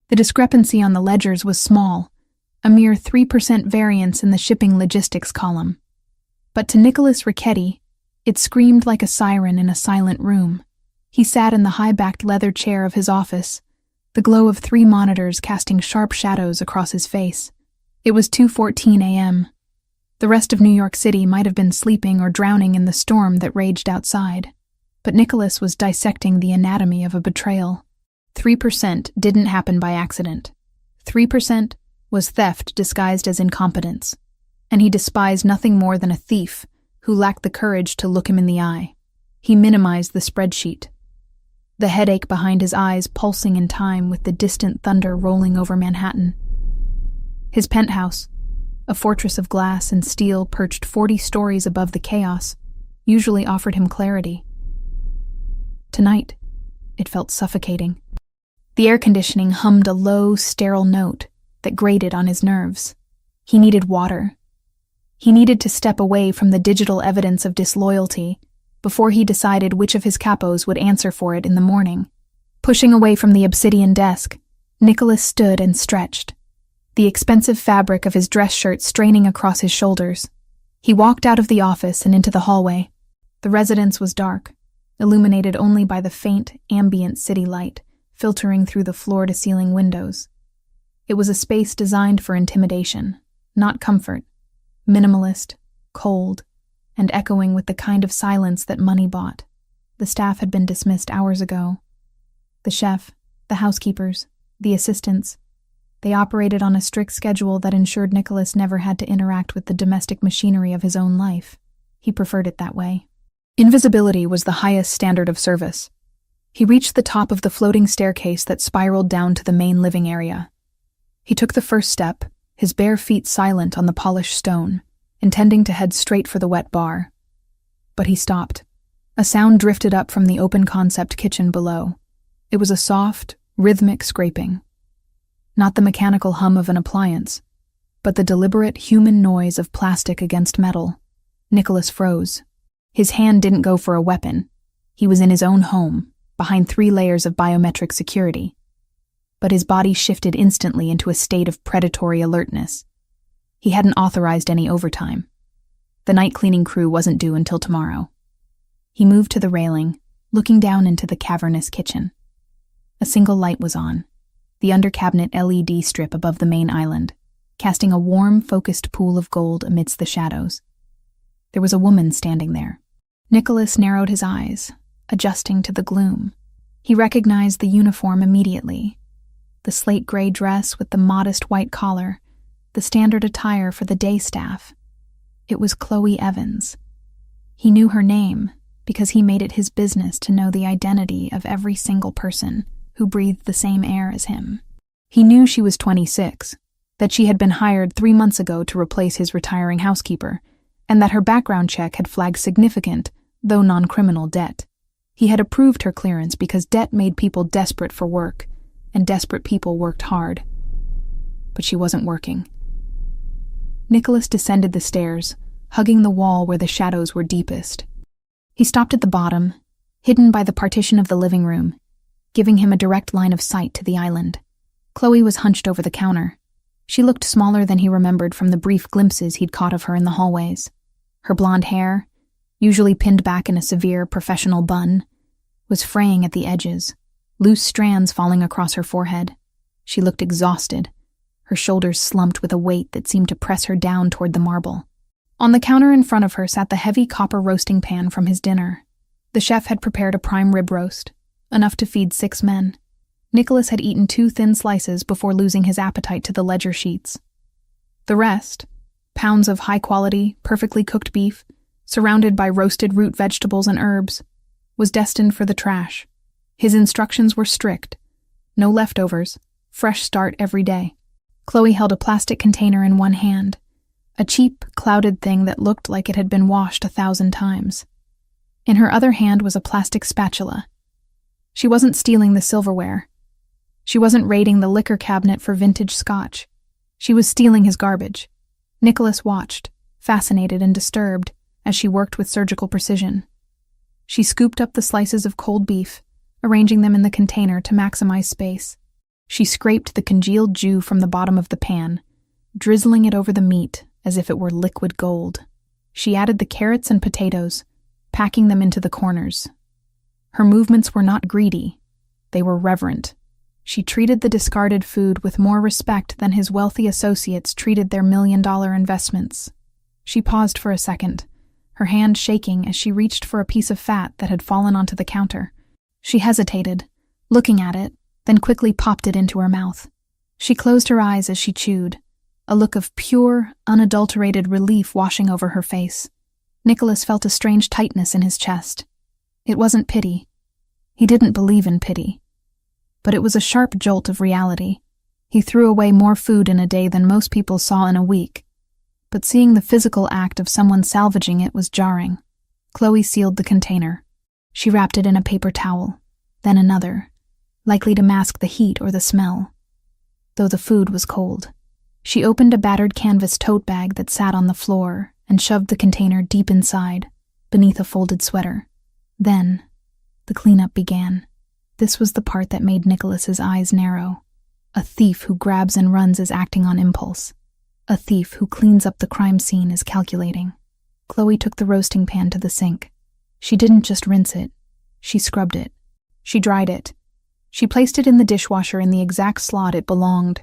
The discrepancy on the ledgers was small, a mere 3% variance in the shipping logistics column. But to Nicholas Ricchetti, it screamed like a siren in a silent room. He sat in the high-backed leather chair of his office, the glow of 3 monitors casting sharp shadows across his face. It was 2:14 a.m. The rest of New York City might have been sleeping or drowning in the storm that raged outside, but Nicholas was dissecting the anatomy of a betrayal. 3% didn't happen by accident. 3% was theft disguised as incompetence, and he despised nothing more than a thief who lacked the courage to look him in the eye. He minimized the spreadsheet, the headache behind his eyes pulsing in time with the distant thunder rolling over Manhattan. His penthouse, a fortress of glass and steel perched 40 stories above the chaos, usually offered him clarity. Tonight, it felt suffocating. The air conditioning hummed a low, sterile note that grated on his nerves. He needed water. He needed to step away from the digital evidence of disloyalty before he decided which of his capos would answer for it in the morning. Pushing away from the obsidian desk, Nicholas stood and stretched, the expensive fabric of his dress shirt straining across his shoulders. He walked out of the office and into the hallway. The residence was dark, illuminated only by the faint, ambient city light filtering through the floor-to-ceiling windows. It was a space designed for intimidation, not comfort, minimalist, cold, and echoing with the kind of silence that money bought. The staff had been dismissed hours ago. The chef, the housekeepers, the assistants, they operated on a strict schedule that ensured Nicholas never had to interact with the domestic machinery of his own life. He preferred it that way. Invisibility was the highest standard of service. He reached the top of the floating staircase that spiraled down to the main living area. He took the first step, his bare feet silent on the polished stone, intending to head straight for the wet bar. But he stopped. A sound drifted up from the open-concept kitchen below. It was a soft, rhythmic scraping. Not the mechanical hum of an appliance, but the deliberate human noise of plastic against metal. Nicholas froze. His hand didn't go for a weapon. He was in his own home, behind 3 layers of biometric security. But his body shifted instantly into a state of predatory alertness. He hadn't authorized any overtime. The night cleaning crew wasn't due until tomorrow. He moved to the railing, looking down into the cavernous kitchen. A single light was on, the under-cabinet LED strip above the main island, casting a warm, focused pool of gold amidst the shadows. There was a woman standing there. Nicholas narrowed his eyes, adjusting to the gloom. He recognized the uniform immediately. The slate-gray dress with the modest white collar, the standard attire for the day staff. It was Chloe Evans. He knew her name because he made it his business to know the identity of every single person who breathed the same air as him. He knew she was 26, that she had been hired 3 months ago to replace his retiring housekeeper, and that her background check had flagged significant, though non-criminal debt. He had approved her clearance because debt made people desperate for work, and desperate people worked hard. But she wasn't working. Nicholas descended the stairs, hugging the wall where the shadows were deepest. He stopped at the bottom, hidden by the partition of the living room, giving him a direct line of sight to the island. Chloe was hunched over the counter. She looked smaller than he remembered from the brief glimpses he'd caught of her in the hallways. Her blonde hair, usually pinned back in a severe professional bun, was fraying at the edges, loose strands falling across her forehead. She looked exhausted, her shoulders slumped with a weight that seemed to press her down toward the marble. On the counter in front of her sat the heavy copper roasting pan from his dinner. The chef had prepared a prime rib roast, enough to feed 6 men. Nicholas had eaten 2 thin slices before losing his appetite to the ledger sheets. The rest, pounds of high-quality, perfectly cooked beef, surrounded by roasted root vegetables and herbs, was destined for the trash. His instructions were strict. No leftovers, fresh start every day. Chloe held a plastic container in one hand, a cheap, clouded thing that looked like it had been washed 1,000 times. In her other hand was a plastic spatula. She wasn't stealing the silverware. She wasn't raiding the liquor cabinet for vintage scotch. She was stealing his garbage. Nicholas watched, fascinated and disturbed, as she worked with surgical precision. She scooped up the slices of cold beef, arranging them in the container to maximize space. She scraped the congealed dew from the bottom of the pan, drizzling it over the meat as if it were liquid gold. She added the carrots and potatoes, packing them into the corners. Her movements were not greedy, they were reverent. She treated the discarded food with more respect than his wealthy associates treated their million-dollar investments. She paused for a second, her hand shaking as she reached for a piece of fat that had fallen onto the counter. She hesitated, looking at it, then quickly popped it into her mouth. She closed her eyes as she chewed, a look of pure, unadulterated relief washing over her face. Nicholas felt a strange tightness in his chest. It wasn't pity. He didn't believe in pity. But it was a sharp jolt of reality. He threw away more food in a day than most people saw in a week. But seeing the physical act of someone salvaging it was jarring. Chloe sealed the container. She wrapped it in a paper towel, then another, likely to mask the heat or the smell. Though the food was cold. She opened a battered canvas tote bag that sat on the floor and shoved the container deep inside, beneath a folded sweater. Then, the cleanup began. This was the part that made Nicholas's eyes narrow. A thief who grabs and runs is acting on impulse. A thief who cleans up the crime scene is calculating. Chloe took the roasting pan to the sink. She didn't just rinse it. She scrubbed it. She dried it. She placed it in the dishwasher in the exact slot it belonged.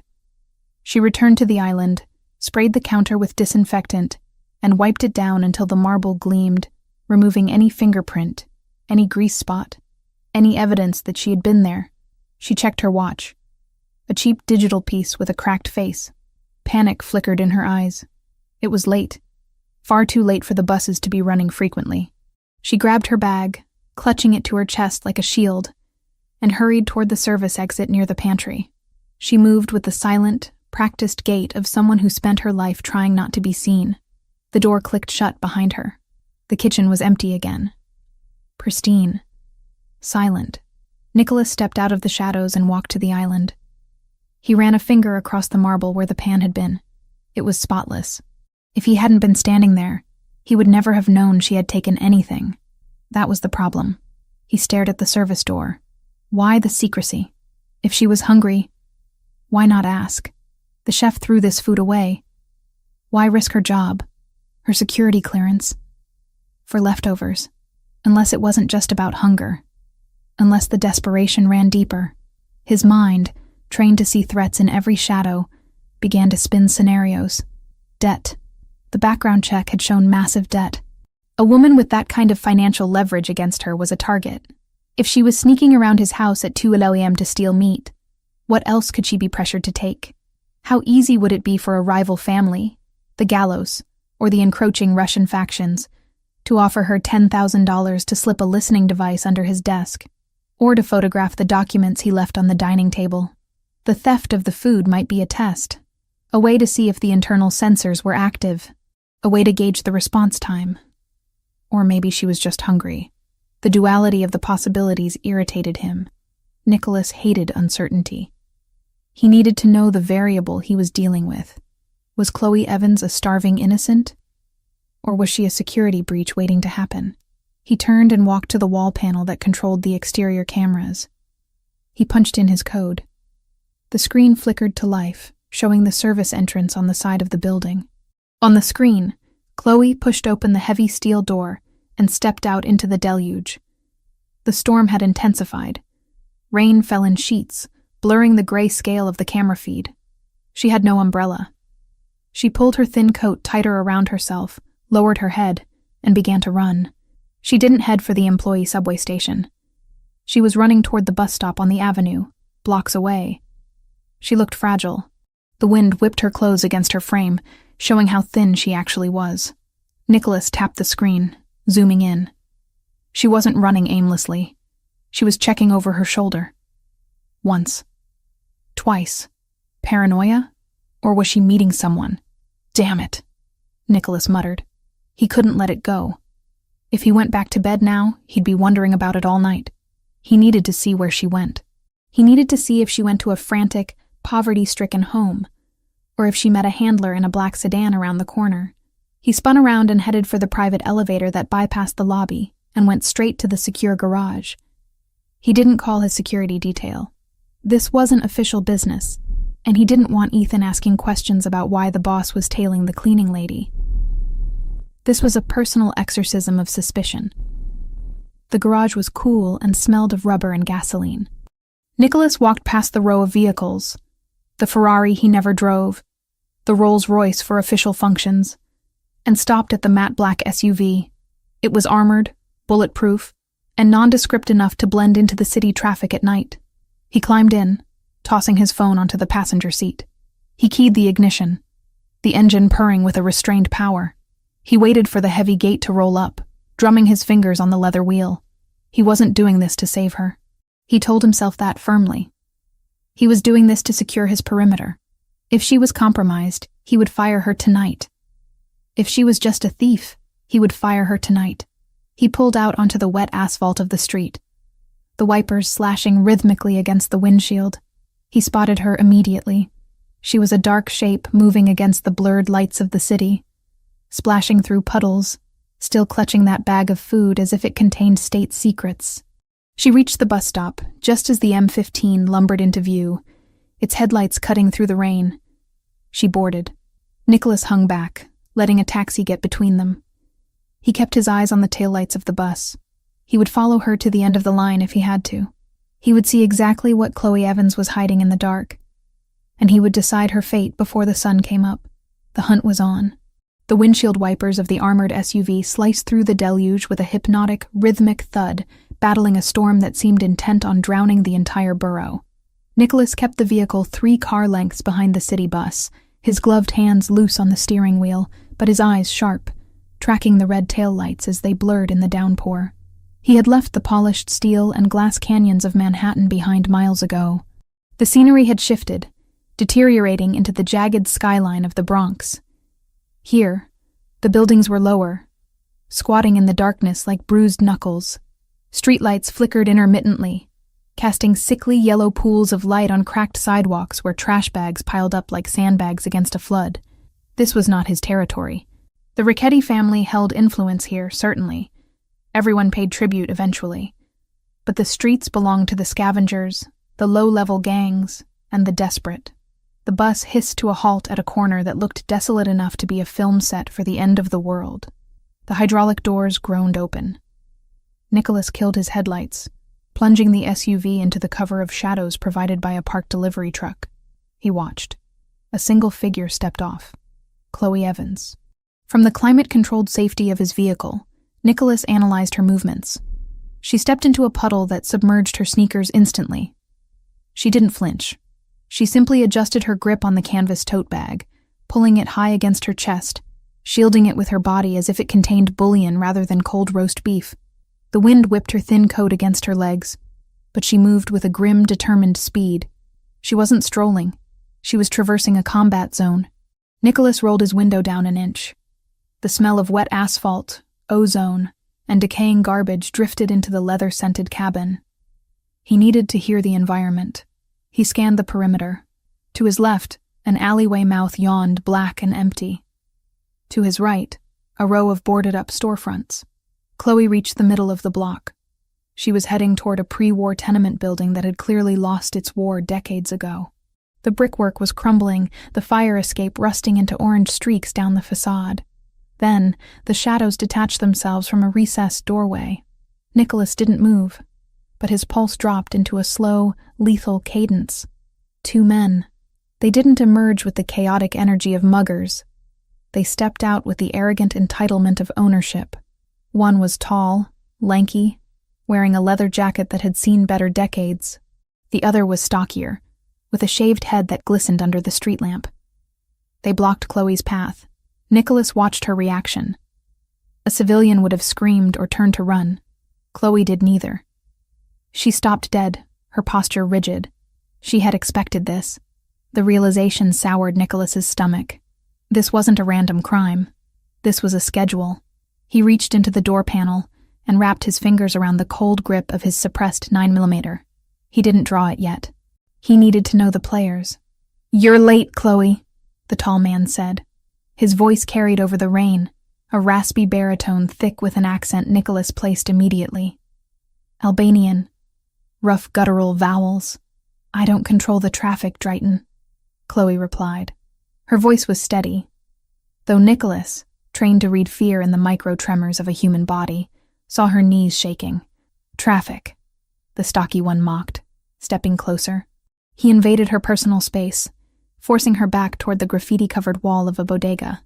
She returned to the island, sprayed the counter with disinfectant, and wiped it down until the marble gleamed, removing any fingerprint, any grease spot, any evidence that she had been there. She checked her watch. A cheap digital piece with a cracked face. Panic flickered in her eyes. It was late. Far too late for the buses to be running frequently. She grabbed her bag, clutching it to her chest like a shield, and hurried toward the service exit near the pantry. She moved with the silent, practiced gait of someone who spent her life trying not to be seen. The door clicked shut behind her. The kitchen was empty again. Pristine. Silent. Nicholas stepped out of the shadows and walked to the island. He ran a finger across the marble where the pan had been. It was spotless. If he hadn't been standing there, he would never have known she had taken anything. That was the problem. He stared at the service door. Why the secrecy? If she was hungry, why not ask? The chef threw this food away. Why risk her job, her security clearance, for leftovers? Unless it wasn't just about hunger. Unless the desperation ran deeper. His mind, trained to see threats in every shadow, began to spin scenarios. Debt. The background check had shown massive debt. A woman with that kind of financial leverage against her was a target. If she was sneaking around his house at 2 a.m. to steal meat, what else could she be pressured to take? How easy would it be for a rival family, the gallows, or the encroaching Russian factions, to offer her $10,000 to slip a listening device under his desk, or to photograph the documents he left on the dining table? The theft of the food might be a test, a way to see if the internal sensors were active, a way to gauge the response time. Or maybe she was just hungry. The duality of the possibilities irritated him. Nicholas hated uncertainty. He needed to know the variable he was dealing with. Was Chloe Evans a starving innocent? Or was she a security breach waiting to happen? He turned and walked to the wall panel that controlled the exterior cameras. He punched in his code. The screen flickered to life, showing the service entrance on the side of the building. On the screen, Chloe pushed open the heavy steel door and stepped out into the deluge. The storm had intensified. Rain fell in sheets, blurring the gray scale of the camera feed. She had no umbrella. She pulled her thin coat tighter around herself, lowered her head, and began to run. She didn't head for the employee subway station. She was running toward the bus stop on the avenue, blocks away. She looked fragile. The wind whipped her clothes against her frame, showing how thin she actually was. Nicholas tapped the screen, zooming in. She wasn't running aimlessly. She was checking over her shoulder. Once. Twice. Paranoia? Or was she meeting someone? Damn it, Nicholas muttered. He couldn't let it go. If he went back to bed now, he'd be wondering about it all night. He needed to see where she went. He needed to see if she went to a frantic, poverty-stricken home, or if she met a handler in a black sedan around the corner. He spun around and headed for the private elevator that bypassed the lobby and went straight to the secure garage. He didn't call his security detail. This wasn't official business, and he didn't want Ethan asking questions about why the boss was tailing the cleaning lady. This was a personal exorcism of suspicion. The garage was cool and smelled of rubber and gasoline. Nicholas walked past the row of vehicles, the Ferrari he never drove, the Rolls-Royce for official functions, and stopped at the matte black SUV. It was armored, bulletproof, and nondescript enough to blend into the city traffic at night. He climbed in, tossing his phone onto the passenger seat. He keyed the ignition, the engine purring with a restrained power. He waited for the heavy gate to roll up, drumming his fingers on the leather wheel. He wasn't doing this to save her. He told himself that firmly. He was doing this to secure his perimeter. If she was compromised, he would fire her tonight. If she was just a thief, he would fire her tonight. He pulled out onto the wet asphalt of the street, the wipers slashing rhythmically against the windshield. He spotted her immediately. She was a dark shape moving against the blurred lights of the city, splashing through puddles, still clutching that bag of food as if it contained state secrets. She reached the bus stop just as the M15 lumbered into view, its headlights cutting through the rain. She boarded. Nicholas hung back, letting a taxi get between them. He kept his eyes on the taillights of the bus. He would follow her to the end of the line if he had to. He would see exactly what Chloe Evans was hiding in the dark, and he would decide her fate before the sun came up. The hunt was on. The windshield wipers of the armored SUV sliced through the deluge with a hypnotic, rhythmic thud, battling a storm that seemed intent on drowning the entire borough. Nicholas kept the vehicle 3 car lengths behind the city bus, his gloved hands loose on the steering wheel, but his eyes sharp, tracking the red taillights as they blurred in the downpour. He had left the polished steel and glass canyons of Manhattan behind miles ago. The scenery had shifted, deteriorating into the jagged skyline of the Bronx. Here, the buildings were lower, squatting in the darkness like bruised knuckles. Streetlights flickered intermittently, casting sickly yellow pools of light on cracked sidewalks where trash bags piled up like sandbags against a flood. This was not his territory. The Ricchetti family held influence here, certainly. Everyone paid tribute eventually. But the streets belonged to the scavengers, the low-level gangs, and the desperate. The bus hissed to a halt at a corner that looked desolate enough to be a film set for the end of the world. The hydraulic doors groaned open. Nicholas killed his headlights, plunging the SUV into the cover of shadows provided by a parked delivery truck. He watched. A single figure stepped off. Chloe Evans. From the climate-controlled safety of his vehicle, Nicholas analyzed her movements. She stepped into a puddle that submerged her sneakers instantly. She didn't flinch. She simply adjusted her grip on the canvas tote bag, pulling it high against her chest, shielding it with her body as if it contained bullion rather than cold roast beef. The wind whipped her thin coat against her legs, but she moved with a grim, determined speed. She wasn't strolling. She was traversing a combat zone. Nicholas rolled his window down an inch. The smell of wet asphalt, ozone, and decaying garbage drifted into the leather-scented cabin. He needed to hear the environment. He scanned the perimeter. To his left, an alleyway mouth yawned black and empty. To his right, a row of boarded-up storefronts. Chloe reached the middle of the block. She was heading toward a pre-war tenement building that had clearly lost its war decades ago. The brickwork was crumbling, the fire escape rusting into orange streaks down the facade. Then, the shadows detached themselves from a recessed doorway. Nicholas didn't move, but his pulse dropped into a slow, lethal cadence. 2 men. They didn't emerge with the chaotic energy of muggers. They stepped out with the arrogant entitlement of ownership. One was tall, lanky, wearing a leather jacket that had seen better decades. The other was stockier, with a shaved head that glistened under the street lamp. They blocked Chloe's path. Nicholas watched her reaction. A civilian would have screamed or turned to run. Chloe did neither. She stopped dead, her posture rigid. She had expected this. The realization soured Nicholas's stomach. This wasn't a random crime. This was a schedule. He reached into the door panel and wrapped his fingers around the cold grip of his suppressed 9mm. He didn't draw it yet. He needed to know the players. "You're late, Chloe," the tall man said. His voice carried over the rain, a raspy baritone thick with an accent Nicholas placed immediately. Albanian. Rough guttural vowels. I don't control the traffic, Drayton, Chloe replied. Her voice was steady, though Nicholas, trained to read fear in the micro-tremors of a human body, saw her knees shaking. Traffic, the stocky one mocked, stepping closer. He invaded her personal space, forcing her back toward the graffiti-covered wall of a bodega.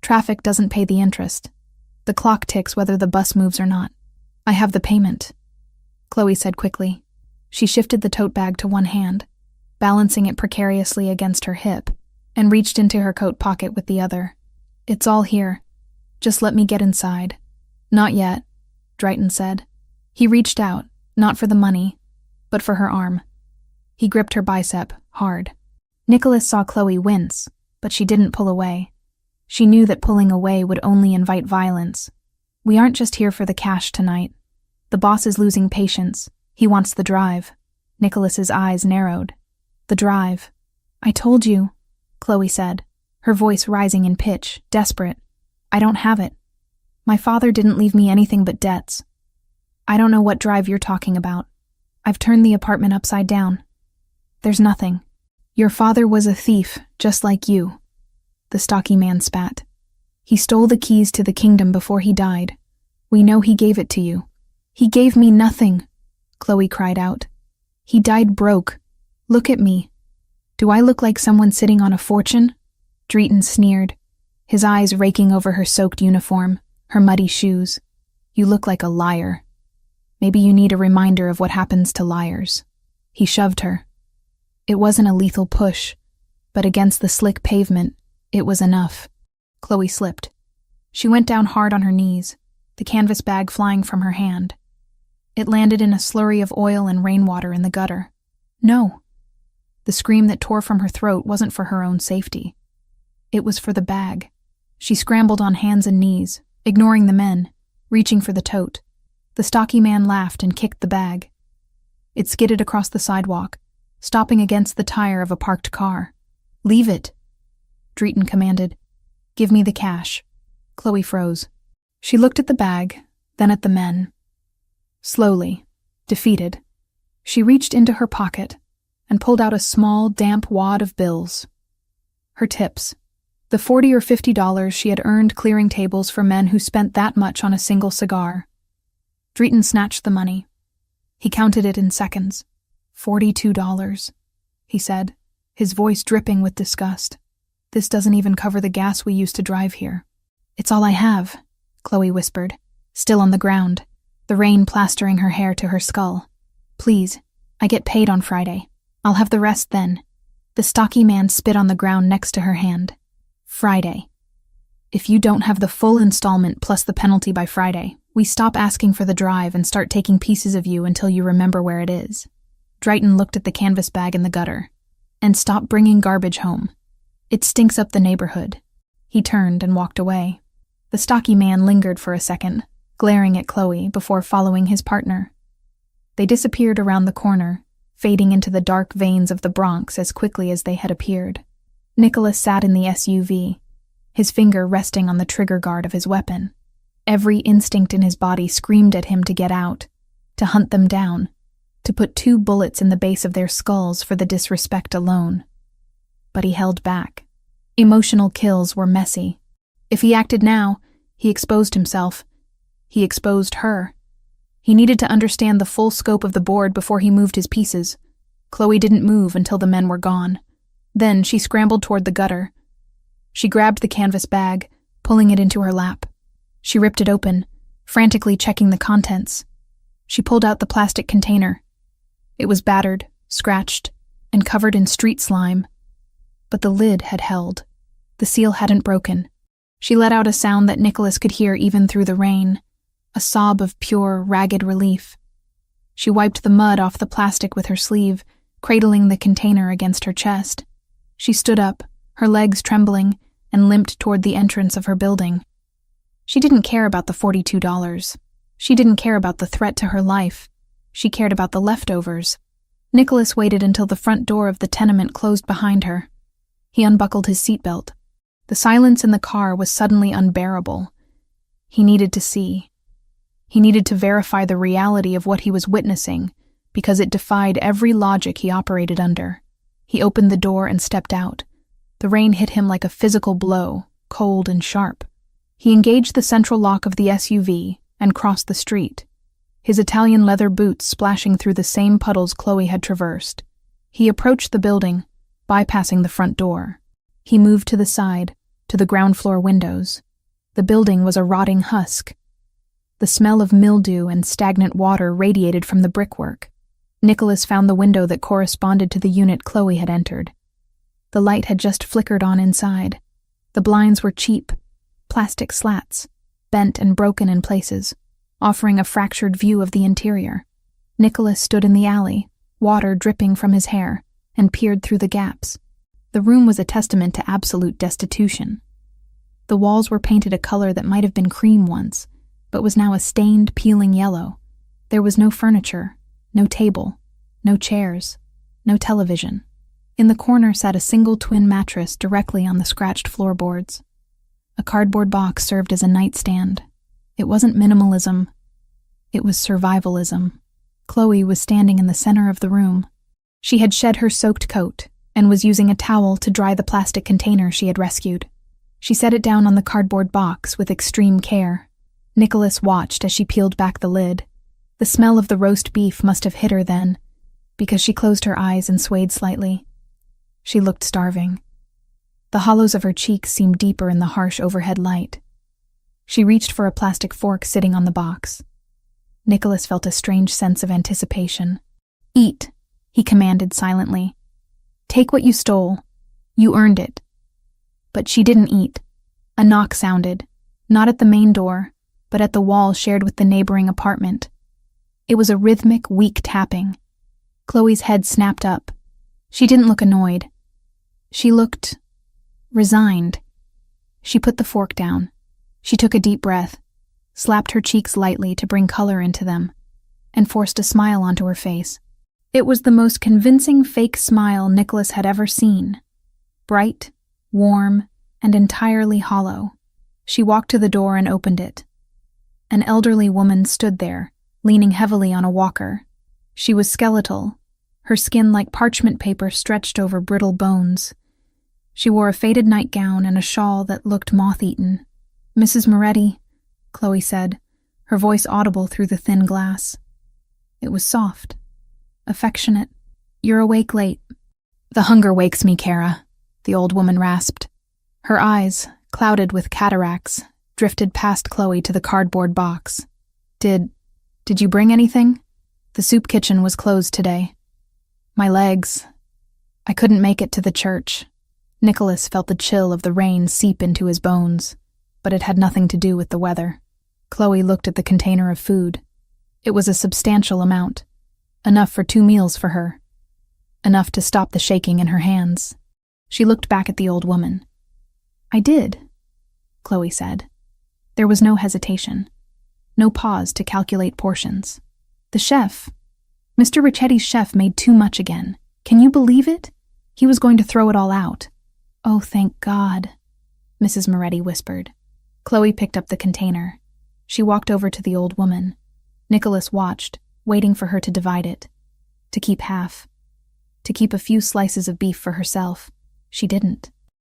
Traffic doesn't pay the interest. The clock ticks whether the bus moves or not. I have the payment, Chloe said quickly. She shifted the tote bag to one hand, balancing it precariously against her hip, and reached into her coat pocket with the other. It's all here. Just let me get inside. Not yet, Drayton said. He reached out, not for the money, but for her arm. He gripped her bicep, hard. Nicholas saw Chloe wince, but she didn't pull away. She knew that pulling away would only invite violence. We aren't just here for the cash tonight. The boss is losing patience. He wants the drive. Nicholas's eyes narrowed. The drive. I told you, Chloe said, her voice rising in pitch, desperate. I don't have it. My father didn't leave me anything but debts. I don't know what drive you're talking about. I've turned the apartment upside down. There's nothing. Your father was a thief, just like you. The stocky man spat. He stole the keys to the kingdom before he died. We know he gave it to you. He gave me nothing, Chloe cried out. He died broke. Look at me. Do I look like someone sitting on a fortune? Drayton sneered, his eyes raking over her soaked uniform, her muddy shoes. You look like a liar. Maybe you need a reminder of what happens to liars. He shoved her. It wasn't a lethal push, but against the slick pavement, it was enough. Chloe slipped. She went down hard on her knees, the canvas bag flying from her hand. It landed in a slurry of oil and rainwater in the gutter. No. The scream that tore from her throat wasn't for her own safety. It was for the bag. She scrambled on hands and knees, ignoring the men, reaching for the tote. The stocky man laughed and kicked the bag. It skidded across the sidewalk, stopping against the tire of a parked car. Leave it, Drayton commanded. Give me the cash. Chloe froze. She looked at the bag, then at the men. Slowly, defeated, she reached into her pocket and pulled out a small, damp wad of bills. Her tips, the $40 or $50 she had earned clearing tables for men who spent that much on a single cigar. Drayton snatched the money. He counted it in seconds. $42, he said, his voice dripping with disgust. This doesn't even cover the gas we use to drive here. It's all I have, Chloe whispered, still on the ground, the rain plastering her hair to her skull. Please, I get paid on Friday. I'll have the rest then. The stocky man spit on the ground next to her hand. Friday. If you don't have the full installment plus the penalty by Friday, we stop asking for the drive and start taking pieces of you until you remember where it is. Drayton looked at the canvas bag in the gutter. And stop bringing garbage home. It stinks up the neighborhood. He turned and walked away. The stocky man lingered for a second, glaring at Chloe before following his partner. They disappeared around the corner, fading into the dark veins of the Bronx as quickly as they had appeared. Nicholas sat in the SUV, his finger resting on the trigger guard of his weapon. Every instinct in his body screamed at him to get out, to hunt them down, to put 2 bullets in the base of their skulls for the disrespect alone. But he held back. Emotional kills were messy. If he acted now, he exposed himself. He exposed her. He needed to understand the full scope of the board before he moved his pieces. Chloe didn't move until the men were gone. Then she scrambled toward the gutter. She grabbed the canvas bag, pulling it into her lap. She ripped it open, frantically checking the contents. She pulled out the plastic container. It was battered, scratched, and covered in street slime. But the lid had held. The seal hadn't broken. She let out a sound that Nicholas could hear even through the rain, a sob of pure, ragged relief. She wiped the mud off the plastic with her sleeve, cradling the container against her chest. She stood up, her legs trembling, and limped toward the entrance of her building. She didn't care about the $42. She didn't care about the threat to her life. She cared about the leftovers. Nicholas waited until the front door of the tenement closed behind her. He unbuckled his seatbelt. The silence in the car was suddenly unbearable. He needed to see. He needed to verify the reality of what he was witnessing because it defied every logic he operated under. He opened the door and stepped out. The rain hit him like a physical blow, cold and sharp. He engaged the central lock of the SUV and crossed the street, his Italian leather boots splashing through the same puddles Chloe had traversed. He approached the building, bypassing the front door. He moved to the side, to the ground floor windows. The building was a rotting husk. The smell of mildew and stagnant water radiated from the brickwork. Nicholas found the window that corresponded to the unit Chloe had entered. The light had just flickered on inside. The blinds were cheap, plastic slats, bent and broken in places, offering a fractured view of the interior. Nicholas stood in the alley, water dripping from his hair, and peered through the gaps. The room was a testament to absolute destitution. The walls were painted a color that might have been cream once, but was now a stained, peeling yellow. There was no furniture, no table, no chairs, no television. In the corner sat a single twin mattress directly on the scratched floorboards. A cardboard box served as a nightstand. It wasn't minimalism. It was survivalism. Chloe was standing in the center of the room. She had shed her soaked coat and was using a towel to dry the plastic container she had rescued. She set it down on the cardboard box with extreme care. Nicholas watched as she peeled back the lid. The smell of the roast beef must have hit her then, because she closed her eyes and swayed slightly. She looked starving. The hollows of her cheeks seemed deeper in the harsh overhead light. She reached for a plastic fork sitting on the box. Nicholas felt a strange sense of anticipation. "Eat," he commanded silently. "Take what you stole. You earned it." But she didn't eat. A knock sounded, not at the main door, but at the wall shared with the neighboring apartment. It was a rhythmic, weak tapping. Chloe's head snapped up. She didn't look annoyed. She looked resigned. She put the fork down. She took a deep breath, slapped her cheeks lightly to bring color into them, and forced a smile onto her face. It was the most convincing fake smile Nicholas had ever seen. Bright, warm, and entirely hollow. She walked to the door and opened it. An elderly woman stood there, leaning heavily on a walker. She was skeletal, her skin like parchment paper stretched over brittle bones. She wore a faded nightgown and a shawl that looked moth-eaten. "Mrs. Moretti," Chloe said, her voice audible through the thin glass. It was soft, affectionate. "You're awake late." "The hunger wakes me, Kara," the old woman rasped. Her eyes, clouded with cataracts, drifted past Chloe to the cardboard box. Did you bring anything?" "The soup kitchen was closed today." "My legs. I couldn't make it to the church." Nicholas felt the chill of the rain seep into his bones, but it had nothing to do with the weather. Chloe looked at the container of food. It was a substantial amount, enough for 2 meals for her, enough to stop the shaking in her hands. She looked back at the old woman. "I did," Chloe said. There was no hesitation, no pause to calculate portions. "The chef, Mr. Ricchetti's chef, made too much again. Can you believe it? He was going to throw it all out." "Oh, thank God," Mrs. Moretti whispered. Chloe picked up the container. She walked over to the old woman. Nicholas watched, waiting for her to divide it, to keep half, to keep a few slices of beef for herself. She didn't.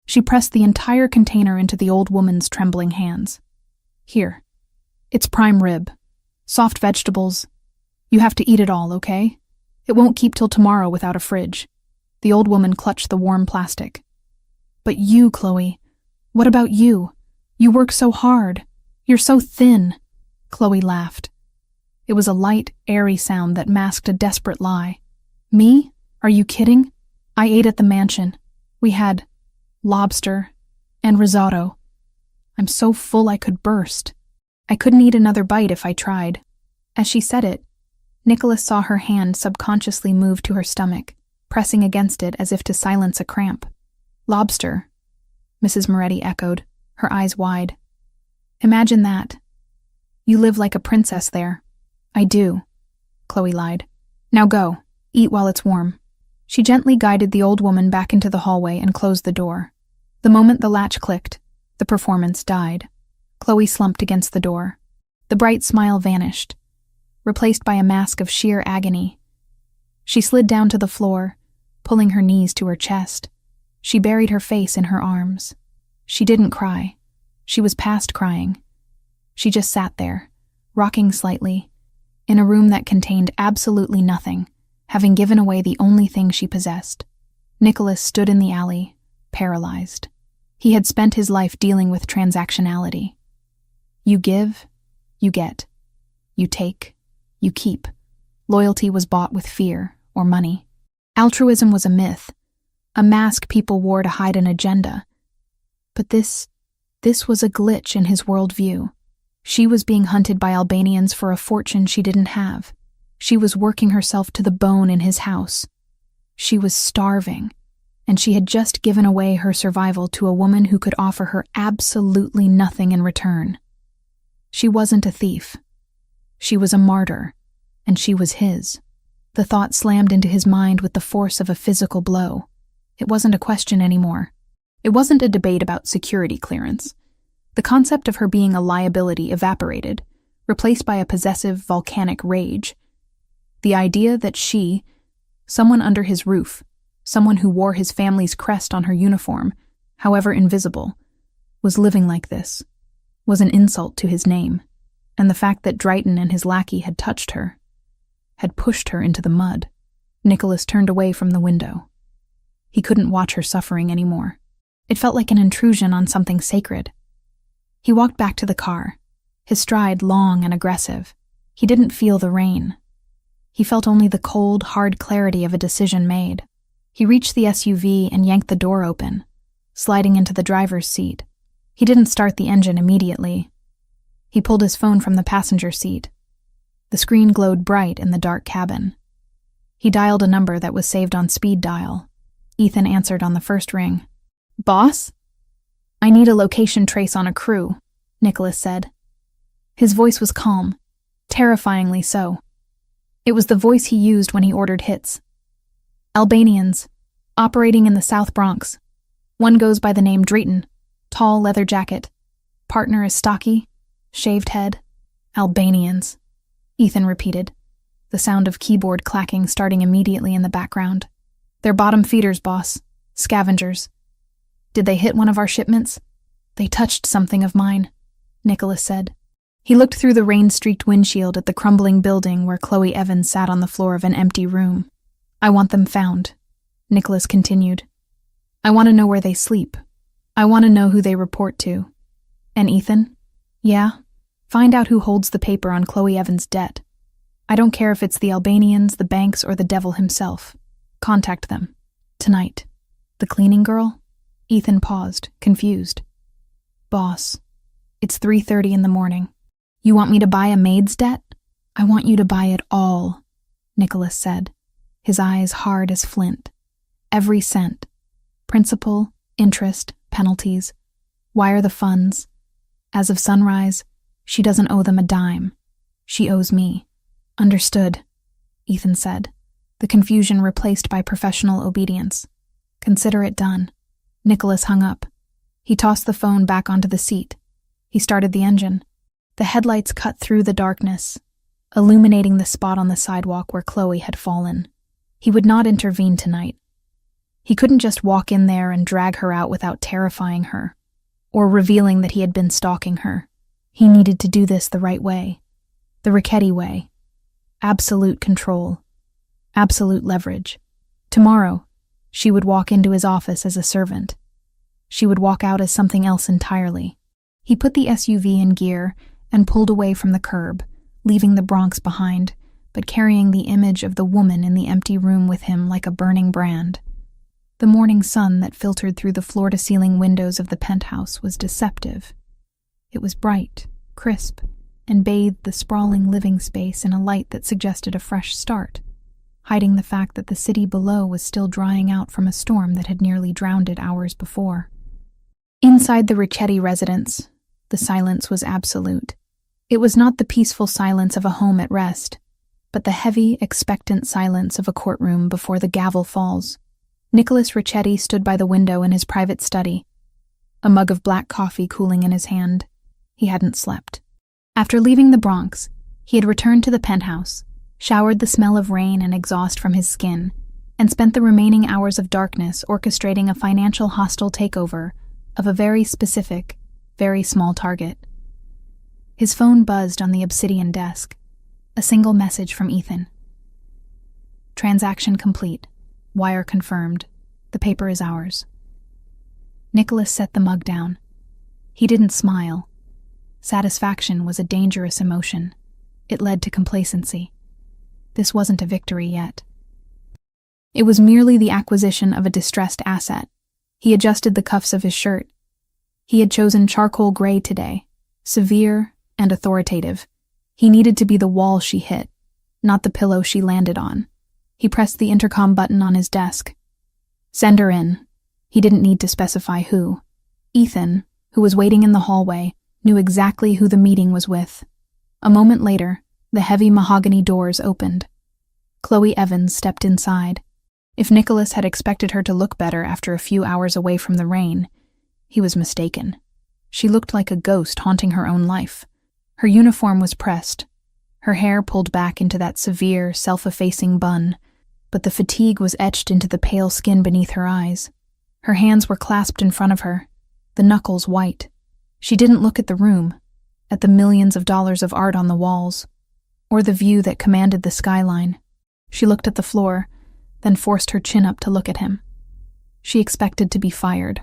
She pressed the entire container into the old woman's trembling hands. "Here. It's prime rib. Soft vegetables. You have to eat it all, okay? It won't keep till tomorrow without a fridge." The old woman clutched the warm plastic. "But you, Chloe, what about you? You work so hard. You're so thin." Chloe laughed. It was a light, airy sound that masked a desperate lie. "Me? Are you kidding? I ate at the mansion. We had lobster and risotto. I'm so full I could burst. I couldn't eat another bite if I tried." As she said it, Nicholas saw her hand subconsciously move to her stomach, pressing against it as if to silence a cramp. "Lobster," Mrs. Moretti echoed, her eyes wide. "Imagine that. You live like a princess there." "I do," Chloe lied. "Now go, eat while it's warm." She gently guided the old woman back into the hallway and closed the door. The moment the latch clicked, the performance died. Chloe slumped against the door. The bright smile vanished, replaced by a mask of sheer agony, She slid down to the floor, pulling her knees to her chest. She buried her face in her arms. She didn't cry. She was past crying. She just sat there, rocking slightly, in a room that contained absolutely nothing, having given away the only thing she possessed. Nicholas stood in the alley, paralyzed. He had spent his life dealing with transactionality. You give, you get. You take, you keep. Loyalty was bought with fear or money. Altruism was a myth, a mask people wore to hide an agenda. But this was a glitch in his worldview. She was being hunted by Albanians for a fortune she didn't have. She was working herself to the bone in his house. She was starving, and she had just given away her survival to a woman who could offer her absolutely nothing in return. She wasn't a thief. She was a martyr, and she was his. The thought slammed into his mind with the force of a physical blow. It wasn't a question anymore. It wasn't a debate about security clearance. The concept of her being a liability evaporated, replaced by a possessive volcanic rage. The idea that she, someone under his roof, someone who wore his family's crest on her uniform, however invisible, was living like this, was an insult to his name, and the fact that Drayton and his lackey had touched her, had pushed her into the mud. Nicholas turned away from the window. He couldn't watch her suffering anymore. It felt like an intrusion on something sacred. He walked back to the car, his stride long and aggressive. He didn't feel the rain. He felt only the cold, hard clarity of a decision made. He reached the SUV and yanked the door open, sliding into the driver's seat. He didn't start the engine immediately. He pulled his phone from the passenger seat. The screen glowed bright in the dark cabin. He dialed a number that was saved on speed dial. Ethan answered on the first ring. "Boss?" "I need a location trace on a crew," Nicholas said. His voice was calm, terrifyingly so. It was the voice he used when he ordered hits. "Albanians, operating in the South Bronx. One goes by the name Drayton, tall leather jacket. Partner is stocky, shaved head. Albanians," Ethan repeated, the sound of keyboard clacking starting immediately in the background. "They're bottom feeders, boss. Scavengers. Did they hit one of our shipments?" "They touched something of mine," Nicholas said. He looked through the rain-streaked windshield at the crumbling building where Chloe Evans sat on the floor of an empty room. "I want them found," Nicholas continued. "I want to know where they sleep. I want to know who they report to. And Ethan? Yeah? Find out who holds the paper on Chloe Evans' debt. I don't care if it's the Albanians, the banks, or the devil himself. Contact them. Tonight." "The cleaning girl?" Ethan paused, confused. "Boss, it's 3:30 in the morning. You want me to buy a Maid's debt?" "I want you to buy it all," Nicholas said, his eyes hard as flint. "Every cent. Principal, interest, penalties. Wire the funds. As of sunrise, she doesn't owe them a dime. She owes me." "Understood," Ethan said, the confusion replaced by professional obedience. "Consider it done." Nicholas hung up. He tossed the phone back onto the seat. He started the engine. The headlights cut through the darkness, illuminating the spot on the sidewalk where Chloe had fallen. He would not intervene tonight. He couldn't just walk in there and drag her out without terrifying her, or revealing that he had been stalking her. He needed to do this the right way. The Richetti way. Absolute control. Absolute leverage. Tomorrow, she would walk into his office as a servant. She would walk out as something else entirely. He put the SUV in gear and pulled away from the curb, leaving the Bronx behind, but carrying the image of the woman in the empty room with him like a burning brand. The morning sun that filtered through the floor-to-ceiling windows of the penthouse was deceptive. It was bright, crisp, and bathed the sprawling living space in a light that suggested a fresh start, hiding the fact that the city below was still drying out from a storm that had nearly drowned it hours before. Inside the Richetti residence, the silence was absolute. It was not the peaceful silence of a home at rest, but the heavy, expectant silence of a courtroom before the gavel falls. Nicholas Richetti stood by the window in his private study, a mug of black coffee cooling in his hand. He hadn't slept. After leaving the Bronx, he had returned to the penthouse, showered the smell of rain and exhaust from his skin, and spent the remaining hours of darkness orchestrating a financial hostile takeover of a very specific, very small target. His phone buzzed on the obsidian desk. A single message from Ethan. Transaction complete. Wire confirmed. The paper is ours. Nicholas set the mug down. He didn't smile. Satisfaction was a dangerous emotion. It led to complacency. This wasn't a victory yet. It was merely the acquisition of a distressed asset. He adjusted the cuffs of his shirt. He had chosen charcoal gray today, severe and authoritative. He needed to be the wall she hit, not the pillow she landed on. He pressed the intercom button on his desk. Send her in. He didn't need to specify who. Ethan, who was waiting in the hallway, knew exactly who the meeting was with. A moment later, the heavy mahogany doors opened. Chloe Evans stepped inside. If Nicholas had expected her to look better after a few hours away from the rain, he was mistaken. She looked like a ghost haunting her own life. Her uniform was pressed, her hair pulled back into that severe, self-effacing bun, but the fatigue was etched into the pale skin beneath her eyes. Her hands were clasped in front of her, the knuckles white. She didn't look at the room, at the millions of dollars of art on the walls, or the view that commanded the skyline. She looked at the floor, then forced her chin up to look at him. She expected to be fired.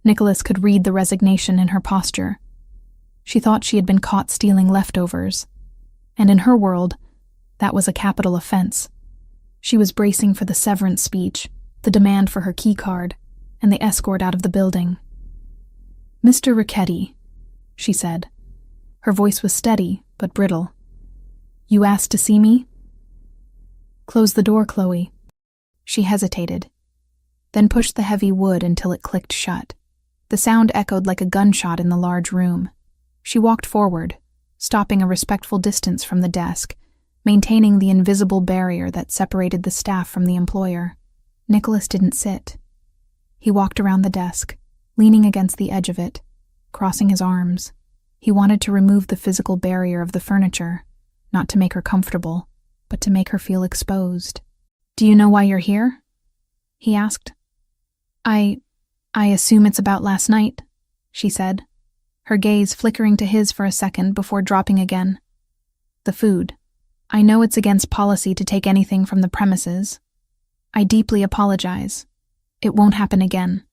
Nicholas could read the resignation in her posture. She thought she had been caught stealing leftovers, and in her world, that was a capital offense. She was bracing for the severance speech, the demand for her keycard, and the escort out of the building. "Mr. Richetti," she said. Her voice was steady, but brittle. "You asked to see me?" "Close the door, Chloe." She hesitated, then pushed the heavy wood until it clicked shut. The sound echoed like a gunshot in the large room. She walked forward, stopping a respectful distance from the desk, maintaining the invisible barrier that separated the staff from the employer. Nicholas didn't sit. He walked around the desk, leaning against the edge of it, crossing his arms. He wanted to remove the physical barrier of the furniture, not to make her comfortable, but to make her feel exposed. "Do you know why you're here?" he asked. I assume it's about last night," she said, her gaze flickering to his for a second before dropping again. "The food. I know it's against policy to take anything from the premises. I deeply apologize. It won't happen again.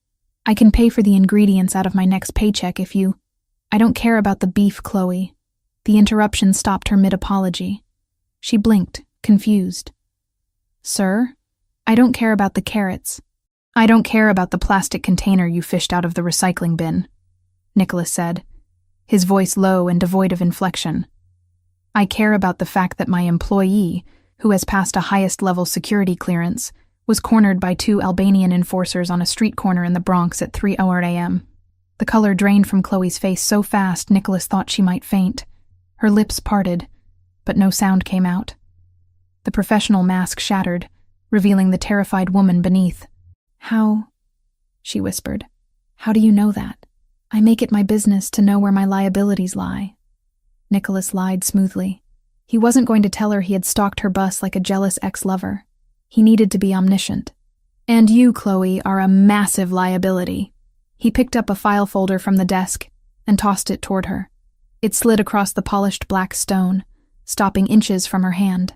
I can pay for the ingredients out of my next paycheck if you— I don't care about the beef, Chloe." The interruption stopped her mid-apology. She blinked, confused. "Sir? I don't care about the carrots. I don't care about the plastic container you fished out of the recycling bin," Nicholas said, his voice low and devoid of inflection. "I care about the fact that my employee, who has passed a highest-level security clearance, was cornered by 2 Albanian enforcers on a street corner in the Bronx at 3 a.m. The color drained from Chloe's face so fast Nicholas thought she might faint. Her lips parted, but no sound came out. The professional mask shattered, revealing the terrified woman beneath. "How?" she whispered. "How do you know that? I make it my business to know where my liabilities lie." Nicholas lied smoothly. He wasn't going to tell her he had stalked her bus like a jealous ex-lover. He needed to be omniscient. "And you, Chloe, are a massive liability." He picked up a file folder from the desk and tossed it toward her. It slid across the polished black stone, stopping inches from her hand.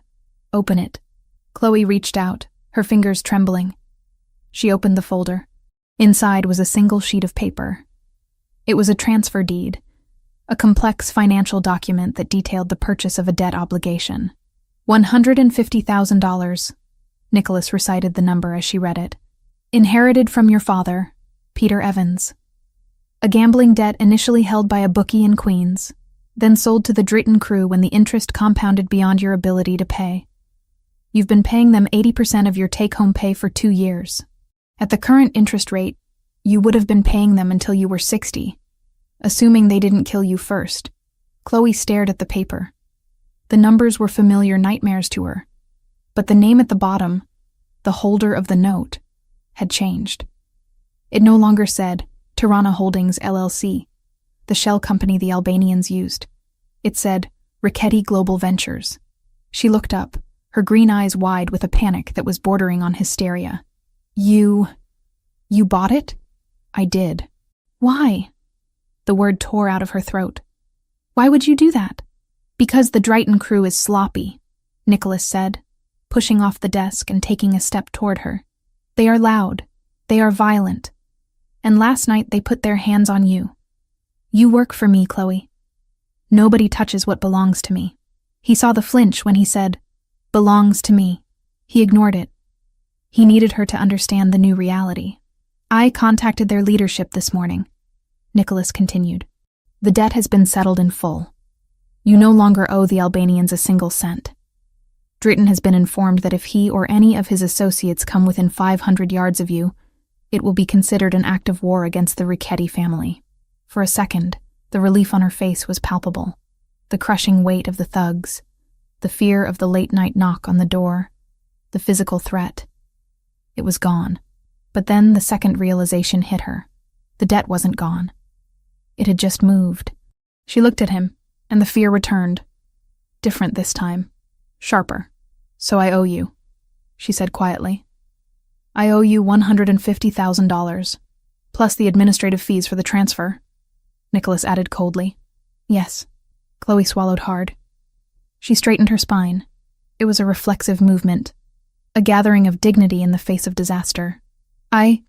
"Open it." Chloe reached out, her fingers trembling. She opened the folder. Inside was a single sheet of paper. It was a transfer deed, a complex financial document that detailed the purchase of a debt obligation. $150,000. Nicholas recited the number as she read it. "Inherited from your father, Peter Evans. A gambling debt initially held by a bookie in Queens, then sold to the Dritten crew when the interest compounded beyond your ability to pay. You've been paying them 80% of your take-home pay for 2 years. At the current interest rate, you would have been paying them until you were 60, assuming they didn't kill you first." Chloe stared at the paper. The numbers were familiar nightmares to her, but the name at the bottom, the holder of the note, had changed. It no longer said Tirana Holdings LLC, the shell company the Albanians used. It said Richetti Global Ventures. She looked up, her green eyes wide with a panic that was bordering on hysteria. You bought it? I did. Why? The word tore out of her throat. Why would you do that? Because the Drayton crew is sloppy, Nicholas said, pushing off the desk and taking a step toward her. They are loud. They are violent. And last night they put their hands on you. You work for me, Chloe. Nobody touches what belongs to me. He saw the flinch when he said, belongs to me. He ignored it. He needed her to understand the new reality. I contacted their leadership this morning, Nicholas continued. The debt has been settled in full. You no longer owe the Albanians a single cent. Drayton has been informed that if he or any of his associates come within 500 yards of you, it will be considered an act of war against the Richetti family. For a second, the relief on her face was palpable. The crushing weight of the thugs, the fear of the late-night knock on the door, the physical threat. It was gone. But then the second realization hit her. The debt wasn't gone. It had just moved. She looked at him, and the fear returned. Different this time. Sharper. So I owe you, she said quietly. I owe you $150,000, plus the administrative fees for the transfer, Nicholas added coldly. Yes. Chloe swallowed hard. She straightened her spine. It was a reflexive movement, a gathering of dignity in the face of disaster. I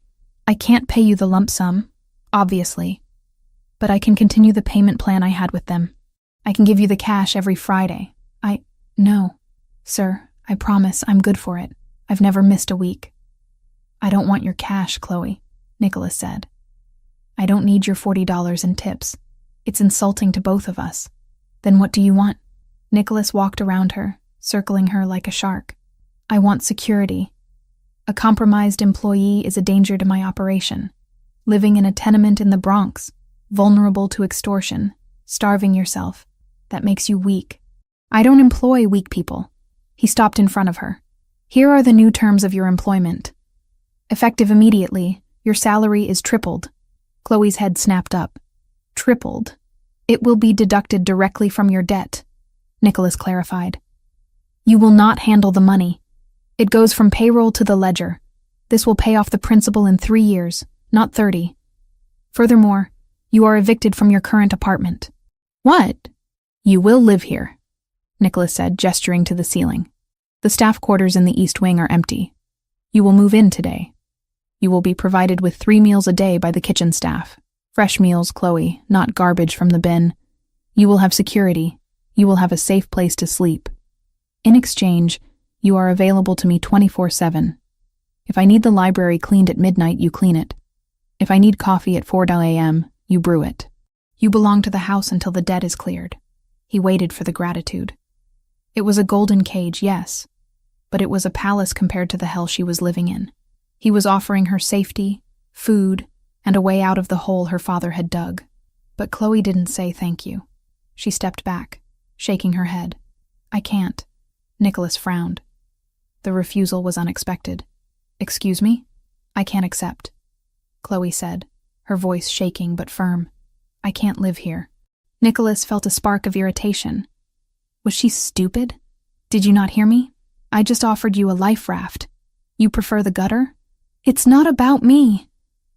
can't pay you the lump sum, obviously, but I can continue the payment plan I had with them. I can give you the cash every Friday. No, sir, I promise I'm good for it. I've never missed a week. I don't want your cash, Chloe, Nicholas said. I don't need your $40 in tips. It's insulting to both of us. Then what do you want? Nicholas walked around her, circling her like a shark. I want security. A compromised employee is a danger to my operation. Living in a tenement in the Bronx, vulnerable to extortion, starving yourself, that makes you weak. I don't employ weak people. He stopped in front of her. Here are the new terms of your employment. Effective immediately, your salary is tripled. Chloe's head snapped up. Tripled. It will be deducted directly from your debt, Nicholas clarified. You will not handle the money. It goes from payroll to the ledger. This will pay off the principal in 3 years, not 30. Furthermore, you are evicted from your current apartment. What? You will live here, Nicholas said, gesturing to the ceiling. The staff quarters in the East Wing are empty. You will move in today. You will be provided with 3 meals a day by the kitchen staff. Fresh meals, Chloe, not garbage from the bin. You will have security. You will have a safe place to sleep. In exchange, you are available to me 24/7. If I need the library cleaned at midnight, you clean it. If I need coffee at 4 a.m., you brew it. You belong to the house until the debt is cleared. He waited for the gratitude. It was a golden cage, yes, but it was a palace compared to the hell she was living in. He was offering her safety, food, and a way out of the hole her father had dug. But Chloe didn't say thank you. She stepped back, shaking her head. I can't. Nicholas frowned. The refusal was unexpected. Excuse me? I can't accept, Chloe said, her voice shaking but firm. I can't live here. Nicholas felt a spark of irritation. Was she stupid? Did you not hear me? I just offered you a life raft. You prefer the gutter? It's not about me,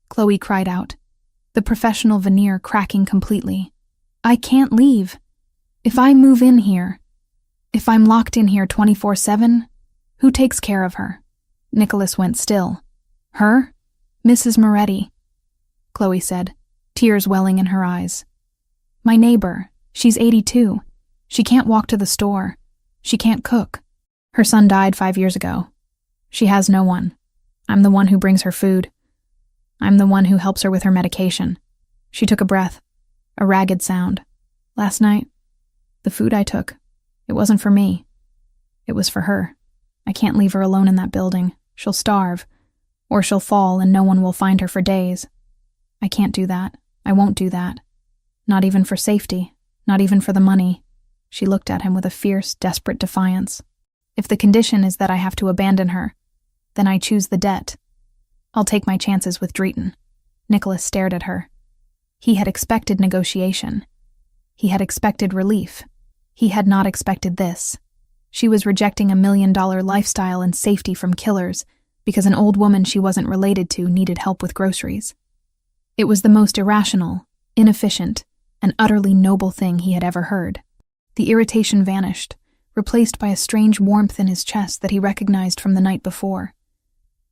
Chloe cried out, the professional veneer cracking completely. I can't leave. If I move in here, if I'm locked in here 24/7, who takes care of her? Nicholas went still. Her? Mrs. Moretti, Chloe said, tears welling in her eyes. My neighbor, she's 82. She can't walk to the store. She can't cook. Her son died 5 years ago. She has no one. I'm the one who brings her food. I'm the one who helps her with her medication. She took a breath, a ragged sound. Last night, the food I took, it wasn't for me. It was for her. I can't leave her alone in that building. She'll starve, or she'll fall and no one will find her for days. I can't do that. I won't do that. Not even for safety, not even for the money. She looked at him with a fierce, desperate defiance. If the condition is that I have to abandon her, then I choose the debt. I'll take my chances with Drayton. Nicholas stared at her. He had expected negotiation. He had expected relief. He had not expected this. She was rejecting $1 million lifestyle and safety from killers because an old woman she wasn't related to needed help with groceries. It was the most irrational, inefficient, and utterly noble thing he had ever heard. The irritation vanished, replaced by a strange warmth in his chest that he recognized from the night before.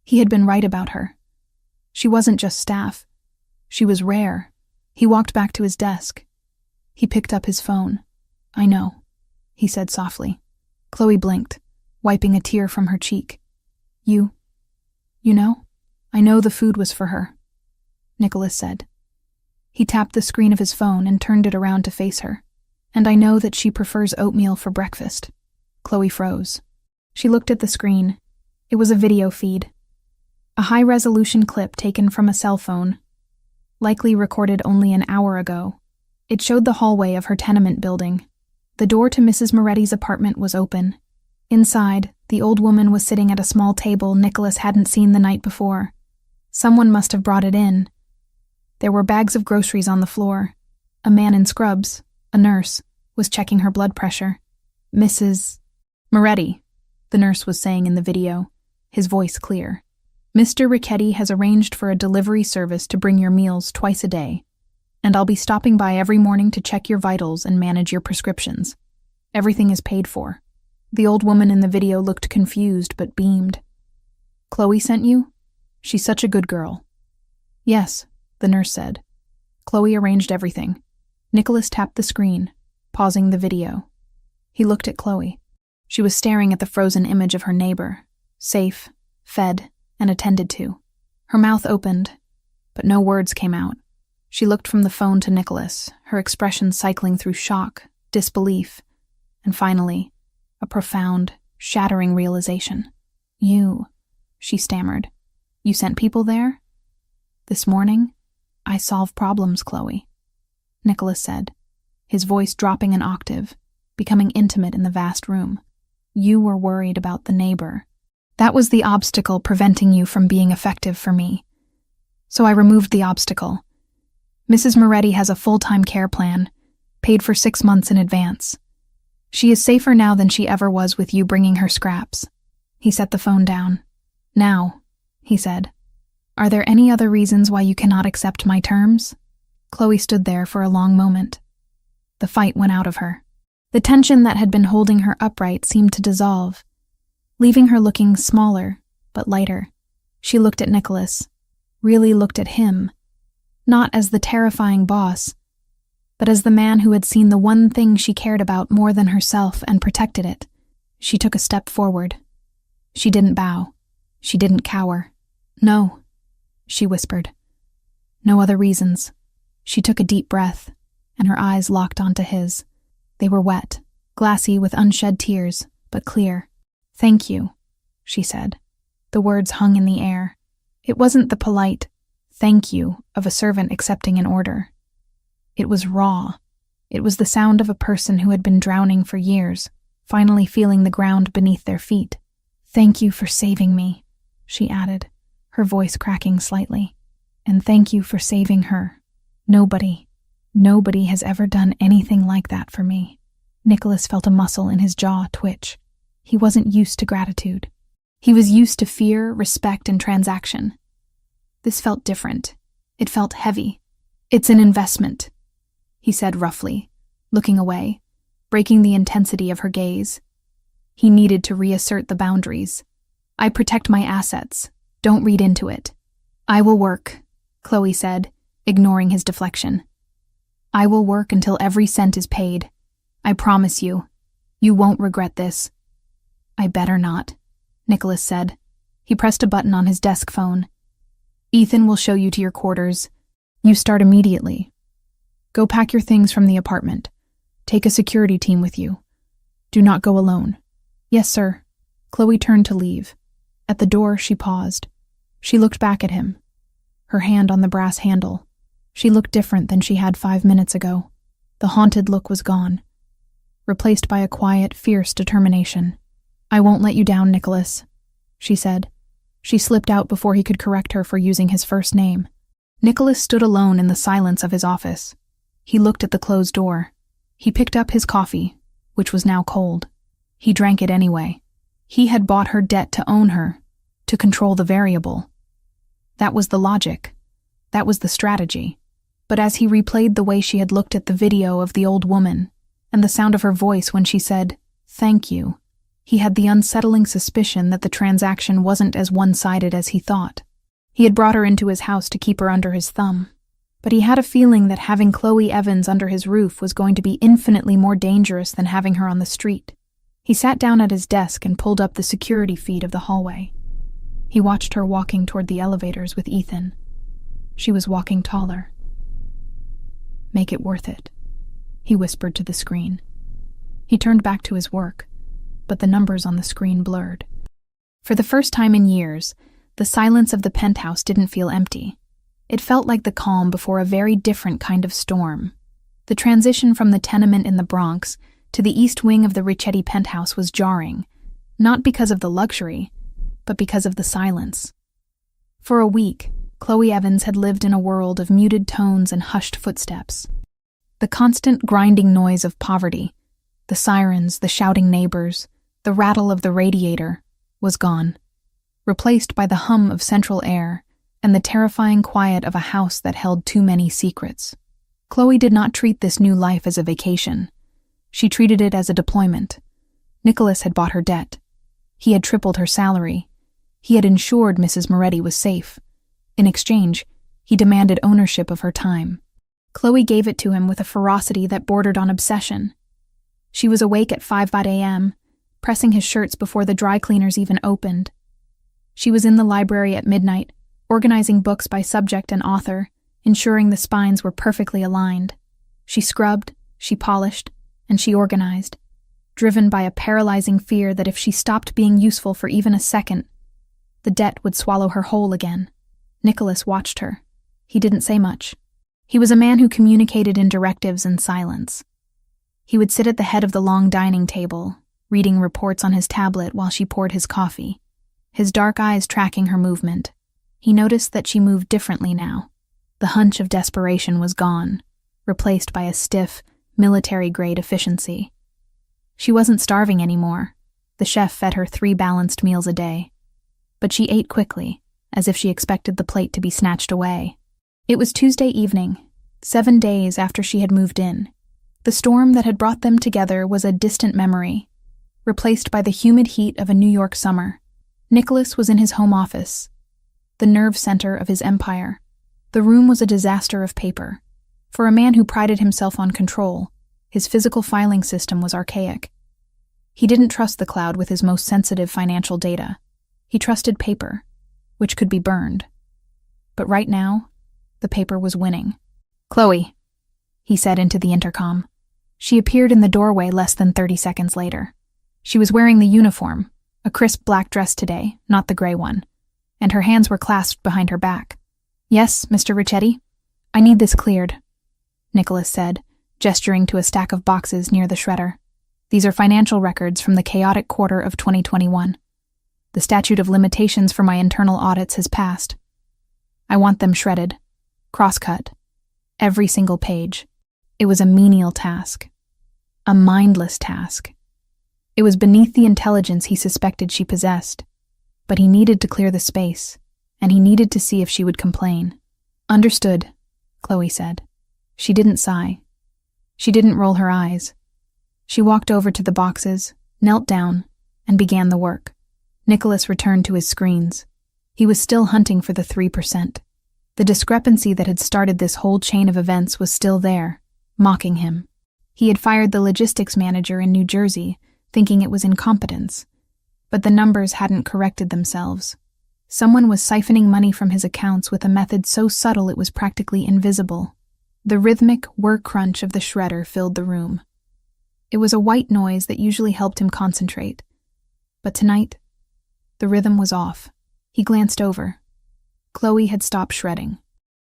He had been right about her. She wasn't just staff. She was rare. He walked back to his desk. He picked up his phone. "I know," he said softly. Chloe blinked, wiping a tear from her cheek. You know? I know the food was for her," Nicholas said. He tapped the screen of his phone and turned it around to face her. "And I know that she prefers oatmeal for breakfast." Chloe froze. She looked at the screen. It was a video feed. A high-resolution clip taken from a cell phone, likely recorded only an hour ago. It showed the hallway of her tenement building. The door to Mrs. Moretti's apartment was open. Inside, the old woman was sitting at a small table Nicholas hadn't seen the night before. Someone must have brought it in. There were bags of groceries on the floor. A man in scrubs, a nurse, was checking her blood pressure. "Mrs. Moretti," the nurse was saying in the video, his voice clear. "Mr. Ricchetti has arranged for a delivery service to bring your meals twice a day, and I'll be stopping by every morning to check your vitals and manage your prescriptions. Everything is paid for." The old woman in the video looked confused but beamed. "Chloe sent you? She's such a good girl." "Yes," the nurse said. Chloe arranged everything. Nicholas tapped the screen, pausing the video. He looked at Chloe. She was staring at the frozen image of her neighbor, safe, fed, and attended to. Her mouth opened, but no words came out. She looked from the phone to Nicholas, her expression cycling through shock, disbelief, and finally, a profound, shattering realization. "You," she stammered. "You sent people there?" "This morning, I solve problems, Chloe," Nicholas said, his voice dropping an octave, becoming intimate in the vast room. "You were worried about the neighbor. That was the obstacle preventing you from being effective for me. So I removed the obstacle. Mrs. Moretti has a full-time care plan, paid for 6 months in advance. She is safer now than she ever was with you bringing her scraps." He set the phone down. "Now," he said, "are there any other reasons why you cannot accept my terms?" Chloe stood there for a long moment. The fight went out of her. The tension that had been holding her upright seemed to dissolve, leaving her looking smaller, but lighter. She looked at Nicholas, really looked at him, not as the terrifying boss, but as the man who had seen the one thing she cared about more than herself and protected it. She took a step forward. She didn't bow. She didn't cower. "No," she whispered. "No other reasons." She took a deep breath, and her eyes locked onto his. They were wet, glassy with unshed tears, but clear. "Thank you," she said. The words hung in the air. It wasn't the polite "thank you" of a servant accepting an order. It was raw. It was the sound of a person who had been drowning for years, finally feeling the ground beneath their feet. "Thank you for saving me," she added, her voice cracking slightly. "And thank you for saving her. Nobody has ever done anything like that for me." Nicholas felt a muscle in his jaw twitch. He wasn't used to gratitude. He was used to fear, respect, and transaction. This felt different. It felt heavy. "It's an investment," he said roughly, looking away, breaking the intensity of her gaze. He needed to reassert the boundaries. "I protect my assets. Don't read into it." "I will work," Chloe said, ignoring his deflection. "I will work until every cent is paid. I promise you. You won't regret this." "I better not," Nicholas said. He pressed a button on his desk phone. "Ethan will show you to your quarters. You start immediately. Go pack your things from the apartment. Take a security team with you. Do not go alone." "Yes, sir." Chloe turned to leave. At the door, she paused. She looked back at him, her hand on the brass handle. She looked different than she had 5 minutes ago. The haunted look was gone, replaced by a quiet, fierce determination. "I won't let you down, Nicholas," she said. She slipped out before he could correct her for using his first name. Nicholas stood alone in the silence of his office. He looked at the closed door. He picked up his coffee, which was now cold. He drank it anyway. He had bought her debt to own her, to control the variable. That was the logic. That was the strategy. But as he replayed the way she had looked at the video of the old woman, and the sound of her voice when she said, "Thank you," he had the unsettling suspicion that the transaction wasn't as one-sided as he thought. He had brought her into his house to keep her under his thumb, but he had a feeling that having Chloe Evans under his roof was going to be infinitely more dangerous than having her on the street. He sat down at his desk and pulled up the security feed of the hallway. He watched her walking toward the elevators with Ethan. She was walking taller. "Make it worth it," he whispered to the screen. He turned back to his work, but the numbers on the screen blurred. For the first time in years, the silence of the penthouse didn't feel empty. It felt like the calm before a very different kind of storm. The transition from the tenement in the Bronx to the east wing of the Ricchetti penthouse was jarring, not because of the luxury, but because of the silence. For a week, Chloe Evans had lived in a world of muted tones and hushed footsteps. The constant grinding noise of poverty, the sirens, the shouting neighbors, the rattle of the radiator, was gone, replaced by the hum of central air and the terrifying quiet of a house that held too many secrets. Chloe did not treat this new life as a vacation. She treated it as a deployment. Nicholas had bought her debt. He had tripled her salary. He had ensured Mrs. Moretti was safe. In exchange, he demanded ownership of her time. Chloe gave it to him with a ferocity that bordered on obsession. She was awake at 5 a.m., pressing his shirts before the dry cleaners even opened. She was in the library at midnight, organizing books by subject and author, ensuring the spines were perfectly aligned. She scrubbed, she polished, and she organized, driven by a paralyzing fear that if she stopped being useful for even a second, the debt would swallow her whole again. Nicholas watched her. He didn't say much. He was a man who communicated in directives and silence. He would sit at the head of the long dining table, reading reports on his tablet while she poured his coffee, his dark eyes tracking her movement. He noticed that she moved differently now. The hunch of desperation was gone, replaced by a stiff, military-grade efficiency. She wasn't starving anymore. The chef fed her 3 balanced meals a day. But she ate quickly, as if she expected the plate to be snatched away. It was Tuesday evening, 7 days after she had moved in. The storm that had brought them together was a distant memory, replaced by the humid heat of a New York summer. Nicholas was in his home office, the nerve center of his empire. The room was a disaster of paper. For a man who prided himself on control, his physical filing system was archaic. He didn't trust the cloud with his most sensitive financial data. He trusted paper, which could be burned. But right now, the paper was winning. "Chloe," he said into the intercom. She appeared in the doorway less than 30 seconds later. She was wearing the uniform, a crisp black dress today, not the gray one, and her hands were clasped behind her back. "Yes, Mr. Ricchetti? I need this cleared," Nicholas said, gesturing to a stack of boxes near the shredder. "These are financial records from the chaotic quarter of 2021. The statute of limitations for my internal audits has passed. I want them shredded, cross-cut, every single page." It was a menial task, a mindless task. It was beneath the intelligence he suspected she possessed, but he needed to clear the space, and he needed to see if she would complain. "Understood," Chloe said. She didn't sigh. She didn't roll her eyes. She walked over to the boxes, knelt down, and began the work. Nicholas returned to his screens. He was still hunting for the 3%. The discrepancy that had started this whole chain of events was still there, mocking him. He had fired the logistics manager in New Jersey, thinking it was incompetence. But the numbers hadn't corrected themselves. Someone was siphoning money from his accounts with a method so subtle it was practically invisible. The rhythmic whir crunch of the shredder filled the room. It was a white noise that usually helped him concentrate. But tonight, the rhythm was off. He glanced over. Chloe had stopped shredding.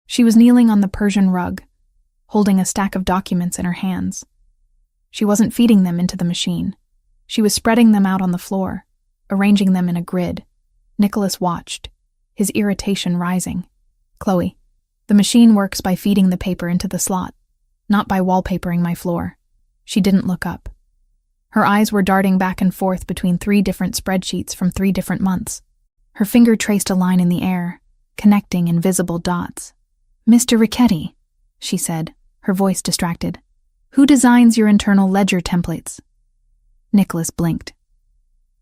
She was kneeling on the Persian rug, holding a stack of documents in her hands. She wasn't feeding them into the machine. She was spreading them out on the floor, arranging them in a grid. Nicholas watched, his irritation rising. "Chloe, the machine works by feeding the paper into the slot, not by wallpapering my floor." She didn't look up. Her eyes were darting back and forth between 3 different spreadsheets from 3 different months. Her finger traced a line in the air, connecting invisible dots. "Mr. Ricchetti," she said, her voice distracted. "Who designs your internal ledger templates?" Nicholas blinked.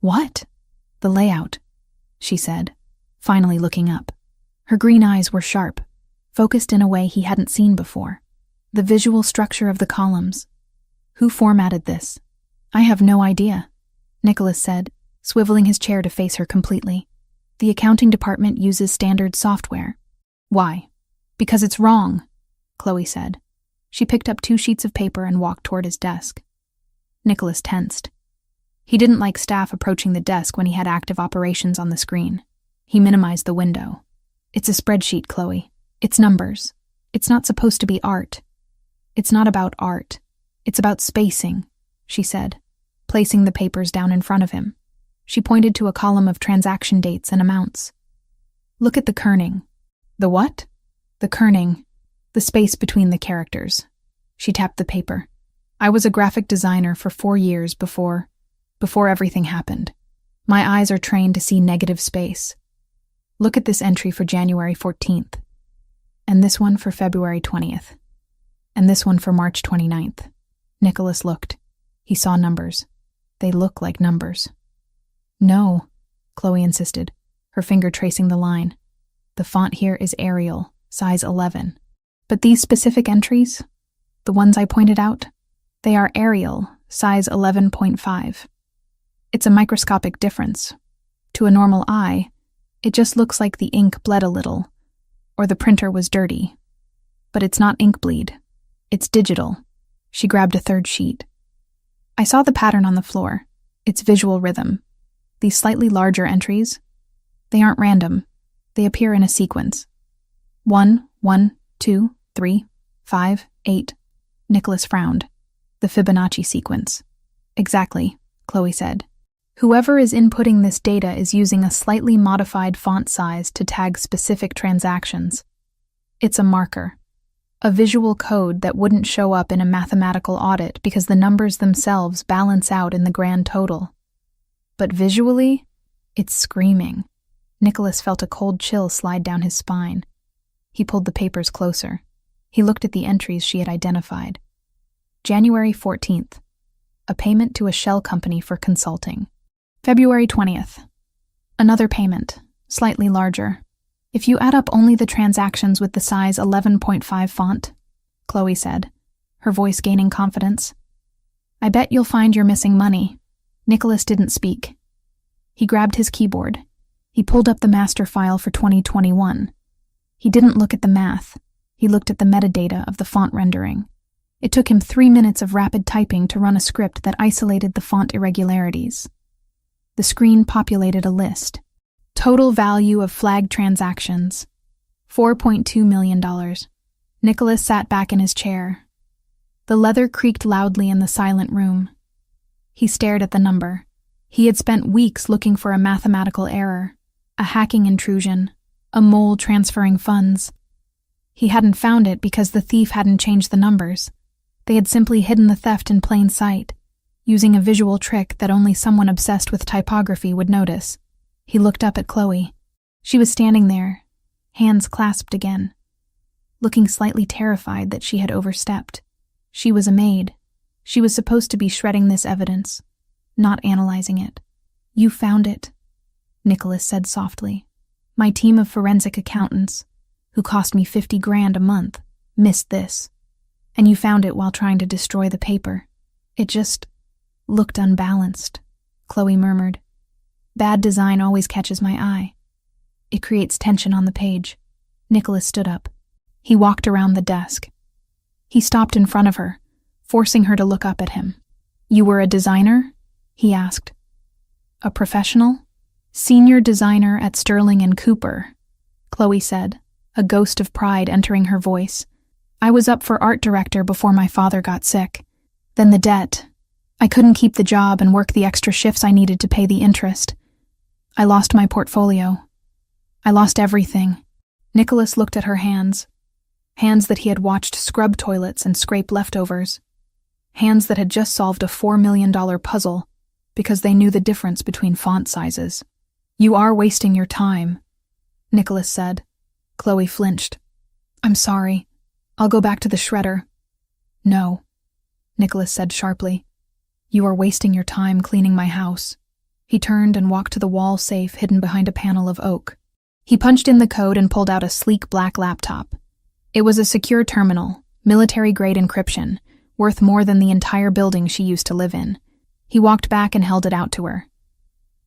"What?" "The layout," she said, finally looking up. Her green eyes were sharp, focused in a way he hadn't seen before. "The visual structure of the columns. Who formatted this?" "I have no idea," Nicholas said, swiveling his chair to face her completely. "The accounting department uses standard software." "Why?" "Because it's wrong," Chloe said. She picked up 2 sheets of paper and walked toward his desk. Nicholas tensed. He didn't like staff approaching the desk when he had active operations on the screen. He minimized the window. "It's a spreadsheet, Chloe. It's numbers. It's not supposed to be art." "It's not about art. It's about spacing," she said, placing the papers down in front of him. She pointed to a column of transaction dates and amounts. "Look at the kerning." "The what?" "The kerning. The space between the characters." She tapped the paper. "I was a graphic designer for 4 years before everything happened. My eyes are trained to see negative space. Look at this entry for January 14th, and this one for February 20th, and this one for March 29th. Nicholas looked. He saw numbers. They look like numbers. "No," Chloe insisted, her finger tracing the line. "The font here is Arial, size 11. But these specific entries, the ones I pointed out, they are Arial, size 11.5. It's a microscopic difference. To a normal eye, it just looks like the ink bled a little, or the printer was dirty. But it's not ink bleed. It's digital." She grabbed a 3rd sheet. "I saw the pattern on the floor. It's visual rhythm. These slightly larger entries, they aren't random. They appear in a sequence. 1, 1, 2, 3, 5, 8. Nicholas frowned. "The Fibonacci sequence." "Exactly," Chloe said. "Whoever is inputting this data is using a slightly modified font size to tag specific transactions. It's a marker. A visual code that wouldn't show up in a mathematical audit because the numbers themselves balance out in the grand total. But visually, it's screaming." Nicholas felt a cold chill slide down his spine. He pulled the papers closer. He looked at the entries she had identified. January 14th, a payment to a shell company for consulting. February 20th, another payment, slightly larger. "If you add up only the transactions with the size 11.5 font," Chloe said, her voice gaining confidence, "I bet you'll find you're missing money." Nicholas didn't speak. He grabbed his keyboard. He pulled up the master file for 2021. He didn't look at the math. He looked at the metadata of the font rendering. It took him 3 minutes of rapid typing to run a script that isolated the font irregularities. The screen populated a list. Total value of flagged transactions, $4.2 million. Nicholas sat back in his chair. The leather creaked loudly in the silent room. He stared at the number. He had spent weeks looking for a mathematical error, a hacking intrusion, a mole transferring funds. He hadn't found it because the thief hadn't changed the numbers. They had simply hidden the theft in plain sight, using a visual trick that only someone obsessed with typography would notice. He looked up at Chloe. She was standing there, hands clasped again, looking slightly terrified that she had overstepped. She was a maid. She was supposed to be shredding this evidence, not analyzing it. "You found it," Nicholas said softly. "My team of forensic accountants, who cost me $50,000 a month, missed this. And you found it while trying to destroy the paper. It just looked unbalanced," Chloe murmured. "Bad design always catches my eye. It creates tension on the page." Nicholas stood up. He walked around the desk. He stopped in front of her, forcing her to look up at him. "You were a designer?" he asked. "A professional?" "Senior designer at Sterling & Cooper," Chloe said, a ghost of pride entering her voice. "I was up for art director before my father got sick. Then the debt. I couldn't keep the job and work the extra shifts I needed to pay the interest. I lost my portfolio. I lost everything." Nicholas looked at her hands that he had watched scrub toilets and scrape leftovers. hands that had just solved a $4 million puzzle because they knew the difference between font sizes. "You are wasting your time," Nicholas said. Chloe flinched. "I'm sorry. I'll go back to the shredder." "No," Nicholas said sharply. "You are wasting your time cleaning my house." He turned and walked to the wall safe hidden behind a panel of oak. He punched in the code and pulled out a sleek black laptop. It was a secure terminal, military-grade encryption, worth more than the entire building she used to live in. He walked back and held it out to her.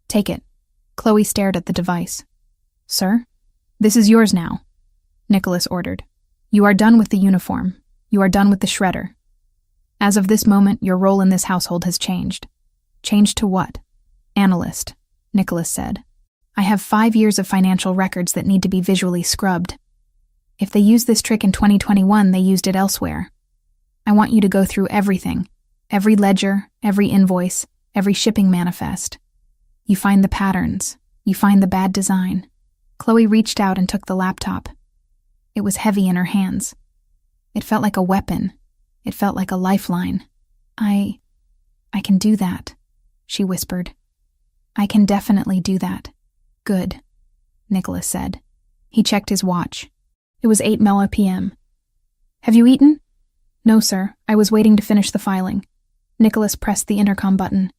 "Take it." Chloe stared at the device. "Sir? This is yours now," Nicholas ordered. "You are done with the uniform. You are done with the shredder. As of this moment, your role in this household has changed." "Changed to what?" "Analyst," Nicholas said. "I have 5 years of financial records that need to be visually scrubbed. If they used this trick in 2021, they used it elsewhere. I want you to go through everything. Every ledger, every invoice, every shipping manifest. You find the patterns. You find the bad design." Chloe reached out and took the laptop. It was heavy in her hands. It felt like a weapon. It felt like a lifeline. I can do that," she whispered. "I can definitely do that." "Good," Nicholas said. He checked his watch. It was 8 p.m. "Have you eaten?" "No, sir. I was waiting to finish the filing." Nicholas pressed the intercom button.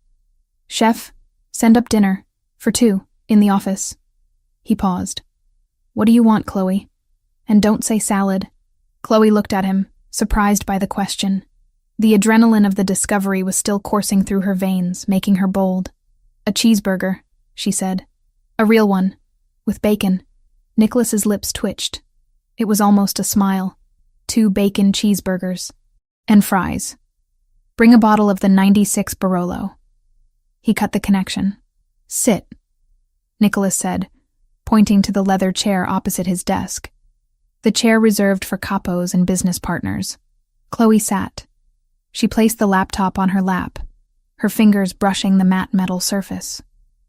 "Chef, send up dinner. For 2, in the office." He paused. "What do you want, Chloe? And don't say salad." Chloe looked at him, surprised by the question. The adrenaline of the discovery was still coursing through her veins, making her bold. "A cheeseburger," she said. "A real one. With bacon." Nicholas's lips twitched. It was almost a smile. 2 bacon cheeseburgers. "And fries. Bring a bottle of the 96 Barolo." He cut the connection. "Sit," Nicholas said, pointing to the leather chair opposite his desk. The chair reserved for capos and business partners. Chloe sat. She placed the laptop on her lap, her fingers brushing the matte metal surface.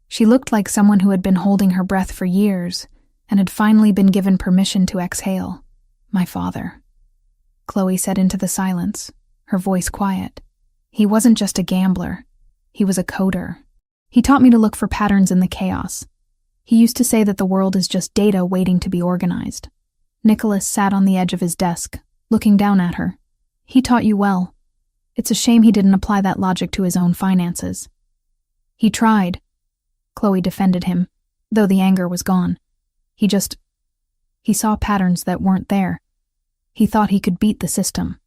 She looked like someone who had been holding her breath for years and had finally been given permission to exhale. "My father," Chloe said into the silence, her voice quiet. "He wasn't just a gambler. He was a coder. He taught me to look for patterns in the chaos. He used to say that the world is just data waiting to be organized." Nicholas sat on the edge of his desk, looking down at her. "He taught you well. It's a shame he didn't apply that logic to his own finances." "He tried," Chloe defended him, though the anger was gone. He saw patterns that weren't there. He thought he could beat the system."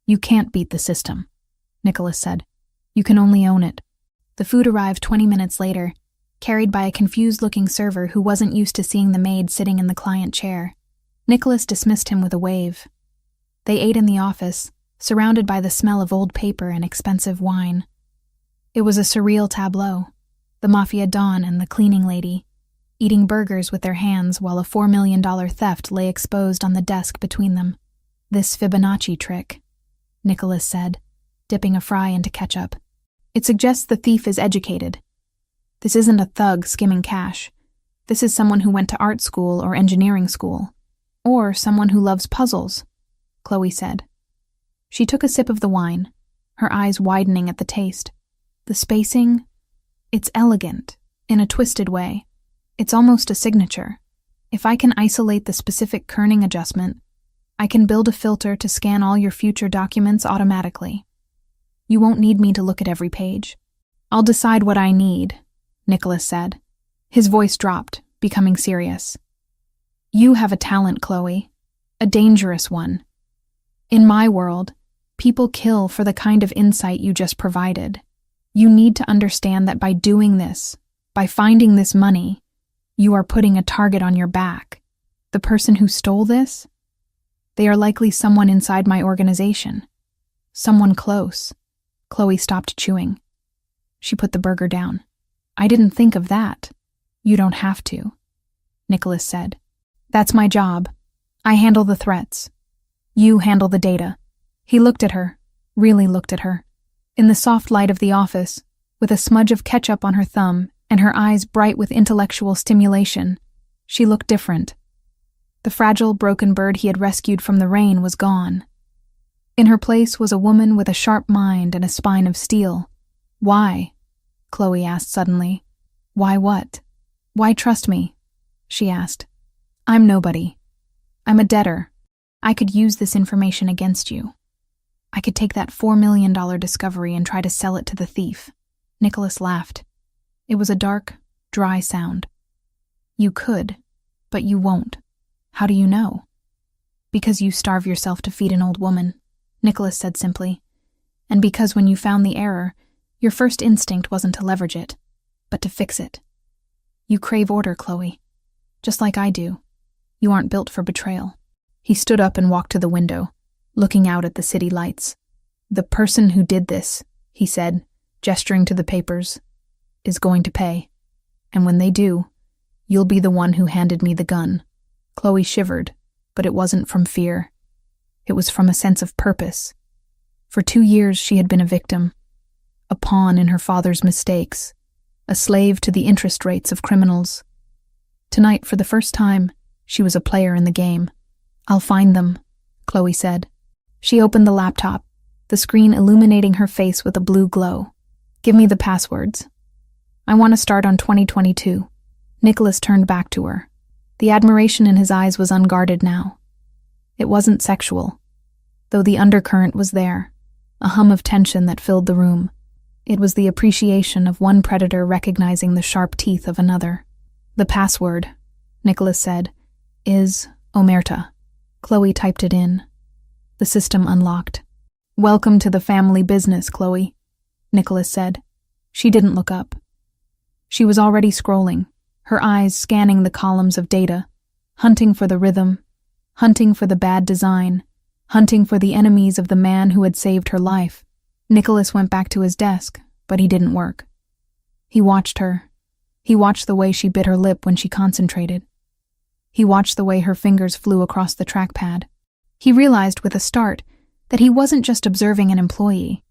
"You can't beat the system," Nicholas said. "You can only own it." The food arrived 20 minutes later, carried by a confused-looking server who wasn't used to seeing the maid sitting in the client chair. Nicholas dismissed him with a wave. They ate in the office, surrounded by the smell of old paper and expensive wine. It was a surreal tableau. The Mafia Don and the cleaning lady, eating burgers with their hands while a $4 million theft lay exposed on the desk between them. "This Fibonacci trick," Nicholas said, dipping a fry into ketchup. "It suggests the thief is educated. This isn't a thug skimming cash. This is someone who went to art school or engineering school. Or someone who loves puzzles," Chloe said. She took a sip of the wine, her eyes widening at the taste. "The spacing, it's elegant, in a twisted way. It's almost a signature. If I can isolate the specific kerning adjustment, I can build a filter to scan all your future documents automatically. You won't need me to look at every page. I'll decide what I need," Nicholas said. His voice dropped, becoming serious. "You have a talent, Chloe. A dangerous one. In my world, people kill for the kind of insight you just provided. You need to understand that by doing this, by finding this money, you are putting a target on your back. The person who stole this? They are likely someone inside my organization. Someone close." Chloe stopped chewing. She put the burger down. "I didn't think of that." "You don't have to," Nicholas said. "That's my job. I handle the threats. You handle the data." He looked at her, really looked at her. In the soft light of the office, with a smudge of ketchup on her thumb and her eyes bright with intellectual stimulation, she looked different. The fragile, broken bird he had rescued from the rain was gone. In her place was a woman with a sharp mind and a spine of steel. Why? Chloe asked suddenly. Why what? Why trust me? She asked. I'm nobody. I'm a debtor. I could use this information against you. I could take that $4 million discovery and try to sell it to the thief. Nicholas laughed. It was a dark, dry sound. You could, but you won't. How do you know? Because you starve yourself to feed an old woman, Nicholas said simply. And because when you found the error, your first instinct wasn't to leverage it, but to fix it. You crave order, Chloe. Just like I do. You aren't built for betrayal. He stood up and walked to the window, looking out at the city lights. The person who did this, he said, gesturing to the papers, is going to pay. And when they do, you'll be the one who handed me the gun. Chloe shivered, but it wasn't from fear. It was from a sense of purpose. For 2 years she had been a victim, a pawn in her father's mistakes, a slave to the interest rates of criminals. Tonight, for the first time, she was a player in the game. I'll find them, Chloe said. She opened the laptop, the screen illuminating her face with a blue glow. Give me the passwords. I want to start on 2022. Nicholas turned back to her. The admiration in his eyes was unguarded now. It wasn't sexual, though the undercurrent was there, a hum of tension that filled the room. It was the appreciation of one predator recognizing the sharp teeth of another. The password, Nicholas said, is Omerta. Chloe typed it in. The system unlocked. Welcome to the family business, Chloe, Nicholas said. She didn't look up. She was already scrolling, her eyes scanning the columns of data, hunting for the rhythm, hunting for the bad design, hunting for the enemies of the man who had saved her life. Nicholas went back to his desk, but he didn't work. He watched her. He watched the way she bit her lip when she concentrated. He watched the way her fingers flew across the trackpad. He realized with a start that he wasn't just observing an employee.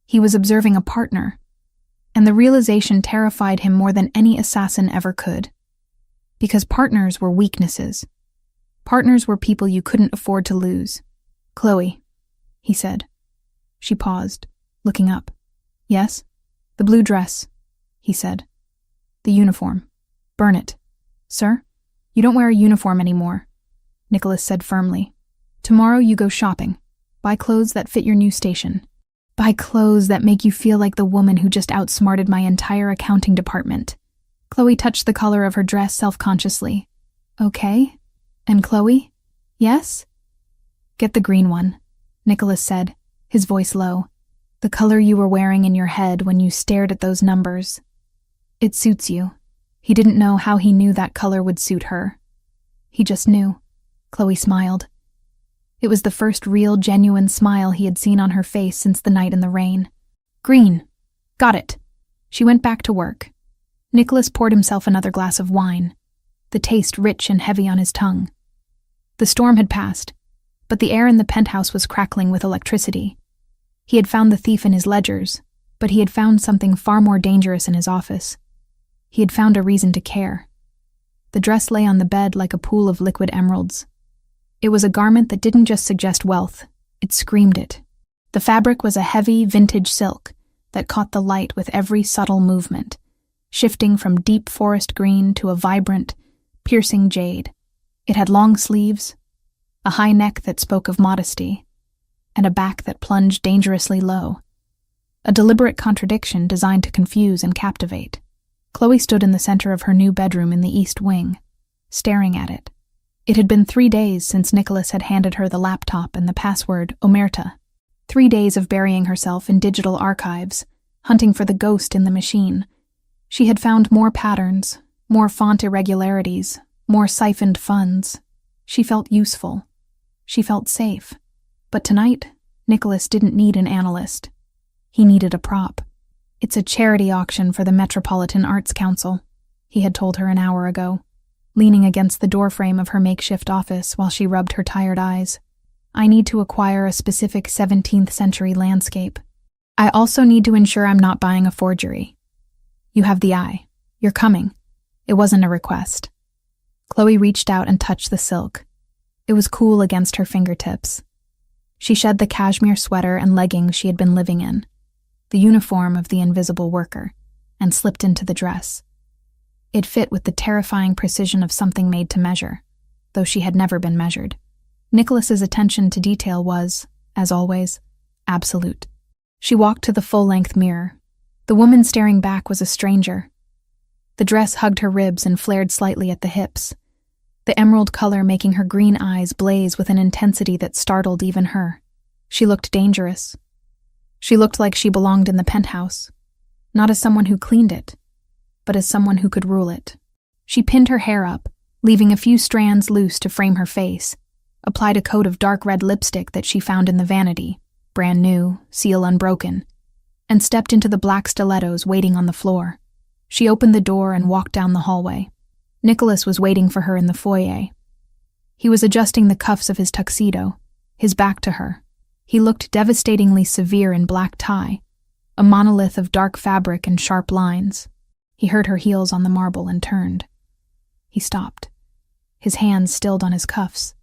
He was observing a partner. And the realization terrified him more than any assassin ever could. Because partners were weaknesses. Partners were people you couldn't afford to lose. Chloe, he said. She paused, looking up. Yes? The blue dress, he said. The uniform. Burn it. Sir? You don't wear a uniform anymore, Nicholas said firmly. Tomorrow you go shopping. Buy clothes that fit your new station. Buy clothes that make you feel like the woman who just outsmarted my entire accounting department. Chloe touched the collar of her dress self-consciously. Okay. And Chloe? Yes? Get the green one, Nicholas said, his voice low. The color you were wearing in your head when you stared at those numbers. It suits you. He didn't know how he knew that color would suit her. He just knew. Chloe smiled. It was the first real, genuine smile he had seen on her face since the night in the rain. Green. Got it. She went back to work. Nicholas poured himself another glass of wine, the taste rich and heavy on his tongue. The storm had passed, but the air in the penthouse was crackling with electricity. He had found the thief in his ledgers, but he had found something far more dangerous in his office. He had found a reason to care. The dress lay on the bed like a pool of liquid emeralds. It was a garment that didn't just suggest wealth, it screamed it. The fabric was a heavy, vintage silk that caught the light with every subtle movement, shifting from deep forest green to a vibrant, piercing jade. It had long sleeves, a high neck that spoke of modesty, and a back that plunged dangerously low. A deliberate contradiction designed to confuse and captivate. Chloe stood in the center of her new bedroom in the East Wing, staring at it. It had been 3 days since Nicholas had handed her the laptop and the password Omerta. 3 days of burying herself in digital archives, hunting for the ghost in the machine. She had found more patterns, more font irregularities, more siphoned funds. She felt useful. She felt safe. But tonight, Nicholas didn't need an analyst. He needed a prop. It's a charity auction for the Metropolitan Arts Council, he had told her an hour ago, leaning against the doorframe of her makeshift office while she rubbed her tired eyes. I need to acquire a specific 17th century landscape. I also need to ensure I'm not buying a forgery. You have the eye. You're coming. It wasn't a request. Chloe reached out and touched the silk. It was cool against her fingertips. She shed the cashmere sweater and leggings she had been living in, the uniform of the invisible worker, and slipped into the dress. It fit with the terrifying precision of something made to measure, though she had never been measured. Nicholas's attention to detail was, as always, absolute. She walked to the full-length mirror. The woman staring back was a stranger. The dress hugged her ribs and flared slightly at the hips, the emerald color making her green eyes blaze with an intensity that startled even her. She looked dangerous. She looked like she belonged in the penthouse, not as someone who cleaned it, but as someone who could rule it. She pinned her hair up, leaving a few strands loose to frame her face, applied a coat of dark red lipstick that she found in the vanity, brand new, seal unbroken, and stepped into the black stilettos waiting on the floor. She opened the door and walked down the hallway. Nicholas was waiting for her in the foyer. He was adjusting the cuffs of his tuxedo, his back to her. He looked devastatingly severe in black tie, a monolith of dark fabric and sharp lines. He heard her heels on the marble and turned. He stopped, his hands stilled on his cuffs.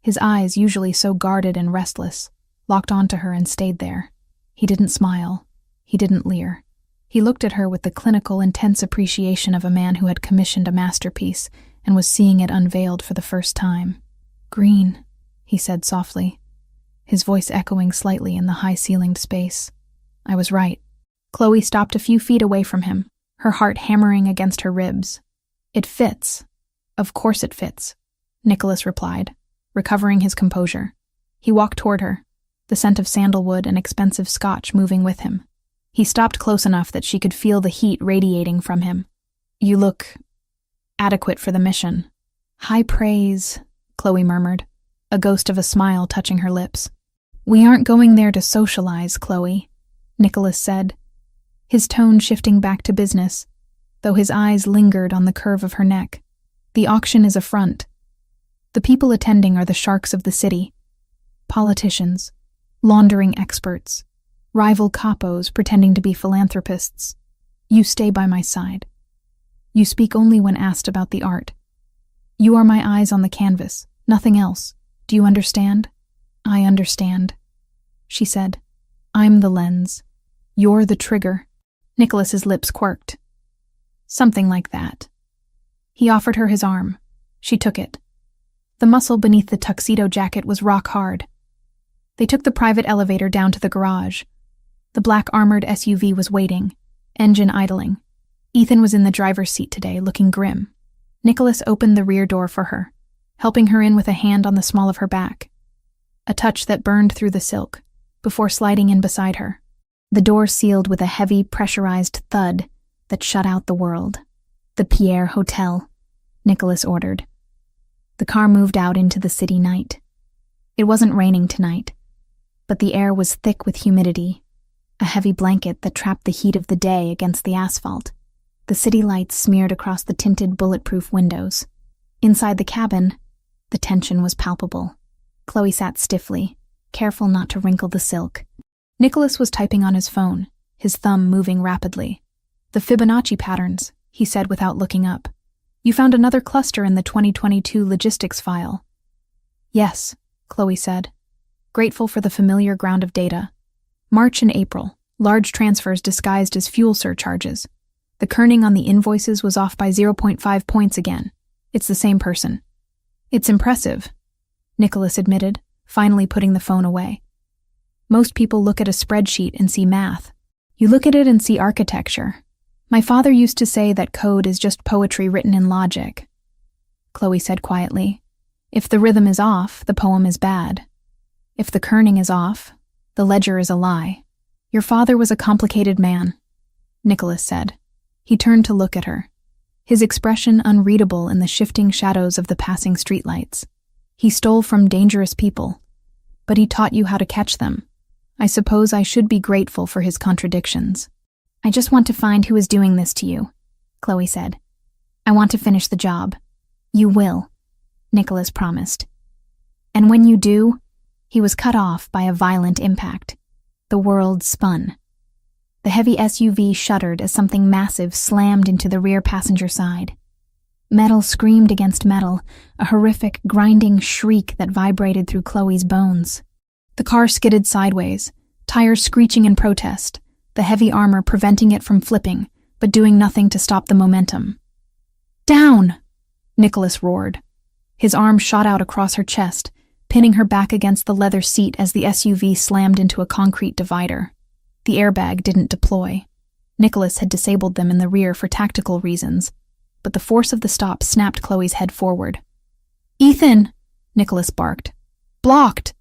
His eyes, usually so guarded and restless, locked onto her and stayed there. He didn't smile. He didn't leer. He looked at her with the clinical, intense appreciation of a man who had commissioned a masterpiece and was seeing it unveiled for the first time. "Green," he said softly, his voice echoing slightly in the high-ceilinged space. "I was right." Chloe stopped a few feet away from him, her heart hammering against her ribs. "It fits. Of course it fits," Nicholas replied, recovering his composure. He walked toward her, the scent of sandalwood and expensive scotch moving with him. He stopped close enough that she could feel the heat radiating from him. "You look adequate for the mission." "High praise," Chloe murmured, a ghost of a smile touching her lips. "We aren't going there to socialize, Chloe," Nicholas said, his tone shifting back to business, though his eyes lingered on the curve of her neck. "The auction is a front. The people attending are the sharks of the city. Politicians, laundering experts, rival capos pretending to be philanthropists. You stay by my side. You speak only when asked about the art. You are my eyes on the canvas, nothing else. Do you understand?" "I understand," she said. "I'm the lens. You're the trigger." Nicholas's lips quirked. "Something like that." He offered her his arm. She took it. The muscle beneath the tuxedo jacket was rock hard. They took the private elevator down to the garage. The black armored SUV was waiting, engine idling. Ethan was in the driver's seat today, looking grim. Nicholas opened the rear door for her, helping her in with a hand on the small of her back, a touch that burned through the silk, before sliding in beside her. The door sealed with a heavy, pressurized thud that shut out the world. "The Pierre Hotel," Nicholas ordered. The car moved out into the city night. It wasn't raining tonight, but the air was thick with humidity, a heavy blanket that trapped the heat of the day against the asphalt. The city lights smeared across the tinted bulletproof windows. Inside the cabin, the tension was palpable. Chloe sat stiffly, careful not to wrinkle the silk. Nicholas was typing on his phone, his thumb moving rapidly. "The Fibonacci patterns," he said without looking up. "You found another cluster in the 2022 logistics file." "Yes," Chloe said, grateful for the familiar ground of data. "March and April, large transfers disguised as fuel surcharges. The kerning on the invoices was off by 0.5 points again. It's the same person." "It's impressive," Nicholas admitted, finally putting the phone away. "Most people look at a spreadsheet and see math. You look at it and see architecture. My father used to say that code is just poetry written in logic." Chloe said quietly, "If the rhythm is off, the poem is bad. If the kerning is off, the ledger is a lie. Your father was a complicated man," Nicholas said. He turned to look at her, his expression unreadable in the shifting shadows of the passing streetlights. "He stole from dangerous people, but he taught you how to catch them. I suppose I should be grateful for his contradictions." "I just want to find who is doing this to you," Chloe said. "I want to finish the job." "You will," Nicholas promised. "And when you do," he was cut off by a violent impact. The world spun. The heavy SUV shuddered as something massive slammed into the rear passenger side. Metal screamed against metal, a horrific, grinding shriek that vibrated through Chloe's bones. The car skidded sideways, tires screeching in protest, the heavy armor preventing it from flipping, but doing nothing to stop the momentum. "Down!" Nicholas roared. His arm shot out across her chest, pinning her back against the leather seat as the SUV slammed into a concrete divider. The airbag didn't deploy. Nicholas had disabled them in the rear for tactical reasons, but the force of the stop snapped Chloe's head forward. "Ethan!" Nicholas barked. "Blocked!"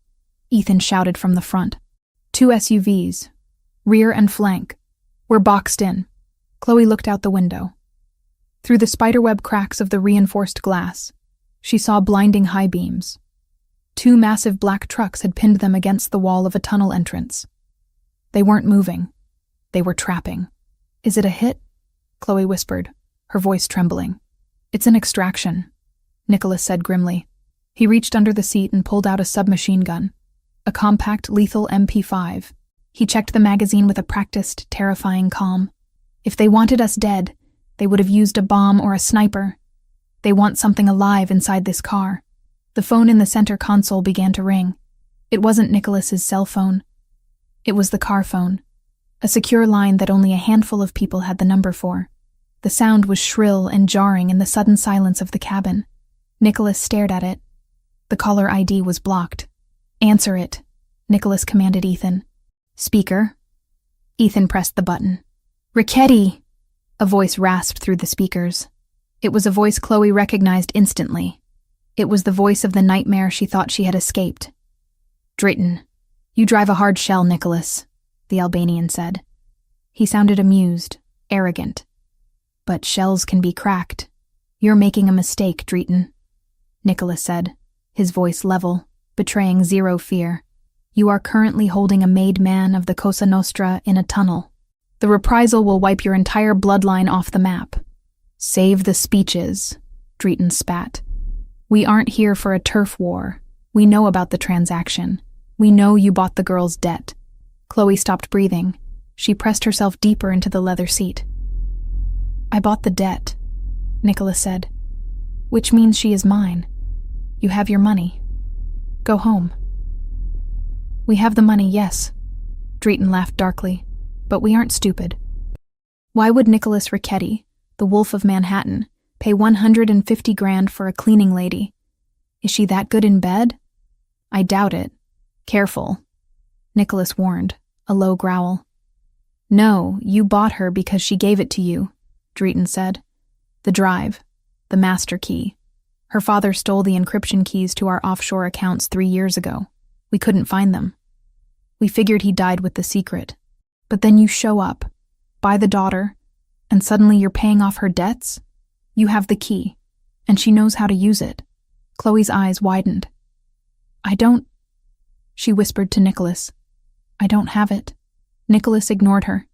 Ethan shouted from the front. 2 SUVs, rear and flank, were boxed in. Chloe looked out the window. Through the spiderweb cracks of the reinforced glass, she saw blinding high beams. 2 massive black trucks had pinned them against the wall of a tunnel entrance. They weren't moving. They were trapping. "Is it a hit?" Chloe whispered, her voice trembling. "It's an extraction," Nicholas said grimly. He reached under the seat and pulled out a submachine gun, a compact, lethal MP5. He checked the magazine with a practiced, terrifying calm. "If they wanted us dead, they would have used a bomb or a sniper. They want something alive inside this car." The phone in the center console began to ring. It wasn't Nicholas's cell phone. It was the car phone, a secure line that only a handful of people had the number for. The sound was shrill and jarring in the sudden silence of the cabin. Nicholas stared at it. The caller ID was blocked. "Answer it," Nicholas commanded Ethan. "Speaker." Ethan pressed the button. "Richetti!" A voice rasped through the speakers. It was a voice Chloe recognized instantly. It was the voice of the nightmare she thought she had escaped. "Drayton, you drive a hard shell, Nicholas," the Albanian said. He sounded amused, arrogant. "But shells can be cracked. You're making a mistake, Drayton," Nicholas said, his voice level, betraying zero fear. "You are currently holding a Maid man of the Cosa Nostra in a tunnel. The reprisal will wipe your entire bloodline off the map." "Save the speeches," Drayton spat. "We aren't here for a turf war. We know about the transaction. We know you bought the girl's debt." Chloe stopped breathing. She pressed herself deeper into the leather seat. "I bought the debt," Nicholas said. "Which means she is mine. You have your money. Go home." "We have the money, yes," Drayton laughed darkly, "but we aren't stupid. Why would Nicholas Richetti, the Wolf of Manhattan, pay $150,000 for a cleaning lady? Is she that good in bed? I doubt it. Careful," Nicholas warned, a low growl. "No, you bought her because she gave it to you," Drayton said. "The drive, the master key. Her father stole the encryption keys to our offshore accounts 3 years ago. We couldn't find them. We figured he died with the secret. But then you show up, buy the daughter, and suddenly you're paying off her debts? You have the key, and she knows how to use it." Chloe's eyes widened. "I don't," she whispered to Nicholas. "I don't have it." Nicholas ignored her,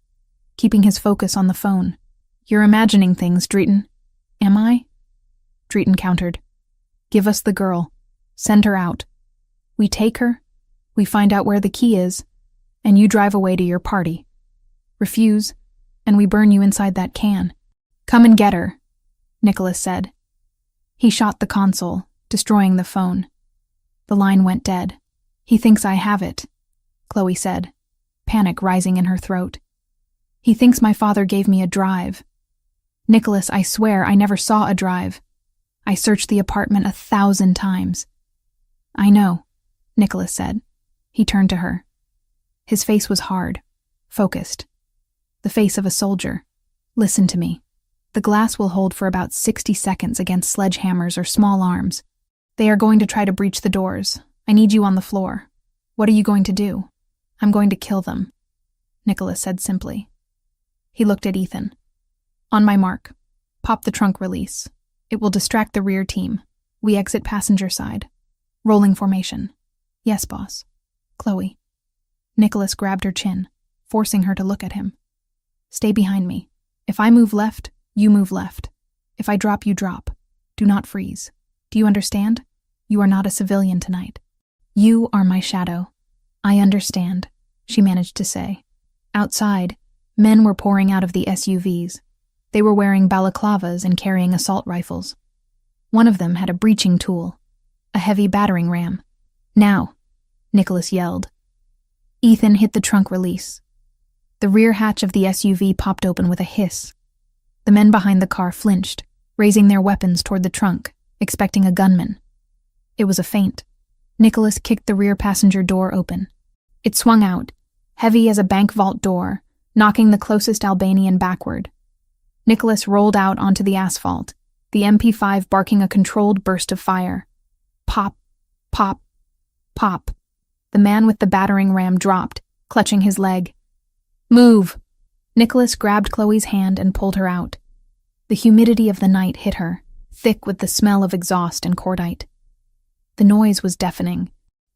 keeping his focus on the phone. "You're imagining things, Drayton." "Am I?" Drayton countered. "Give us the girl. Send her out. We take her, we find out where the key is, and you drive away to your party. Refuse, and we burn you inside that can. Come and get her," Nicholas said. He shot the console, destroying the phone. The line went dead. "He thinks I have it," Chloe said, panic rising in her throat. "He thinks my father gave me a drive. Nicholas, I swear I never saw a drive. I searched the apartment 1,000 times. "I know," Nicholas said. He turned to her. His face was hard, focused. The face of a soldier. "Listen to me. The glass will hold for about 60 seconds against sledgehammers or small arms. They are going to try to breach the doors. I need you on the floor. What are you going to do?" "I'm going to kill them," Nicholas said simply. He looked at Ethan. "On my mark. Pop the trunk release. It will distract the rear team. We exit passenger side. Rolling formation." "Yes, boss." "Chloe." Nicholas grabbed her chin, forcing her to look at him. "Stay behind me. If I move left, you move left. If I drop, you drop. Do not freeze. Do you understand? You are not a civilian tonight. You are my shadow." "I understand," she managed to say. Outside, men were pouring out of the SUVs. They were wearing balaclavas and carrying assault rifles. One of them had a breaching tool, a heavy battering ram. "Now," Nicholas yelled. Ethan hit the trunk release. The rear hatch of the SUV popped open with a hiss. The men behind the car flinched, raising their weapons toward the trunk, expecting a gunman. It was a feint. Nicholas kicked the rear passenger door open. It swung out, heavy as a bank vault door, knocking the closest Albanian backward. Nicholas rolled out onto the asphalt, the MP5 barking a controlled burst of fire. Pop, pop, pop. The man with the battering ram dropped, clutching his leg. Move! Nicholas grabbed Chloe's hand and pulled her out. The humidity of the night hit her, thick with the smell of exhaust and cordite. The noise was deafening.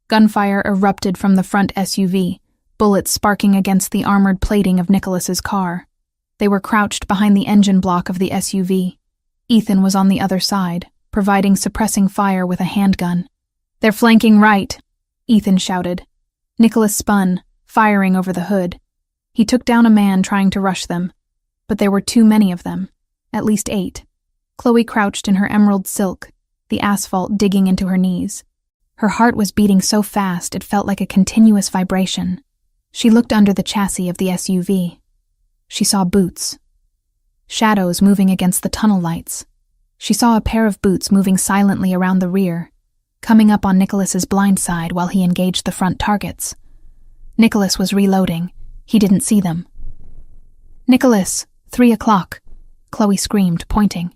Gunfire erupted from the front SUV, bullets sparking against the armored plating of Nicholas's car. They were crouched behind the engine block of the SUV. Ethan was on the other side, providing suppressing fire with a handgun. "They're flanking right," Ethan shouted. Nicholas spun, firing over the hood. He took down a man trying to rush them, but there were too many of them, at least 8. Chloe crouched in her emerald silk, the asphalt digging into her knees. Her heart was beating so fast it felt like a continuous vibration. She looked under the chassis of the SUV. She saw boots. Shadows moving against the tunnel lights. She saw a pair of boots moving silently around the rear, coming up on Nicholas's blind side while he engaged the front targets. Nicholas was reloading. He didn't see them. "Nicholas, 3 o'clock," Chloe screamed, pointing.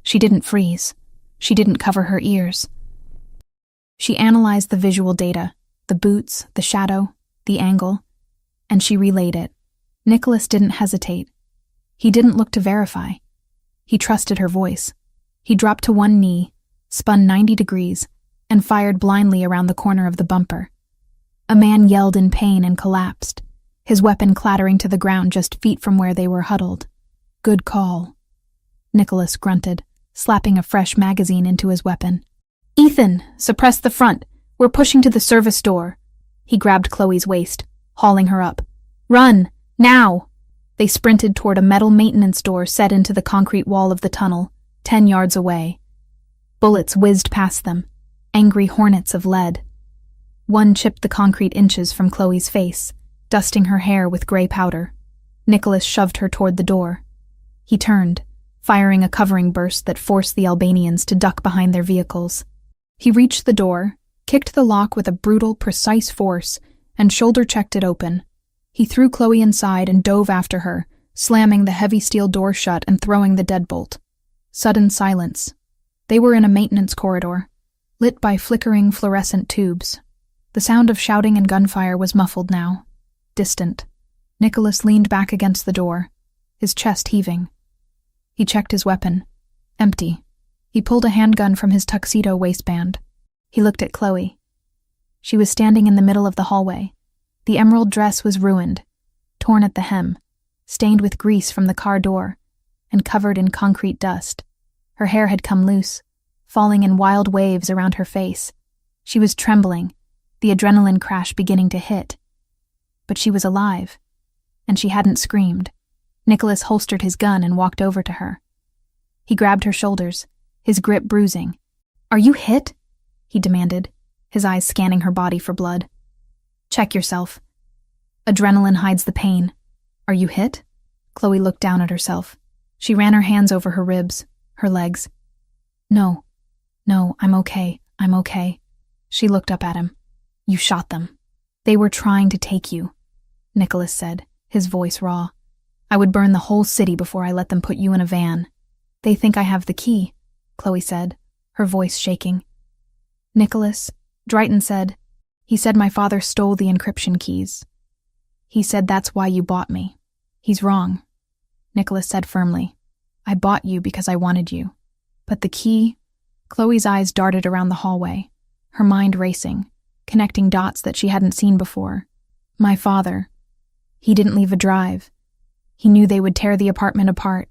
She didn't freeze. She didn't cover her ears. She analyzed the visual data, the boots, the shadow, the angle, and she relayed it. Nicholas didn't hesitate. He didn't look to verify. He trusted her voice. He dropped to one knee, spun 90 degrees, and fired blindly around the corner of the bumper. A man yelled in pain and collapsed, his weapon clattering to the ground just feet from where they were huddled. "Good call," Nicholas grunted, slapping a fresh magazine into his weapon. "Ethan, suppress the front. We're pushing to the service door." He grabbed Chloe's waist, hauling her up. "Run! Now!" They sprinted toward a metal maintenance door set into the concrete wall of the tunnel, 10 yards away. Bullets whizzed past them, angry hornets of lead. One chipped the concrete inches from Chloe's face, dusting her hair with gray powder. Nicholas shoved her toward the door. He turned, firing a covering burst that forced the Albanians to duck behind their vehicles. He reached the door, kicked the lock with a brutal, precise force, and shoulder-checked it open. He threw Chloe inside and dove after her, slamming the heavy steel door shut and throwing the deadbolt. Sudden silence. They were in a maintenance corridor, lit by flickering fluorescent tubes. The sound of shouting and gunfire was muffled now, distant. Nicholas leaned back against the door, his chest heaving. He checked his weapon. Empty. He pulled a handgun from his tuxedo waistband. He looked at Chloe. She was standing in the middle of the hallway. The emerald dress was ruined, torn at the hem, stained with grease from the car door, and covered in concrete dust. Her hair had come loose, falling in wild waves around her face. She was trembling, the adrenaline crash beginning to hit. But she was alive, and she hadn't screamed. Nicholas holstered his gun and walked over to her. He grabbed her shoulders, his grip bruising. "Are you hit?" he demanded, his eyes scanning her body for blood. "Check yourself. Adrenaline hides the pain. Are you hit?" Chloe looked down at herself. She ran her hands over her ribs, her legs. No, I'm okay. She looked up at him. "You shot them. They were trying to take you," Nicholas said, his voice raw. "I would burn the whole city before I let them put you in a van." "They think I have the key," Chloe said, her voice shaking. "Nicholas," Drayton said, "he said my father stole the encryption keys. He said that's why you bought me. He's wrong," Nicholas said firmly. "I bought you because I wanted you. But the key..." Chloe's eyes darted around the hallway, her mind racing, connecting dots that she hadn't seen before. "My father. He didn't leave a drive. He knew they would tear the apartment apart.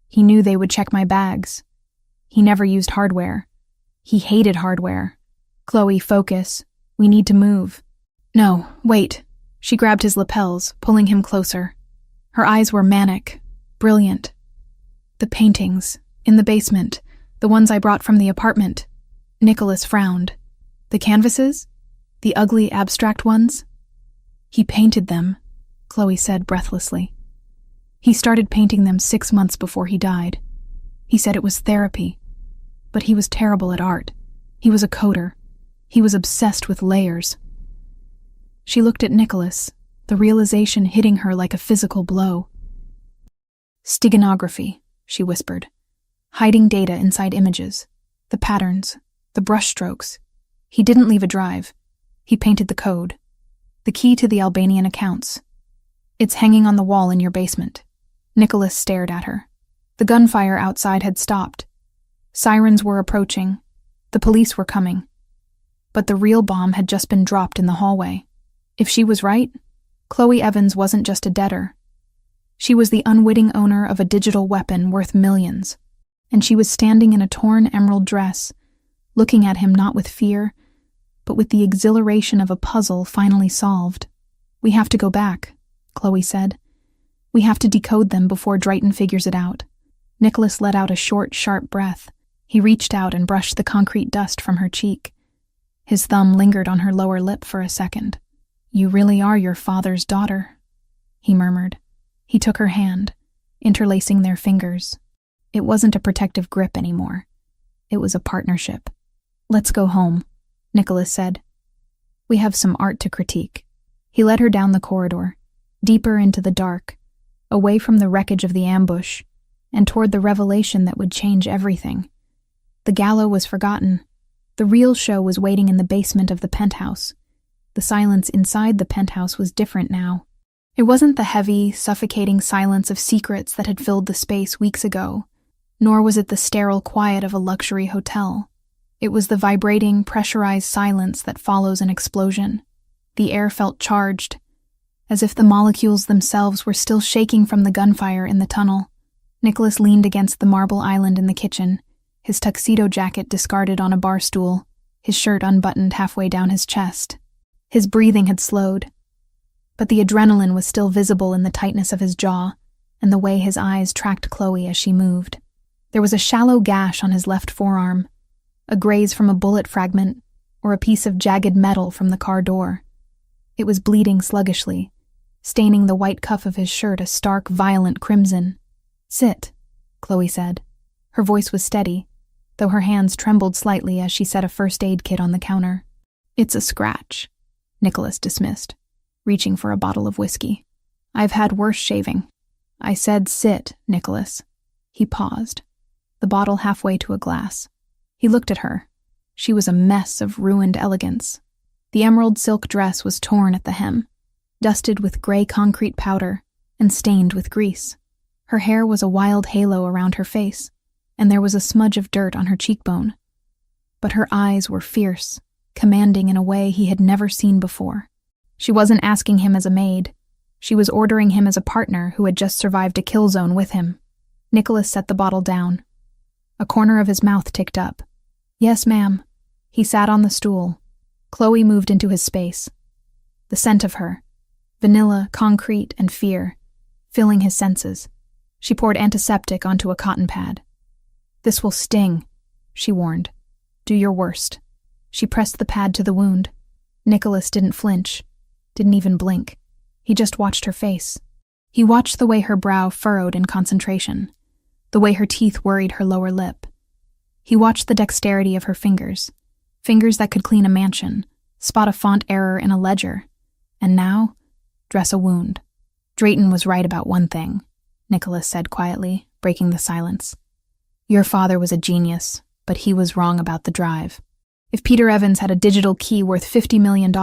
He knew they would check my bags. He never used hardware. He hated hardware. Chloe, focus. We need to move." "No, wait." She grabbed his lapels, pulling him closer. Her eyes were manic, brilliant. "The paintings, in the basement, the ones I brought from the apartment." Nicholas frowned. "The canvases?" The ugly, abstract ones? He painted them, Chloe said breathlessly. He started painting them 6 months before he died. He said it was therapy. But he was terrible at art. He was a coder. He was obsessed with layers. She looked at Nicholas, the realization hitting her like a physical blow. Steganography, she whispered. Hiding data inside images. The patterns. The brushstrokes. He didn't leave a drive. He painted the code. The key to the Albanian accounts. It's hanging on the wall in your basement. Nicholas stared at her. The gunfire outside had stopped. Sirens were approaching. The police were coming. But the real bomb had just been dropped in the hallway. If she was right, Chloe Evans wasn't just a debtor. She was the unwitting owner of a digital weapon worth millions. And she was standing in a torn emerald dress, looking at him not with fear, but with the exhilaration of a puzzle finally solved. We have to go back, Chloe said. We have to decode them before Drayton figures it out. Nicholas let out a short, sharp breath. He reached out and brushed the concrete dust from her cheek. His thumb lingered on her lower lip for a second. You really are your father's daughter, he murmured. He took her hand, interlacing their fingers. It wasn't a protective grip anymore. It was a partnership. Let's go home, Nicholas said. We have some art to critique. He led her down the corridor, deeper into the dark, away from the wreckage of the ambush, and toward the revelation that would change everything. The gala was forgotten. The real show was waiting in the basement of the penthouse. The silence inside the penthouse was different now. It wasn't the heavy, suffocating silence of secrets that had filled the space weeks ago, nor was it the sterile quiet of a luxury hotel. It was the vibrating, pressurized silence that follows an explosion. The air felt charged, as if the molecules themselves were still shaking from the gunfire in the tunnel. Nicholas leaned against the marble island in the kitchen, his tuxedo jacket discarded on a bar stool, his shirt unbuttoned halfway down his chest. His breathing had slowed, but the adrenaline was still visible in the tightness of his jaw and the way his eyes tracked Chloe as she moved. There was a shallow gash on his left forearm, a graze from a bullet fragment or a piece of jagged metal from the car door. It was bleeding sluggishly, staining the white cuff of his shirt a stark, violent crimson. Sit, Chloe said. Her voice was steady, though her hands trembled slightly as she set a first aid kit on the counter. It's a scratch, Nicholas dismissed, reaching for a bottle of whiskey. I've had worse shaving. I said sit, Nicholas. He paused, the bottle halfway to a glass. He looked at her. She was a mess of ruined elegance. The emerald silk dress was torn at the hem, dusted with gray concrete powder, and stained with grease. Her hair was a wild halo around her face, and there was a smudge of dirt on her cheekbone. But her eyes were fierce, commanding in a way he had never seen before. She wasn't asking him as a maid. She was ordering him as a partner who had just survived a kill zone with him. Nicholas set the bottle down. A corner of his mouth ticked up. Yes, ma'am. He sat on the stool. Chloe moved into his space. The scent of her, vanilla, concrete, and fear, filling his senses. She poured antiseptic onto a cotton pad. This will sting, she warned. Do your worst. She pressed the pad to the wound. Nicholas didn't flinch, didn't even blink. He just watched her face. He watched the way her brow furrowed in concentration, the way her teeth worried her lower lip. He watched the dexterity of her fingers, fingers that could clean a mansion, spot a font error in a ledger, and now, dress a wound. Drayton was right about one thing, Nicholas said quietly, breaking the silence. Your father was a genius, but he was wrong about the drive. If Peter Evans had a digital key worth $50 million,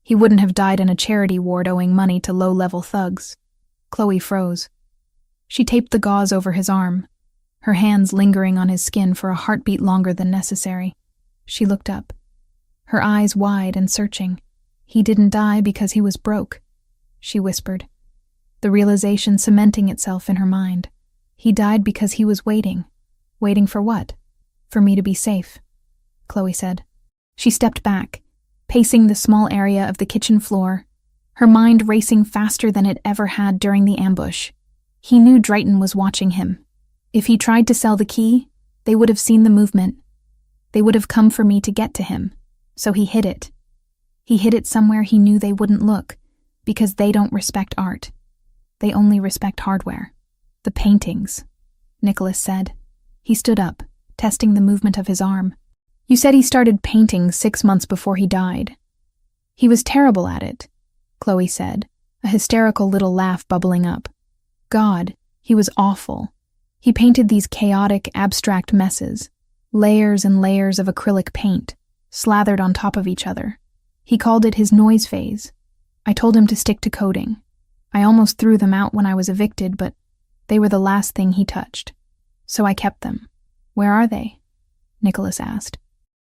he wouldn't have died in a charity ward owing money to low-level thugs. Chloe froze. She taped the gauze over his arm, her hands lingering on his skin for a heartbeat longer than necessary. She looked up, her eyes wide and searching. He didn't die because he was broke, she whispered, the realization cementing itself in her mind. He died because he was waiting. Waiting for what? For me to be safe, Chloe said. She stepped back, pacing the small area of the kitchen floor, her mind racing faster than it ever had during the ambush. He knew Drayton was watching him. If he tried to sell the key, they would have seen the movement. They would have come for me to get to him, so he hid it. He hid it somewhere he knew they wouldn't look, because they don't respect art. They only respect hardware. The paintings, Nicholas said. He stood up, testing the movement of his arm. You said he started painting 6 months before he died. He was terrible at it, Chloe said, a hysterical little laugh bubbling up. God, he was awful. He painted these chaotic, abstract messes, layers and layers of acrylic paint, slathered on top of each other. He called it his noise phase. I told him to stick to coding. I almost threw them out when I was evicted, but they were the last thing he touched. So I kept them. Where are they? Nicholas asked.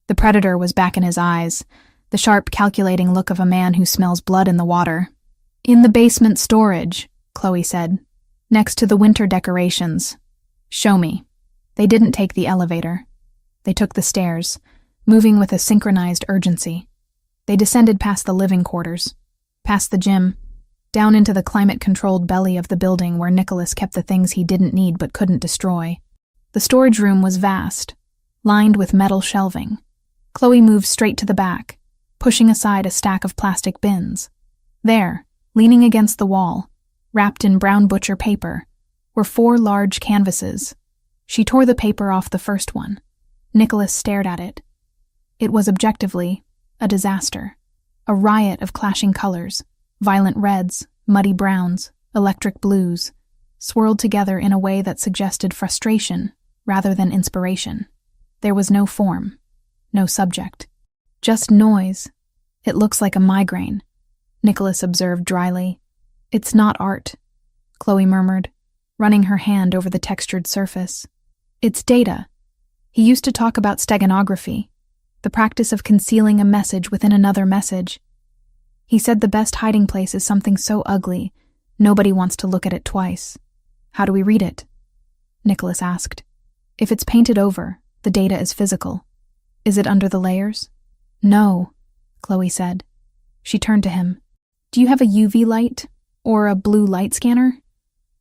The predator was back in his eyes, the sharp, calculating look of a man who smells blood in the water. In the basement storage, Chloe said, next to the winter decorations. Show me. They didn't take the elevator. They took the stairs, moving with a synchronized urgency. They descended past the living quarters, past the gym, down into the climate-controlled belly of the building where Nicholas kept the things he didn't need but couldn't destroy. The storage room was vast, lined with metal shelving. Chloe moved straight to the back, pushing aside a stack of plastic bins. There, leaning against the wall, wrapped in brown butcher paper, were 4 large canvases. She tore the paper off the first one. Nicholas stared at it. It was objectively a disaster, a riot of clashing colors, violent reds, muddy browns, electric blues, swirled together in a way that suggested frustration rather than inspiration. There was no form, no subject, just noise. It looks like a migraine, Nicholas observed dryly. It's not art, Chloe murmured, running her hand over the textured surface. It's data. He used to talk about steganography, the practice of concealing a message within another message. He said the best hiding place is something so ugly, nobody wants to look at it twice. How do we read it? Nicholas asked. If it's painted over, the data is physical. Is it under the layers? No, Chloe said. She turned to him. Do you have a UV light or a blue light scanner?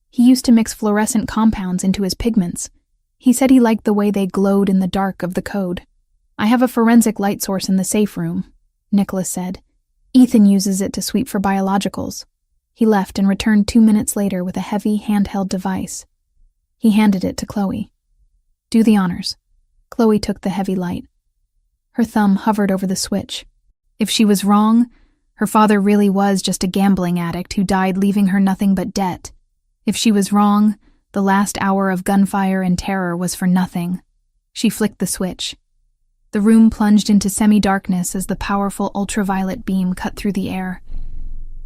He used to mix fluorescent compounds into his pigments. He said he liked the way they glowed in the dark of the code. I have a forensic light source in the safe room, Nicholas said. Ethan uses it to sweep for biologicals. He left and returned 2 minutes later with a heavy handheld device. He handed it to Chloe. Do the honors. Chloe took the heavy light. Her thumb hovered over the switch. If she was wrong, her father really was just a gambling addict who died leaving her nothing but debt. If she was wrong, the last hour of gunfire and terror was for nothing. She flicked the switch. The room plunged into semi-darkness as the powerful ultraviolet beam cut through the air.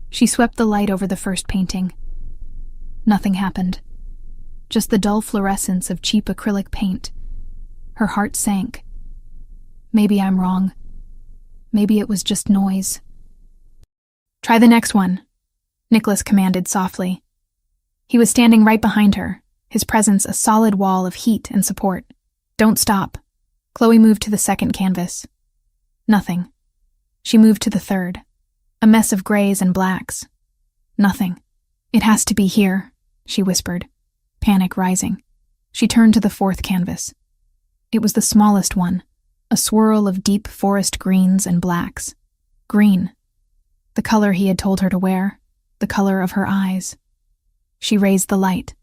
She swept the light over the first painting. Nothing happened. Just the dull fluorescence of cheap acrylic paint. Her heart sank. Maybe I'm wrong. Maybe it was just noise. Try the next one, Nicholas commanded softly. He was standing right behind her, his presence a solid wall of heat and support. Don't stop. Chloe moved to the second canvas. Nothing. She moved to the third. A mess of grays and blacks. Nothing. It has to be here, she whispered, panic rising. She turned to the fourth canvas. It was the smallest one, a swirl of deep forest greens and blacks. Green. The color he had told her to wear, the color of her eyes. She raised the light.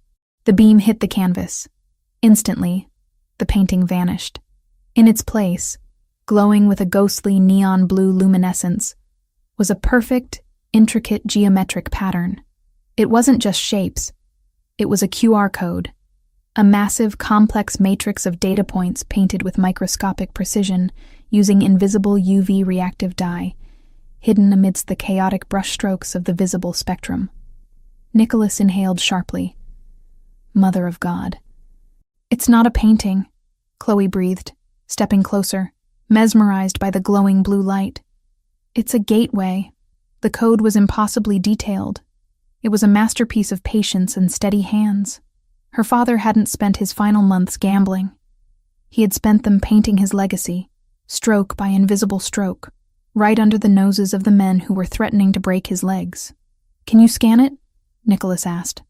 The beam hit the canvas. Instantly, the painting vanished. In its place, glowing with a ghostly neon blue luminescence, was a perfect, intricate geometric pattern. It wasn't just shapes. It was a QR code, a massive, complex matrix of data points painted with microscopic precision using invisible UV reactive dye, hidden amidst the chaotic brushstrokes of the visible spectrum. Nicholas inhaled sharply. Mother of God. It's not a painting, Chloe breathed, stepping closer, mesmerized by the glowing blue light. It's a gateway. The code was impossibly detailed. It was a masterpiece of patience and steady hands. Her father hadn't spent his final months gambling. He had spent them painting his legacy, stroke by invisible stroke, right under the noses of the men who were threatening to break his legs. Can you scan it? Nicholas asked.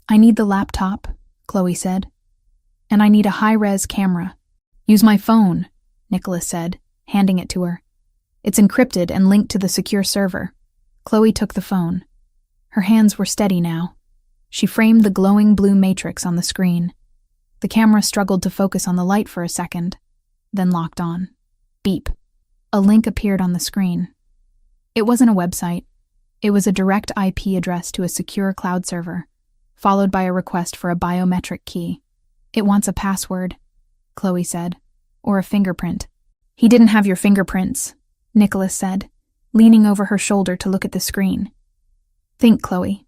I need the laptop, Chloe said. And I need a high-res camera. Use my phone, Nicholas said, handing it to her. It's encrypted and linked to the secure server. Chloe took the phone. Her hands were steady now. She framed the glowing blue matrix on the screen. The camera struggled to focus on the light for a second, then locked on. Beep. A link appeared on the screen. It wasn't a website. It was a direct IP address to a secure cloud server, followed by a request for a biometric key. It wants a password, Chloe said, or a fingerprint. He didn't have your fingerprints, Nicholas said, leaning over her shoulder to look at the screen. Think, Chloe.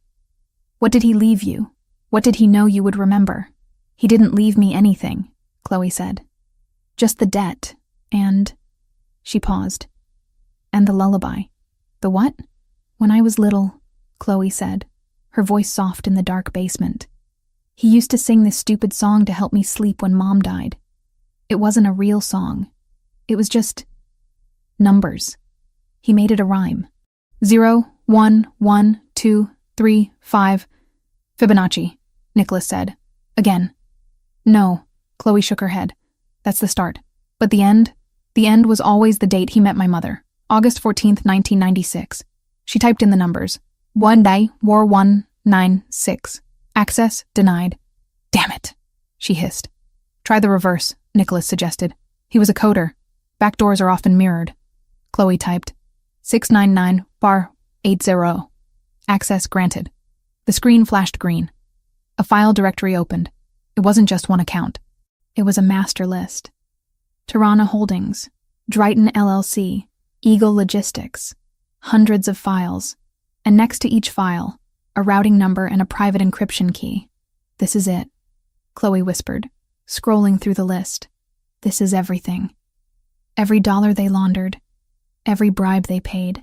What did he leave you? What did he know you would remember? He didn't leave me anything, Chloe said. Just the debt, and... She paused. And the lullaby. The what? When I was little, Chloe said, her voice soft in the dark basement. He used to sing this stupid song to help me sleep when Mom died. It wasn't a real song. It was just... numbers. He made it a rhyme. 0, 1, 1, 2, 3, 5. Fibonacci, Nicholas said. Again. No, Chloe shook her head. That's the start. But the end? The end was always the date he met my mother. August 14th, 1996. She typed in the numbers. 1 day, war 196. Access denied. Damn it, she hissed. Try the reverse, Nicholas suggested. He was a coder. Back doors are often mirrored. Chloe typed. 699 bar 80. Access granted. The screen flashed green. A file directory opened. It wasn't just one account. It was a master list. Tirana Holdings, Drayton LLC, Eagle Logistics. Hundreds of files. And next to each file, a routing number and a private encryption key. This is it, Chloe whispered, scrolling through the list. This is everything. Every dollar they laundered, every bribe they paid,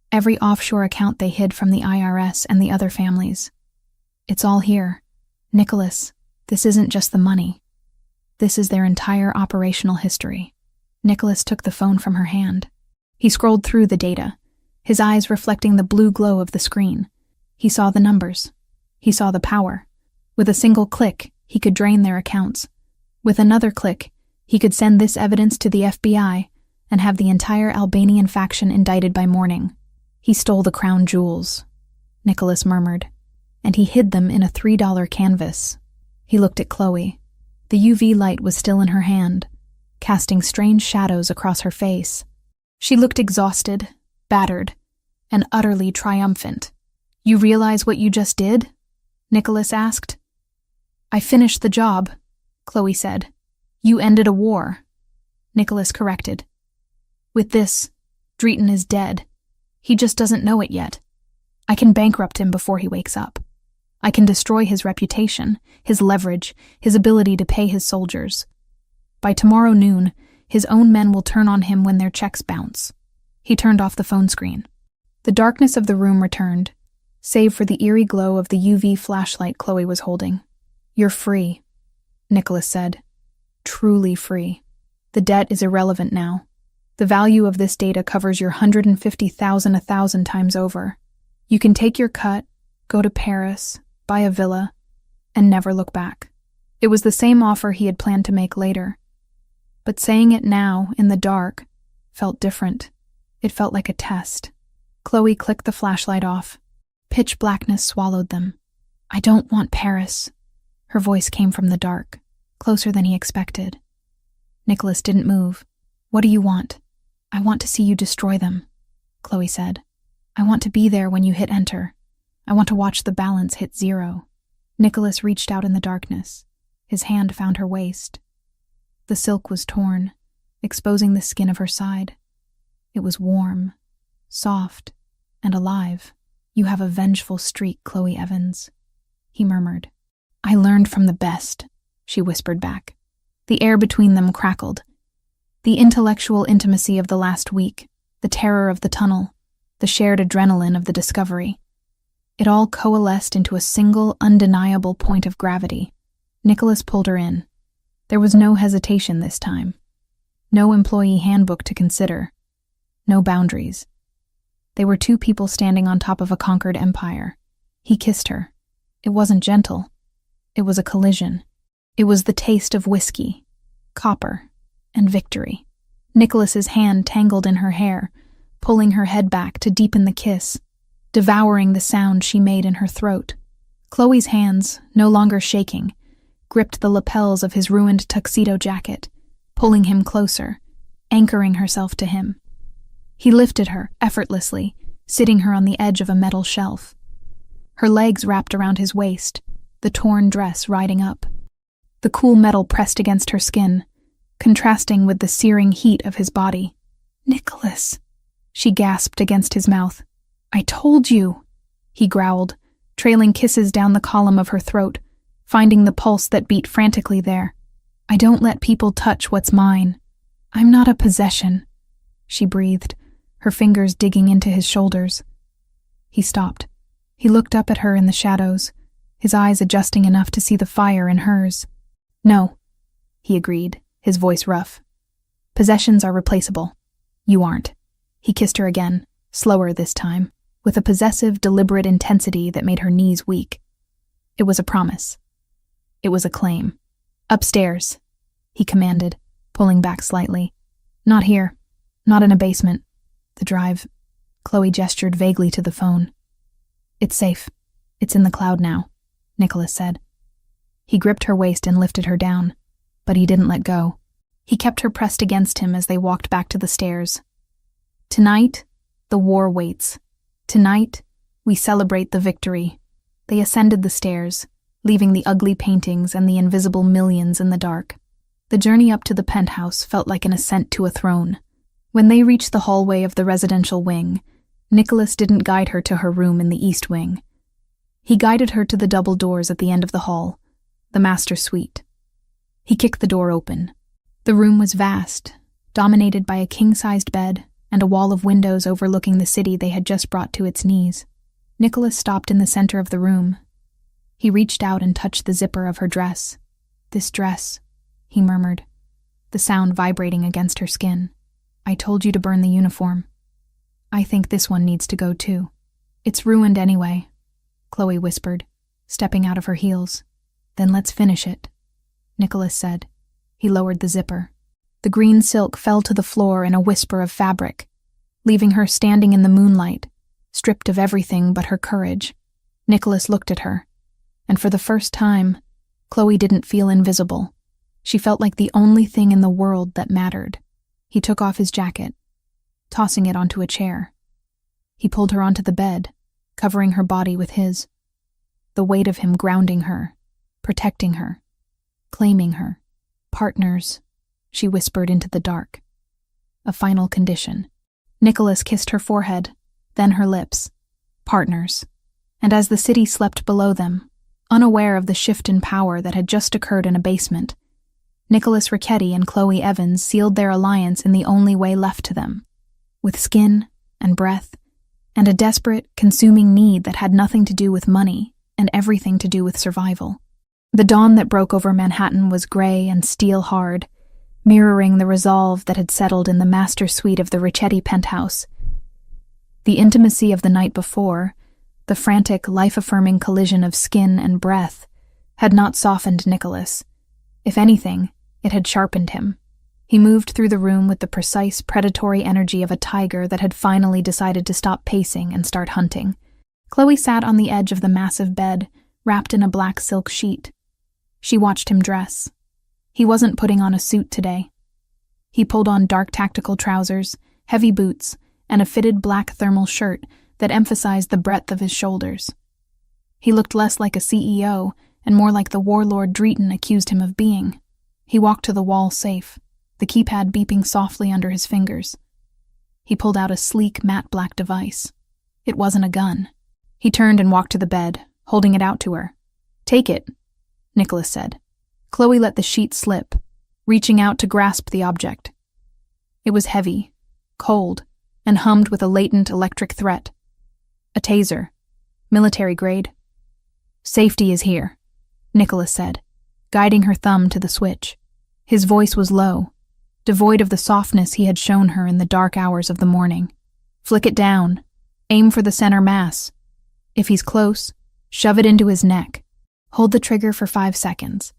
every offshore account they hid from the IRS and the other families. It's all here. Nicholas, this isn't just the money. This is their entire operational history. Nicholas took the phone from her hand. He scrolled through the data, his eyes reflecting the blue glow of the screen. He saw the numbers. He saw the power. With a single click, he could drain their accounts. With another click, he could send this evidence to the FBI and have the entire Albanian faction indicted by morning. He stole the crown jewels, Nicholas murmured, and he hid them in a $3 canvas. He looked at Chloe. The UV light was still in her hand, casting strange shadows across her face. She looked exhausted, battered, and utterly triumphant. You realize what you just did? Nicholas asked. I finished the job, Chloe said. You ended a war, Nicholas corrected. With this, Drayton is dead. He just doesn't know it yet. I can bankrupt him before he wakes up. I can destroy his reputation, his leverage, his ability to pay his soldiers. By tomorrow noon, his own men will turn on him when their checks bounce. He turned off the phone screen. The darkness of the room returned, save for the eerie glow of the UV flashlight Chloe was holding. You're free, Nicholas said. Truly free. The debt is irrelevant now. The value of this data covers your 150,000 1,000 times over. You can take your cut, go to Paris, buy a villa, and never look back. It was the same offer he had planned to make later. But saying it now, in the dark, felt different. It felt like a test. Chloe clicked the flashlight off. Pitch blackness swallowed them. I don't want Paris. Her voice came from the dark, closer than he expected. Nicholas didn't move. What do you want? I want to see you destroy them, Chloe said. I want to be there when you hit enter. I want to watch the balance hit 0. Nicholas reached out in the darkness. His hand found her waist. The silk was torn, exposing the skin of her side. It was warm, soft, and alive. You have a vengeful streak, Chloe Evans, he murmured. I learned from the best, she whispered back. The air between them crackled. The intellectual intimacy of the last week, the terror of the tunnel, the shared adrenaline of the discovery. It all coalesced into a single, undeniable point of gravity. Nicholas pulled her in. There was no hesitation this time. No employee handbook to consider. No boundaries. They were two people standing on top of a conquered empire. He kissed her. It wasn't gentle. It was a collision. It was the taste of whiskey, copper, and victory. Nicholas's hand tangled in her hair, pulling her head back to deepen the kiss, devouring the sound she made in her throat. Chloe's hands, no longer shaking, gripped the lapels of his ruined tuxedo jacket, pulling him closer, anchoring herself to him. He lifted her, effortlessly, sitting her on the edge of a metal shelf. Her legs wrapped around his waist, the torn dress riding up. The cool metal pressed against her skin, contrasting with the searing heat of his body. "Nicholas," she gasped against his mouth. "I told you," he growled, trailing kisses down the column of her throat, finding the pulse that beat frantically there. "I don't let people touch what's mine. I'm not a possession," she breathed, her fingers digging into his shoulders. He stopped. He looked up at her in the shadows, his eyes adjusting enough to see the fire in hers. "No," he agreed, his voice rough. "Possessions are replaceable. You aren't." He kissed her again, slower this time, with a possessive, deliberate intensity that made her knees weak. It was a promise. It was a claim. "Upstairs," he commanded, pulling back slightly. "Not here. Not in a basement. The drive." Chloe gestured vaguely to the phone. "It's safe. It's in the cloud now," Nicholas said. He gripped her waist and lifted her down, but he didn't let go. He kept her pressed against him as they walked back to the stairs. "Tonight, the war waits. Tonight, we celebrate the victory." They ascended the stairs, leaving the ugly paintings and the invisible millions in the dark. The journey up to the penthouse felt like an ascent to a throne. When they reached the hallway of the residential wing, Nicholas didn't guide her to her room in the east wing. He guided her to the double doors at the end of the hall, the master suite. He kicked the door open. The room was vast, dominated by a king-sized bed and a wall of windows overlooking the city they had just brought to its knees. Nicholas stopped in the center of the room. He reached out and touched the zipper of her dress. "This dress," he murmured, the sound vibrating against her skin. "I told you to burn the uniform. I think this one needs to go too." "It's ruined anyway," Chloe whispered, stepping out of her heels. "Then let's finish it," Nicholas said. He lowered the zipper. The green silk fell to the floor in a whisper of fabric, leaving her standing in the moonlight, stripped of everything but her courage. Nicholas looked at her, and for the first time, Chloe didn't feel invisible. She felt like the only thing in the world that mattered. He took off his jacket, tossing it onto a chair. He pulled her onto the bed, covering her body with his. The weight of him grounding her, protecting her, claiming her. "Partners," she whispered into the dark. A final condition. Nicholas kissed her forehead, then her lips. Partners. And as the city slept below them, unaware of the shift in power that had just occurred in a basement, Nicholas Richetti and Chloe Evans sealed their alliance in the only way left to them, with skin and breath, and a desperate, consuming need that had nothing to do with money and everything to do with survival. The dawn that broke over Manhattan was gray and steel-hard, mirroring the resolve that had settled in the master suite of the Richetti penthouse. The intimacy of the night before, the frantic, life-affirming collision of skin and breath, had not softened Nicholas. If anything, it had sharpened him. He moved through the room with the precise, predatory energy of a tiger that had finally decided to stop pacing and start hunting. Chloe sat on the edge of the massive bed, wrapped in a black silk sheet. She watched him dress. He wasn't putting on a suit today. He pulled on dark tactical trousers, heavy boots, and a fitted black thermal shirt that emphasized the breadth of his shoulders. He looked less like a CEO and more like the warlord Drayton accused him of being. He walked to the wall safe, the keypad beeping softly under his fingers. He pulled out a sleek, matte black device. It wasn't a gun. He turned and walked to the bed, holding it out to her. "Take it," Nicholas said. Chloe let the sheet slip, reaching out to grasp the object. It was heavy, cold, and hummed with a latent electric threat. A taser. Military grade. "Safety is here," Nicholas said, guiding her thumb to the switch. His voice was low, devoid of the softness he had shown her in the dark hours of the morning. "Flick it down. Aim for the center mass. If he's close, shove it into his neck. Hold the trigger for 5 seconds.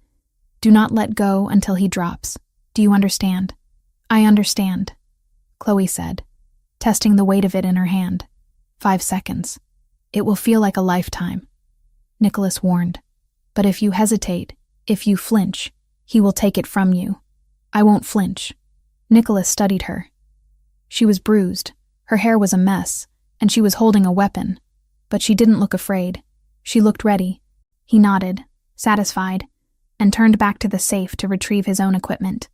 Do not let go until he drops. Do you understand?" "I understand," Chloe said. testing the weight of it in her hand. 5 seconds. It will feel like a lifetime, Nicholas warned. But if you hesitate, if you flinch, he will take it from you. I won't flinch. Nicholas studied her. She was bruised, her hair was a mess, and she was holding a weapon. But she didn't look afraid. She looked ready. He nodded, satisfied, and turned back to the safe to retrieve his own equipment.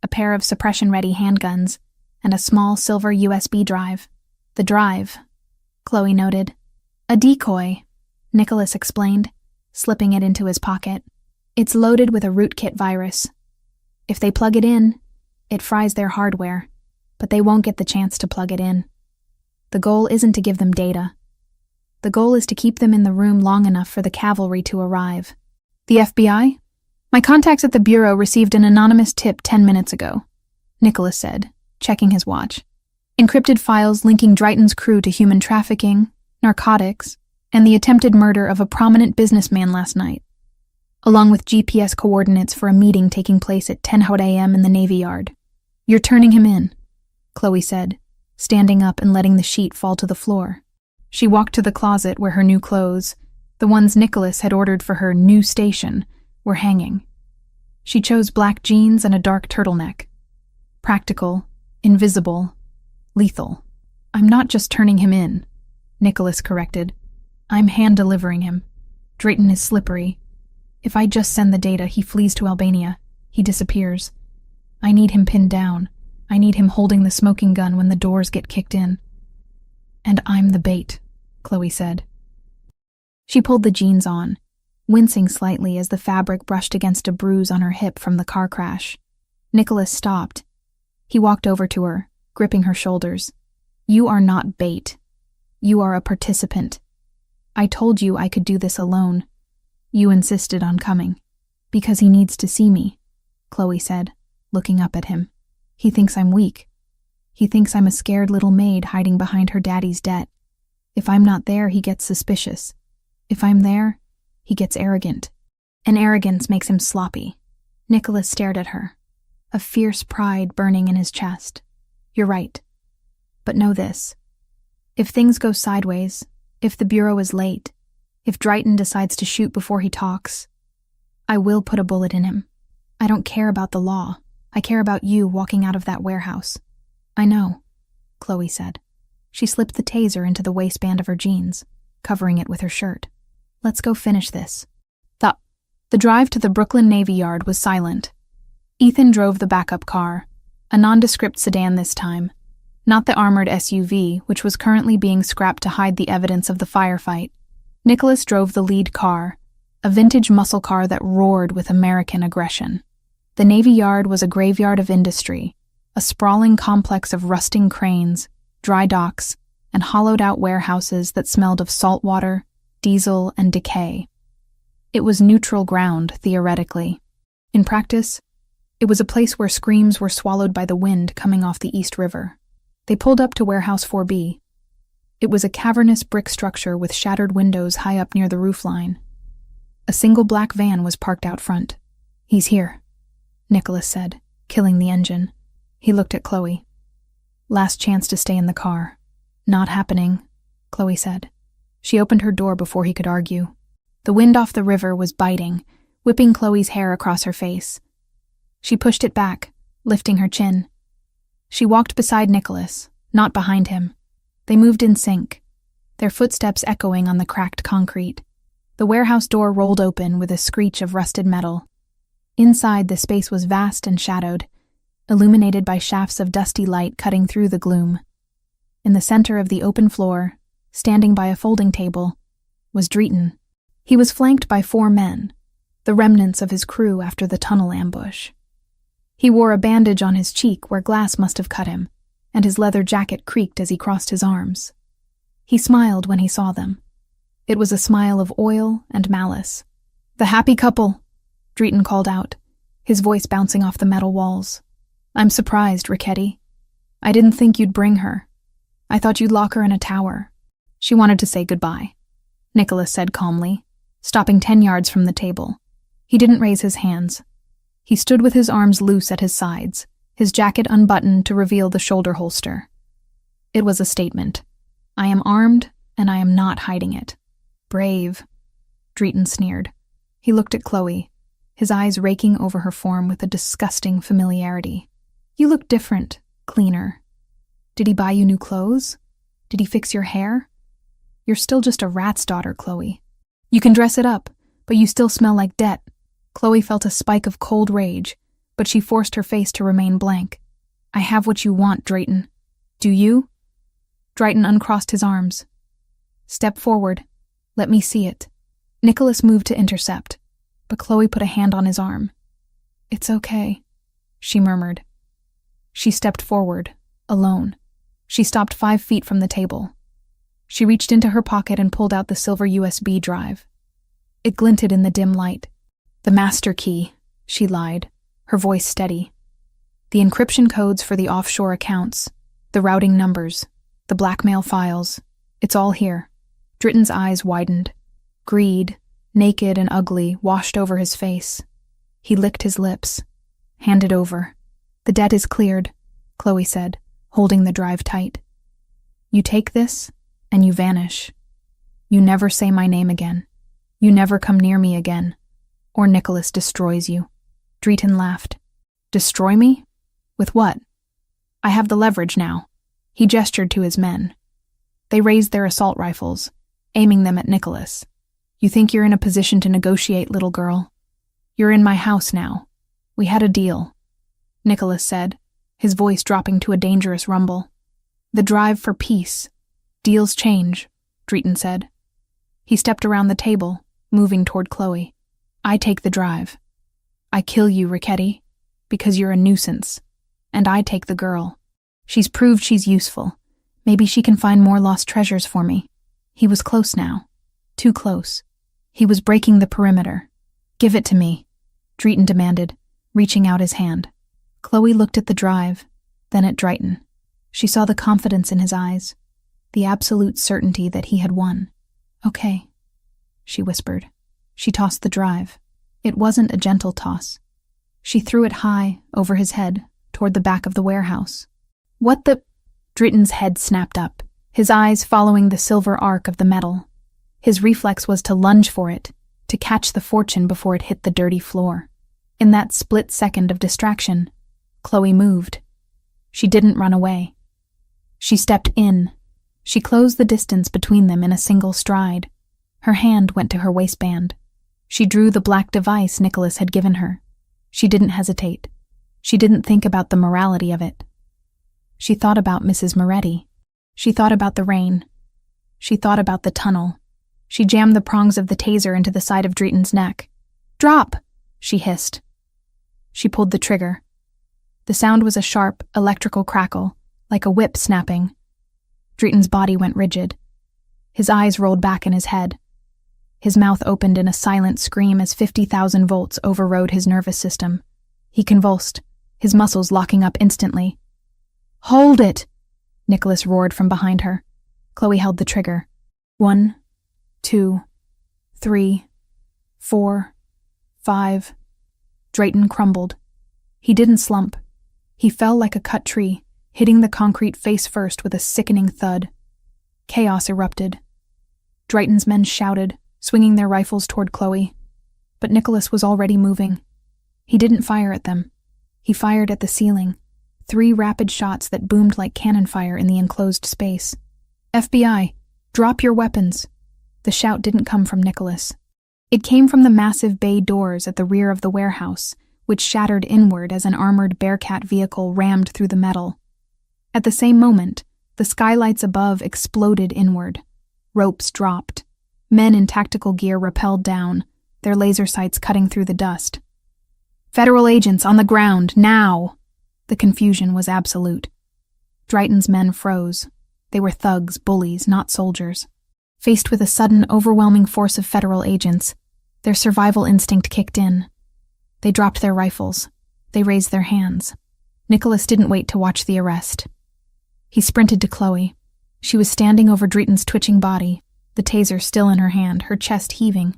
A pair of suppression-ready handguns, and a small silver USB drive. The drive, Chloe noted. A decoy, Nicholas explained, slipping it into his pocket. It's loaded with a rootkit virus. If they plug it in, it fries their hardware, but they won't get the chance to plug it in. The goal isn't to give them data. The goal is to keep them in the room long enough for the cavalry to arrive. The FBI? My contacts at the Bureau received an anonymous tip 10 minutes ago, Nicholas said, checking his watch. Encrypted files linking Drayton's crew to human trafficking, narcotics, and the attempted murder of a prominent businessman last night, along with GPS coordinates for a meeting taking place at 10 a.m. in the Navy Yard. You're turning him in, Chloe said, standing up and letting the sheet fall to the floor. She walked to the closet where her new clothes, the ones Nicholas had ordered for her new station, were hanging. She chose black jeans and a dark turtleneck. Practical, invisible, lethal. I'm not just turning him in, Nicholas corrected. I'm hand-delivering him. Drayton is slippery. If I just send the data, he flees to Albania. He disappears. I need him pinned down. I need him holding the smoking gun when the doors get kicked in. And I'm the bait, Chloe said. She pulled the jeans on, wincing slightly as the fabric brushed against a bruise on her hip from the car crash. Nicholas stopped. He walked over to her, gripping her shoulders. You are not bait. You are a participant. I told you I could do this alone. You insisted on coming. Because he needs to see me, Chloe said, looking up at him. He thinks I'm weak. He thinks I'm a scared little maid hiding behind her daddy's debt. If I'm not there, he gets suspicious. If I'm there, he gets arrogant. And arrogance makes him sloppy. Nicholas stared at her, a fierce pride burning in his chest. You're right. But know this. If things go sideways, if the Bureau is late, if Drayton decides to shoot before he talks, I will put a bullet in him. I don't care about the law. I care about you walking out of that warehouse. I know, Chloe said. She slipped the taser into the waistband of her jeans, covering it with her shirt. Let's go finish this. The drive to the Brooklyn Navy Yard was silent. Ethan drove the backup car, a nondescript sedan this time, not the armored SUV, which was currently being scrapped to hide the evidence of the firefight. Nicholas drove the lead car, a vintage muscle car that roared with American aggression. The Navy Yard was a graveyard of industry, a sprawling complex of rusting cranes, dry docks, and hollowed-out warehouses that smelled of salt water, diesel, and decay. It was neutral ground, theoretically. In practice, it was a place where screams were swallowed by the wind coming off the East River. They pulled up to Warehouse 4B. It was a cavernous brick structure with shattered windows high up near the roofline. A single black van was parked out front. He's here, Nicholas said, killing the engine. He looked at Chloe. Last chance to stay in the car. Not happening, Chloe said. She opened her door before he could argue. The wind off the river was biting, whipping Chloe's hair across her face. She pushed it back, lifting her chin. She walked beside Nicholas, not behind him. They moved in sync, their footsteps echoing on the cracked concrete. The warehouse door rolled open with a screech of rusted metal. Inside, the space was vast and shadowed, illuminated by shafts of dusty light cutting through the gloom. In the center of the open floor, standing by a folding table, was Drayton. He was flanked by 4 men, the remnants of his crew after the tunnel ambush. He wore a bandage on his cheek where glass must have cut him, and his leather jacket creaked as he crossed his arms. He smiled when he saw them. It was a smile of oil and malice. "The happy couple," Drayton called out, his voice bouncing off the metal walls. "I'm surprised, Richetti. I didn't think you'd bring her. I thought you'd lock her in a tower." "She wanted to say goodbye," Nicholas said calmly, stopping 10 yards from the table. He didn't raise his hands. He stood with his arms loose at his sides, his jacket unbuttoned to reveal the shoulder holster. It was a statement. I am armed, and I am not hiding it. Brave, Drayton sneered. He looked at Chloe, his eyes raking over her form with a disgusting familiarity. You look different, cleaner. Did he buy you new clothes? Did he fix your hair? You're still just a rat's daughter, Chloe. You can dress it up, but you still smell like debt. Chloe felt a spike of cold rage, but she forced her face to remain blank. I have what you want, Drayton. Do you? Drayton uncrossed his arms. Step forward. Let me see it. Nicholas moved to intercept, but Chloe put a hand on his arm. It's okay, she murmured. She stepped forward, alone. She stopped 5 feet from the table. She reached into her pocket and pulled out the silver USB drive. It glinted in the dim light. The master key, she lied, her voice steady. The encryption codes for the offshore accounts, the routing numbers, the blackmail files, it's all here. Drayton's eyes widened. Greed, naked and ugly, washed over his face. He licked his lips. Hand it over. The debt is cleared, Chloe said, holding the drive tight. You take this, and you vanish. You never say my name again. You never come near me again. Or Nicholas destroys you. Drayton laughed. Destroy me? With what? I have the leverage now. He gestured to his men. They raised their assault rifles, aiming them at Nicholas. You think you're in a position to negotiate, little girl? You're in my house now. We had a deal, Nicholas said, his voice dropping to a dangerous rumble. The drive for peace. Deals change, Drayton said. He stepped around the table, moving toward Chloe. I take the drive. I kill you, Richetti, because you're a nuisance. And I take the girl. She's proved she's useful. Maybe she can find more lost treasures for me. He was close now. Too close. He was breaking the perimeter. Give it to me, Drayton demanded, reaching out his hand. Chloe looked at the drive, then at Drayton. She saw the confidence in his eyes, the absolute certainty that he had won. Okay, she whispered. She tossed the drive. It wasn't a gentle toss. She threw it high, over his head, toward the back of the warehouse. What the... Drayton's head snapped up, his eyes following the silver arc of the metal. His reflex was to lunge for it, to catch the fortune before it hit the dirty floor. In that split second of distraction, Chloe moved. She didn't run away. She stepped in. She closed the distance between them in a single stride. Her hand went to her waistband. She drew the black device Nicholas had given her. She didn't hesitate. She didn't think about the morality of it. She thought about Mrs. Moretti. She thought about the rain. She thought about the tunnel. She jammed the prongs of the taser into the side of Drayton's neck. Drop, she hissed. She pulled the trigger. The sound was a sharp, electrical crackle, like a whip snapping. Drayton's body went rigid. His eyes rolled back in his head. His mouth opened in a silent scream as 50,000 volts overrode his nervous system. He convulsed, his muscles locking up instantly. Hold it! Nicholas roared from behind her. Chloe held the trigger. 1, 2, 3, 4, 5. Drayton crumbled. He didn't slump. He fell like a cut tree, hitting the concrete face first with a sickening thud. Chaos erupted. Drayton's men shouted, swinging their rifles toward Chloe. But Nicholas was already moving. He didn't fire at them. He fired at the ceiling. 3 rapid shots that boomed like cannon fire in the enclosed space. FBI, drop your weapons. The shout didn't come from Nicholas. It came from the massive bay doors at the rear of the warehouse, which shattered inward as an armored Bearcat vehicle rammed through the metal. At the same moment, the skylights above exploded inward. Ropes dropped. Men in tactical gear rappelled down, their laser sights cutting through the dust. Federal agents on the ground, now! The confusion was absolute. Drayton's men froze. They were thugs, bullies, not soldiers. Faced with a sudden, overwhelming force of federal agents, their survival instinct kicked in. They dropped their rifles. They raised their hands. Nicholas didn't wait to watch the arrest. He sprinted to Chloe. She was standing over Drayton's twitching body, the taser still in her hand, her chest heaving.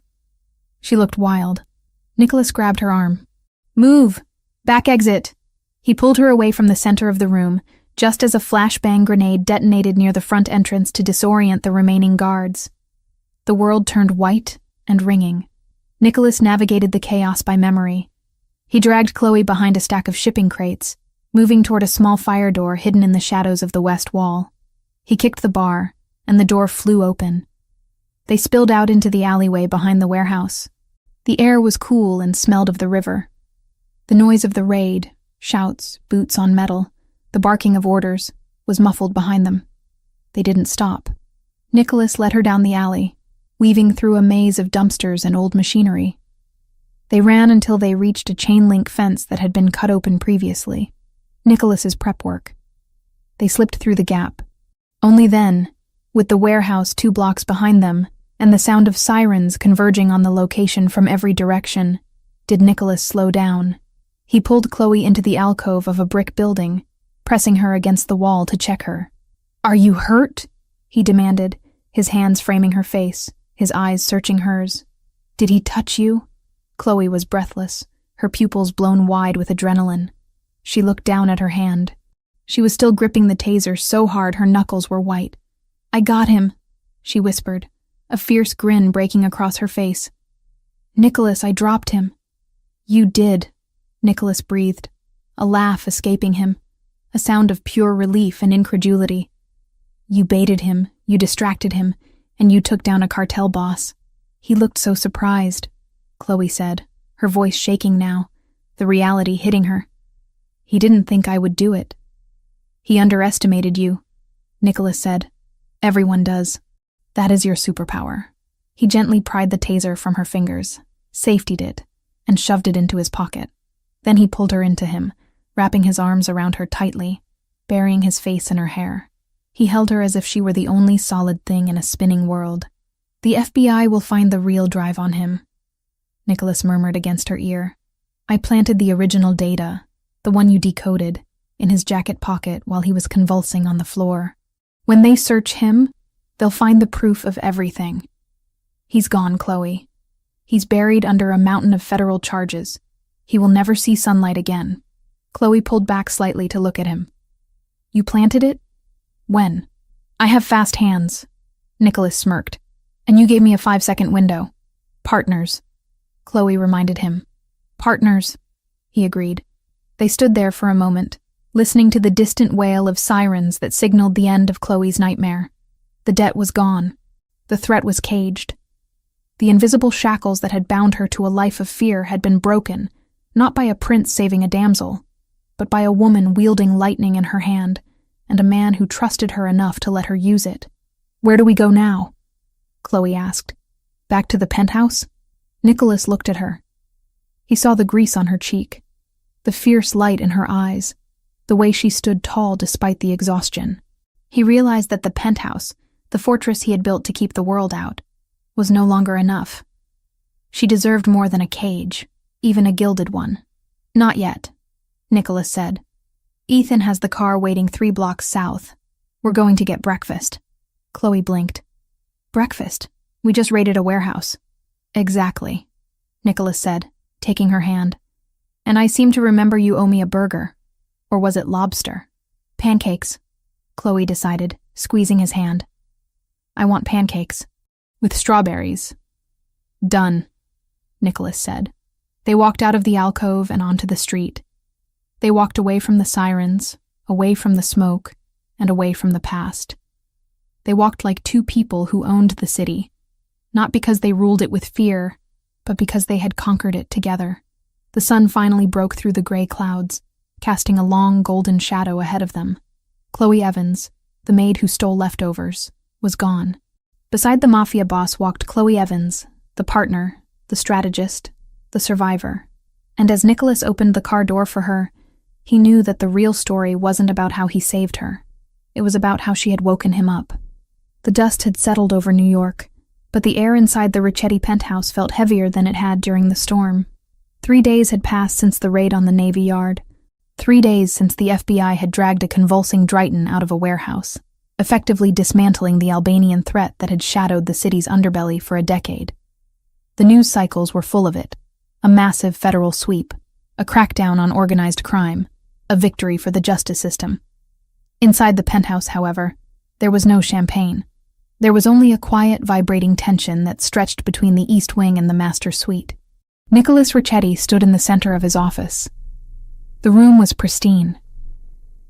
She looked wild. Nicholas grabbed her arm. Move! Back exit! He pulled her away from the center of the room, just as a flashbang grenade detonated near the front entrance to disorient the remaining guards. The world turned white and ringing. Nicholas navigated the chaos by memory. He dragged Chloe behind a stack of shipping crates, moving toward a small fire door hidden in the shadows of the west wall. He kicked the bar, and the door flew open. They spilled out into the alleyway behind the warehouse. The air was cool and smelled of the river. The noise of the raid, shouts, boots on metal, the barking of orders, was muffled behind them. They didn't stop. Nicholas led her down the alley, weaving through a maze of dumpsters and old machinery. They ran until they reached a chain-link fence that had been cut open previously. Nicholas's prep work. They slipped through the gap. Only then, with the warehouse 2 blocks behind them and the sound of sirens converging on the location from every direction, did Nicholas slow down. He pulled Chloe into the alcove of a brick building, pressing her against the wall to check her. "Are you hurt?" he demanded, his hands framing her face, his eyes searching hers. "Did he touch you?" Chloe was breathless, her pupils blown wide with adrenaline. She looked down at her hand. She was still gripping the taser so hard her knuckles were white. "I got him," she whispered, a fierce grin breaking across her face. "Nicholas, I dropped him." "You did," Nicholas breathed, a laugh escaping him, a sound of pure relief and incredulity. "You baited him, you distracted him, and you took down a cartel boss. He looked so surprised," Chloe said, her voice shaking now, the reality hitting her. "He didn't think I would do it." "He underestimated you," Nicholas said. "Everyone does. That is your superpower." He gently pried the taser from her fingers, safetied it, and shoved it into his pocket. Then he pulled her into him, wrapping his arms around her tightly, burying his face in her hair. He held her as if she were the only solid thing in a spinning world. "The FBI will find the real drive on him," Nicholas murmured against her ear. "I planted the original data, the one you decoded, in his jacket pocket while he was convulsing on the floor. When they search him, they'll find the proof of everything. He's gone, Chloe. He's buried under a mountain of federal charges. He will never see sunlight again." Chloe pulled back slightly to look at him. "You planted it? When?" "I have fast hands," Nicholas smirked. "And you gave me a 5-second window." "Partners," Chloe reminded him. "Partners," he agreed. They stood there for a moment, listening to the distant wail of sirens that signaled the end of Chloe's nightmare. The debt was gone. The threat was caged. The invisible shackles that had bound her to a life of fear had been broken, not by a prince saving a damsel, but by a woman wielding lightning in her hand, and a man who trusted her enough to let her use it. "Where do we go now?" Chloe asked. "Back to the penthouse?" Nicholas looked at her. He saw the grease on her cheek, the fierce light in her eyes, the way she stood tall despite the exhaustion. He realized that the penthouse, the fortress he had built to keep the world out, was no longer enough. She deserved more than a cage, even a gilded one. "Not yet," Nicholas said. "Ethan has the car waiting 3 blocks south. We're going to get breakfast." Chloe blinked. "Breakfast? We just raided a warehouse." "Exactly," Nicholas said, taking her hand. "And I seem to remember you owe me a burger. Or was it lobster?" "Pancakes," Chloe decided, squeezing his hand. "I want pancakes. With strawberries." "Done," Nicholas said. They walked out of the alcove and onto the street. They walked away from the sirens, away from the smoke, and away from the past. They walked like 2 people who owned the city, not because they ruled it with fear, but because they had conquered it together. The sun finally broke through the gray clouds, casting a long golden shadow ahead of them. Chloe Evans, the maid who stole leftovers, was gone. Beside the Mafia boss walked Chloe Evans, the partner, the strategist, the survivor. And as Nicholas opened the car door for her, he knew that the real story wasn't about how he saved her. It was about how she had woken him up. The dust had settled over New York, but the air inside the Ricchetti penthouse felt heavier than it had during the storm. 3 days had passed since the raid on the Navy Yard. 3 days since the FBI had dragged a convulsing Drighton out of a warehouse, effectively dismantling the Albanian threat that had shadowed the city's underbelly for a decade. The news cycles were full of it. A massive federal sweep, a crackdown on organized crime, a victory for the justice system. Inside the penthouse, however, there was no champagne. There was only a quiet, vibrating tension that stretched between the East Wing and the master suite. Nicholas Ricchetti stood in the center of his office. The room was pristine.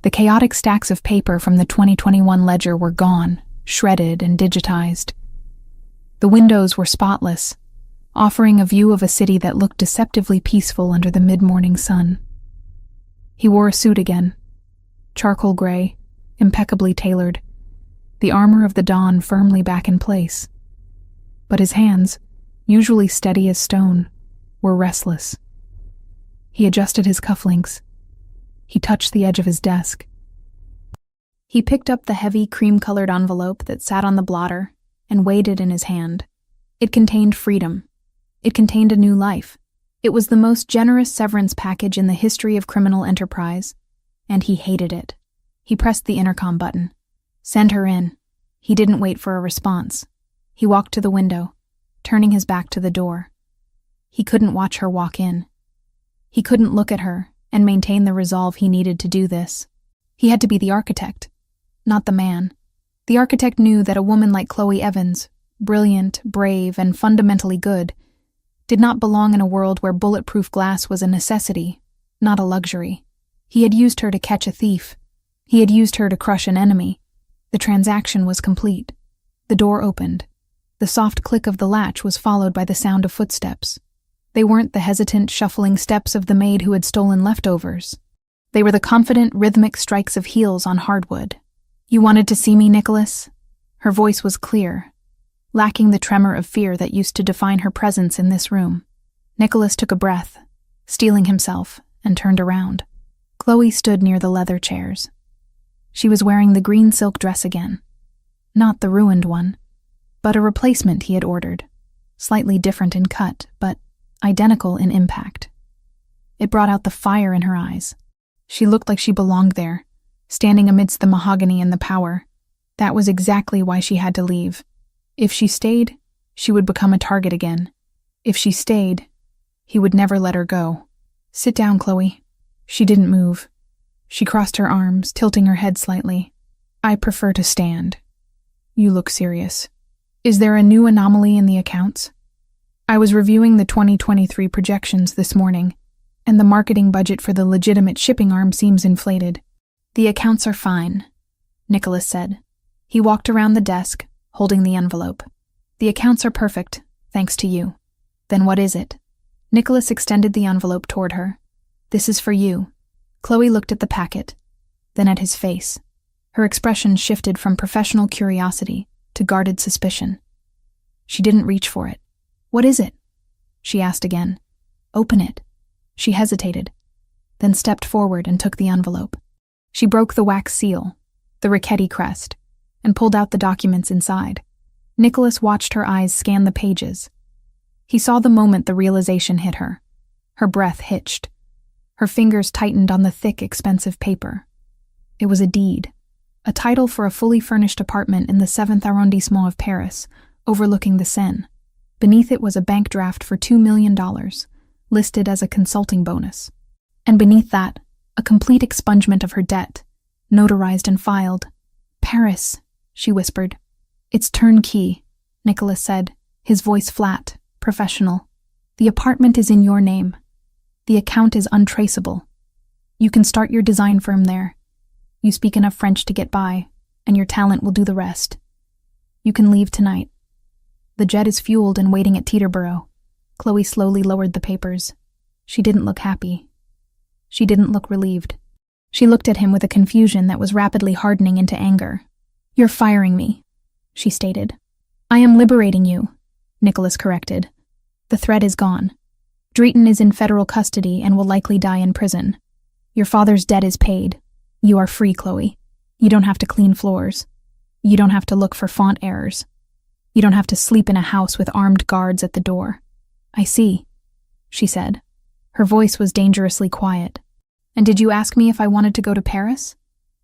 The chaotic stacks of paper from the 2021 ledger were gone, shredded and digitized. The windows were spotless, offering a view of a city that looked deceptively peaceful under the mid-morning sun. He wore a suit again, charcoal gray, impeccably tailored, the armor of the dawn firmly back in place. But his hands, usually steady as stone, were restless. He adjusted his cufflinks. He touched the edge of his desk. He picked up the heavy, cream-colored envelope that sat on the blotter and weighed it in his hand. It contained freedom. It contained a new life. It was the most generous severance package in the history of criminal enterprise, and he hated it. He pressed the intercom button. Send her in. He didn't wait for a response. He walked to the window, turning his back to the door. He couldn't watch her walk in. He couldn't look at her and maintain the resolve he needed to do this. He had to be the architect, not the man. The architect knew that a woman like Chloe Evans, brilliant, brave, and fundamentally good, did not belong in a world where bulletproof glass was a necessity, not a luxury. He had used her to catch a thief. He had used her to crush an enemy. The transaction was complete. The door opened. The soft click of the latch was followed by the sound of footsteps. They weren't the hesitant, shuffling steps of the maid who had stolen leftovers. They were the confident, rhythmic strikes of heels on hardwood. "You wanted to see me, Nicholas?" Her voice was clear, lacking the tremor of fear that used to define her presence in this room. Nicholas took a breath, steeling himself, and turned around. Chloe stood near the leather chairs. She was wearing the green silk dress again. Not the ruined one, but a replacement he had ordered, slightly different in cut, but identical in impact. It brought out the fire in her eyes. She looked like she belonged there, standing amidst the mahogany and the power. That was exactly why she had to leave. If she stayed, she would become a target again. If she stayed, he would never let her go. "Sit down, Chloe." She didn't move. She crossed her arms, tilting her head slightly. "I prefer to stand." "You look serious. Is there a new anomaly in the accounts?" "I was reviewing the 2023 projections this morning, and the marketing budget for the legitimate shipping arm seems inflated." "The accounts are fine," Nicholas said. He walked around the desk, holding the envelope. "The accounts are perfect, thanks to you." "Then what is it?" Nicholas extended the envelope toward her. "This is for you." Chloe looked at the packet, then at his face. Her expression shifted from professional curiosity to guarded suspicion. She didn't reach for it. "What is it?" she asked again. "Open it." She hesitated, then stepped forward and took the envelope. She broke the wax seal, the Ricchetti crest, and pulled out the documents inside. Nicholas watched her eyes scan the pages. He saw the moment the realization hit her. Her breath hitched. Her fingers tightened on the thick, expensive paper. It was a deed, a title for a fully furnished apartment in the 7th arrondissement of Paris, overlooking the Seine. Beneath it was a bank draft for $2 million, listed as a consulting bonus. And beneath that, a complete expungement of her debt, notarized and filed. "Paris," she whispered. "It's turnkey," Nicholas said, his voice flat, professional. "The apartment is in your name. The account is untraceable. You can start your design firm there. You speak enough French to get by, and your talent will do the rest. You can leave tonight. The jet is fueled and waiting at Teterboro." Chloe slowly lowered the papers. She didn't look happy. She didn't look relieved. She looked at him with a confusion that was rapidly hardening into anger. "You're firing me," she stated. "I am liberating you," Nicholas corrected. "The threat is gone. Drayton is in federal custody and will likely die in prison. Your father's debt is paid. You are free, Chloe. You don't have to clean floors. You don't have to look for font errors. You don't have to sleep in a house with armed guards at the door." "I see," she said. Her voice was dangerously quiet. "And did you ask me if I wanted to go to Paris?"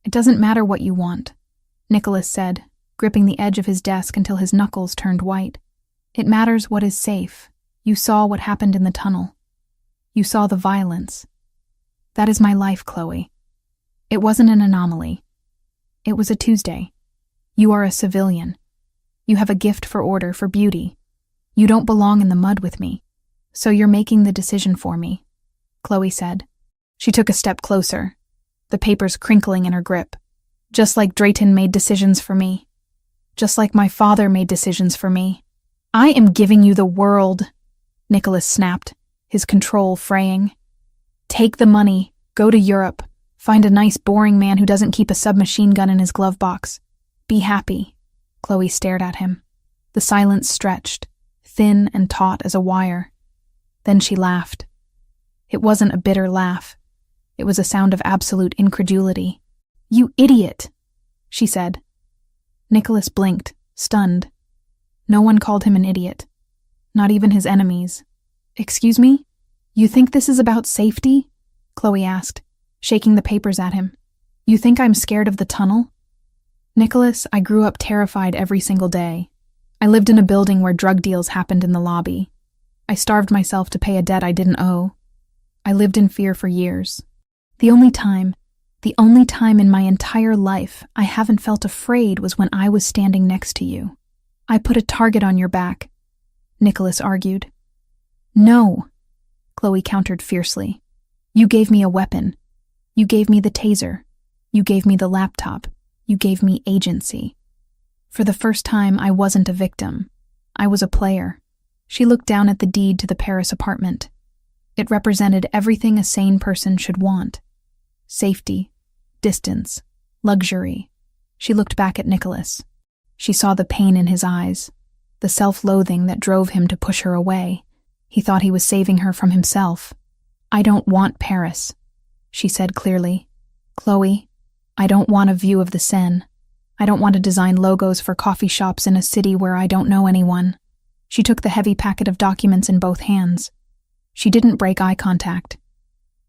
"It doesn't matter what you want," Nicholas said, gripping the edge of his desk until his knuckles turned white. "It matters what is safe. You saw what happened in the tunnel. You saw the violence. That is my life, Chloe. It wasn't an anomaly. It was a Tuesday. You are a civilian. You have a gift for order, for beauty. You don't belong in the mud with me. So you're making the decision for me, Chloe said. She took a step closer, the papers crinkling in her grip. Just like Drayton made decisions for me. Just like my father made decisions for me. I am giving you the world, Nicholas snapped, his control fraying. Take the money, go to Europe, find a nice boring man who doesn't keep a submachine gun in his glove box. Be happy. Chloe stared at him. The silence stretched, thin and taut as a wire. Then she laughed. It wasn't a bitter laugh. It was a sound of absolute incredulity. You idiot, she said. Nicholas blinked, stunned. No one called him an idiot. Not even his enemies. Excuse me? You think this is about safety? Chloe asked, shaking the papers at him. You think I'm scared of the tunnel? Nicholas, I grew up terrified every single day. I lived in a building where drug deals happened in the lobby. I starved myself to pay a debt I didn't owe. I lived in fear for years. The only time in my entire life I haven't felt afraid was when I was standing next to you. I put a target on your back, Nicholas argued. No, Chloe countered fiercely. You gave me a weapon. You gave me the taser. You gave me the laptop. You gave me agency. For the first time, I wasn't a victim. I was a player. She looked down at the deed to the Paris apartment. It represented everything a sane person should want. Safety, distance, luxury. She looked back at Nicholas. She saw the pain in his eyes, the self-loathing that drove him to push her away. He thought he was saving her from himself. I don't want Paris, she said clearly. Chloe, I don't want a view of the Seine. I don't want to design logos for coffee shops in a city where I don't know anyone. She took the heavy packet of documents in both hands. She didn't break eye contact.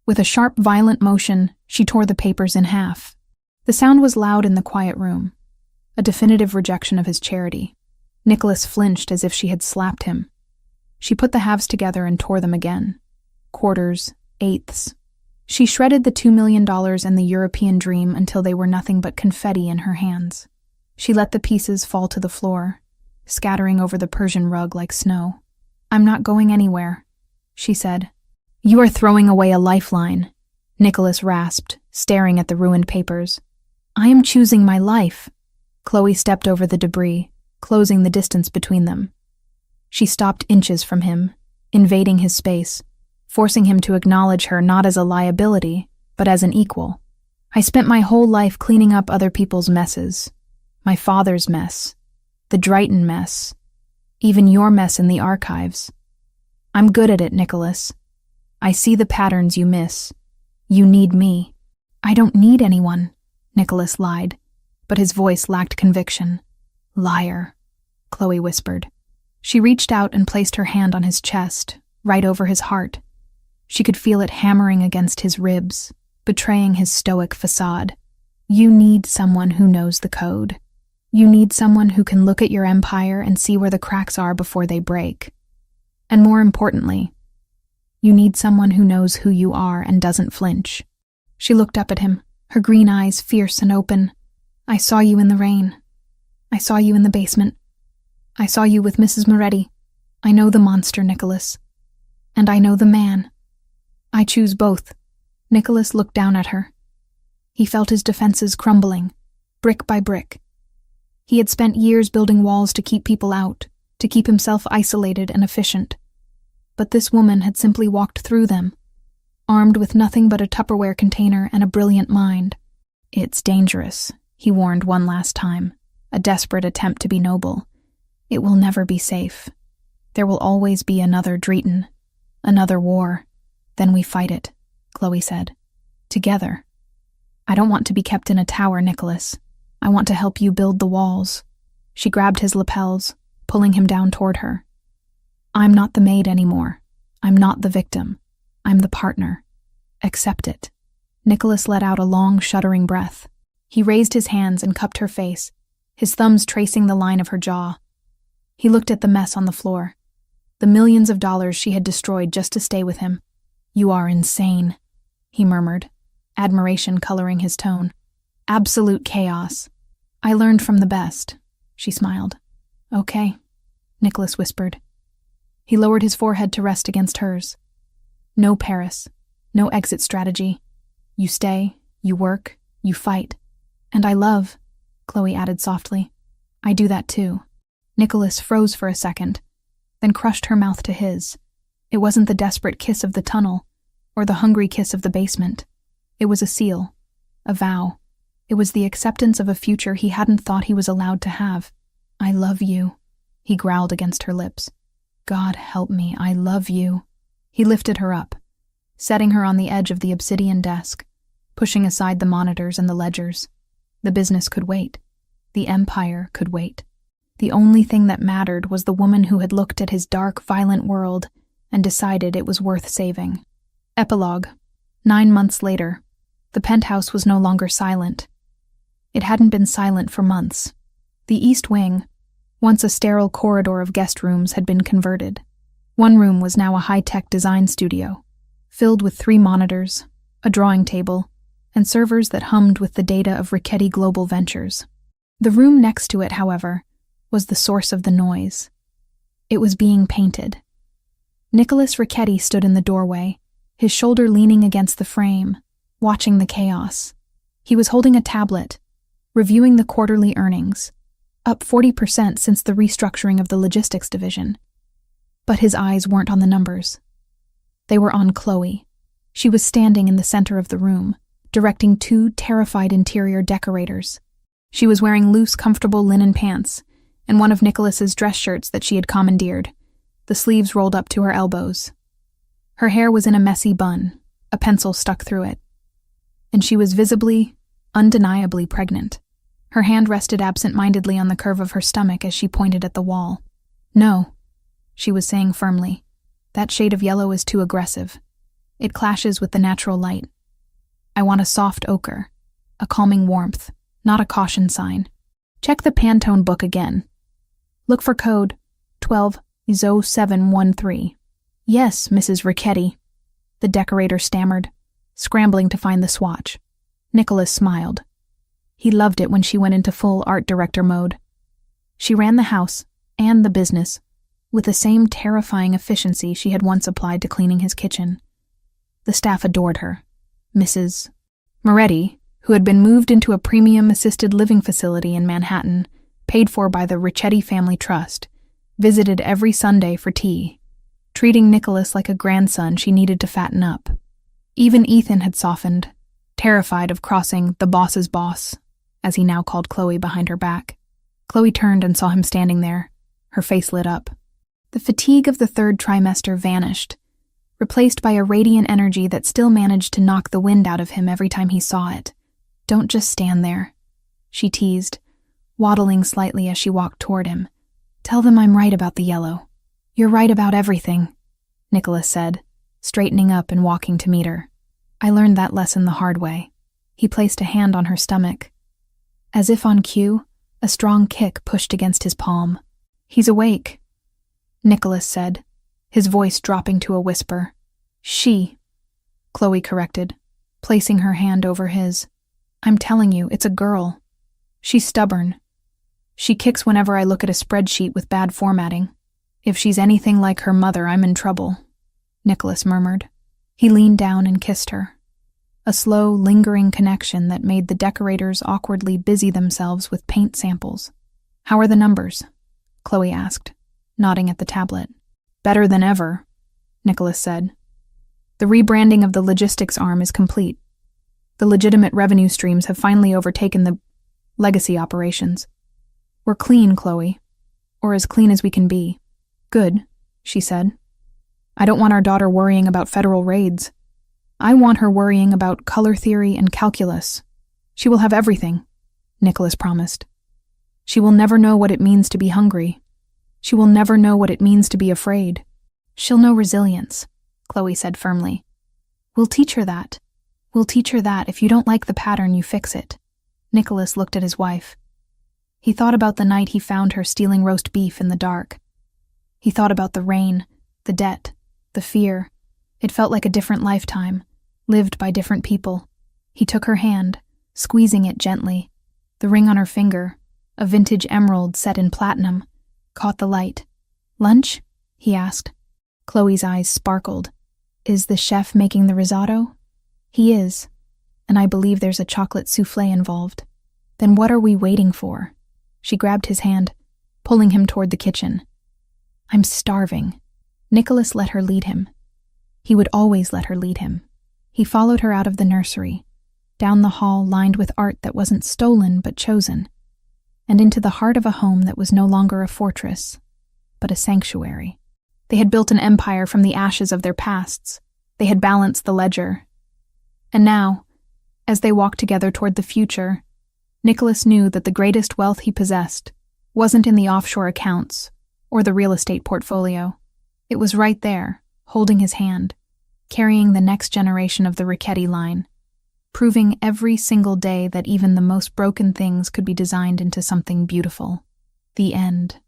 With a sharp, violent motion, she tore the papers in half. The sound was loud in the quiet room, a definitive rejection of his charity. Nicholas flinched as if she had slapped him. She put the halves together and tore them again. Quarters, eighths. She shredded the $2 million and the European dream until they were nothing but confetti in her hands. She let the pieces fall to the floor, scattering over the Persian rug like snow. I'm not going anywhere, she said. You are throwing away a lifeline, Nicholas rasped, staring at the ruined papers. I am choosing my life. Chloe stepped over the debris, closing the distance between them. She stopped inches from him, invading his space, forcing him to acknowledge her not as a liability, but as an equal. I spent my whole life cleaning up other people's messes. My father's mess, the Drayton mess, even your mess in the archives. I'm good at it, Nicholas. I see the patterns you miss. You need me. I don't need anyone, Nicholas lied, but his voice lacked conviction. Liar, Chloe whispered. She reached out and placed her hand on his chest, right over his heart. She could feel it hammering against his ribs, betraying his stoic facade. You need someone who knows the code. You need someone who can look at your empire and see where the cracks are before they break. And more importantly, you need someone who knows who you are and doesn't flinch. She looked up at him, her green eyes fierce and open. I saw you in the rain. I saw you in the basement. I saw you with Mrs. Moretti. I know the monster, Nicholas. And I know the man. I choose both. Nicholas looked down at her. He felt his defenses crumbling, brick by brick. He had spent years building walls to keep people out, to keep himself isolated and efficient. But this woman had simply walked through them, armed with nothing but a Tupperware container and a brilliant mind. It's dangerous, he warned one last time, a desperate attempt to be noble. It will never be safe. There will always be another Drayton, another war. Then we fight it, Chloe said. Together. I don't want to be kept in a tower, Nicholas. I want to help you build the walls. She grabbed his lapels, pulling him down toward her. I'm not the maid anymore. I'm not the victim. I'm the partner. Accept it. Nicholas let out a long, shuddering breath. He raised his hands and cupped her face, his thumbs tracing the line of her jaw. He looked at the mess on the floor, the millions of dollars she had destroyed just to stay with him. You are insane, he murmured, admiration coloring his tone. Absolute chaos. I learned from the best, she smiled. Okay, Nicholas whispered. He lowered his forehead to rest against hers. No Paris, no exit strategy. You stay, you work, you fight. And I love, Chloe added softly. I do that too. Nicholas froze for a second, then crushed her mouth to his. It wasn't the desperate kiss of the tunnel, or the hungry kiss of the basement. It was a seal, a vow. It was the acceptance of a future he hadn't thought he was allowed to have. I love you, he growled against her lips. God help me, I love you. He lifted her up, setting her on the edge of the obsidian desk, pushing aside the monitors and the ledgers. The business could wait. The empire could wait. The only thing that mattered was the woman who had looked at his dark, violent world and decided it was worth saving. Epilogue. 9 months later, the penthouse was no longer silent. It hadn't been silent for months. The East Wing, once a sterile corridor of guest rooms, had been converted. One room was now a high-tech design studio, filled with 3 monitors, a drawing table, and servers that hummed with the data of Richetti Global Ventures. The room next to it, however, was the source of the noise. It was being painted. Nicholas Richetti stood in the doorway, his shoulder leaning against the frame, watching the chaos. He was holding a tablet, reviewing the quarterly earnings, up 40% since the restructuring of the logistics division. But his eyes weren't on the numbers. They were on Chloe. She was standing in the center of the room, directing 2 terrified interior decorators. She was wearing loose, comfortable linen pants and one of Nicholas's dress shirts that she had commandeered, the sleeves rolled up to her elbows. Her hair was in a messy bun, a pencil stuck through it. And she was visibly, undeniably pregnant. Her hand rested absent-mindedly on the curve of her stomach as she pointed at the wall. No, she was saying firmly. That shade of yellow is too aggressive. It clashes with the natural light. I want a soft ochre, a calming warmth, not a caution sign. Check the Pantone book again. Look for code 120713. Yes, Mrs. Richetti, the decorator stammered, scrambling to find the swatch. Nicholas smiled. He loved it when she went into full art director mode. She ran the house and the business with the same terrifying efficiency she had once applied to cleaning his kitchen. The staff adored her. Mrs. Moretti, who had been moved into a premium assisted living facility in Manhattan, paid for by the Richetti Family Trust, visited every Sunday for tea, treating Nicholas like a grandson she needed to fatten up. Even Ethan had softened, terrified of crossing the boss's boss, as he now called Chloe behind her back. Chloe turned and saw him standing there, her face lit up. The fatigue of the 3rd trimester vanished, replaced by a radiant energy that still managed to knock the wind out of him every time he saw it. Don't just stand there, she teased, waddling slightly as she walked toward him. Tell them I'm right about the yellow. You're right about everything, Nicholas said, straightening up and walking to meet her. I learned that lesson the hard way. He placed a hand on her stomach. As if on cue, a strong kick pushed against his palm. He's awake, Nicholas said, his voice dropping to a whisper. She, Chloe corrected, placing her hand over his. I'm telling you, it's a girl. She's stubborn. She kicks whenever I look at a spreadsheet with bad formatting. If she's anything like her mother, I'm in trouble, Nicholas murmured. He leaned down and kissed her. A slow, lingering connection that made the decorators awkwardly busy themselves with paint samples. How are the numbers? Chloe asked, nodding at the tablet. Better than ever, Nicholas said. The rebranding of the logistics arm is complete. The legitimate revenue streams have finally overtaken the legacy operations. We're clean, Chloe. Or as clean as we can be. Good, she said. I don't want our daughter worrying about federal raids. I want her worrying about color theory and calculus. She will have everything, Nicholas promised. She will never know what it means to be hungry. She will never know what it means to be afraid. She'll know resilience, Chloe said firmly. We'll teach her that. We'll teach her that if you don't like the pattern, you fix it. Nicholas looked at his wife. He thought about the night he found her stealing roast beef in the dark. He thought about the rain, the debt, the fear. It felt like a different lifetime, lived by different people. He took her hand, Squeezing it gently, the ring on her finger, a vintage emerald set in platinum, caught the light. "Lunch?" he asked. Chloe's eyes sparkled. "Is the chef making the risotto?" "He is, and I believe there's a chocolate soufflé involved." "Then what are we waiting for?" She grabbed his hand, pulling him toward the kitchen. "I'm starving." Nicholas let her lead him. He would always let her lead him. He followed her out of the nursery, down the hall lined with art that wasn't stolen but chosen, and into the heart of a home that was no longer a fortress, but a sanctuary. They had built an empire from the ashes of their pasts. They had balanced the ledger. And now, as they walked together toward the future, Nicholas knew that the greatest wealth he possessed wasn't in the offshore accounts or the real estate portfolio. It was right there, holding his hand, carrying the next generation of the Richetti line, proving every single day that even the most broken things could be designed into something beautiful. The end.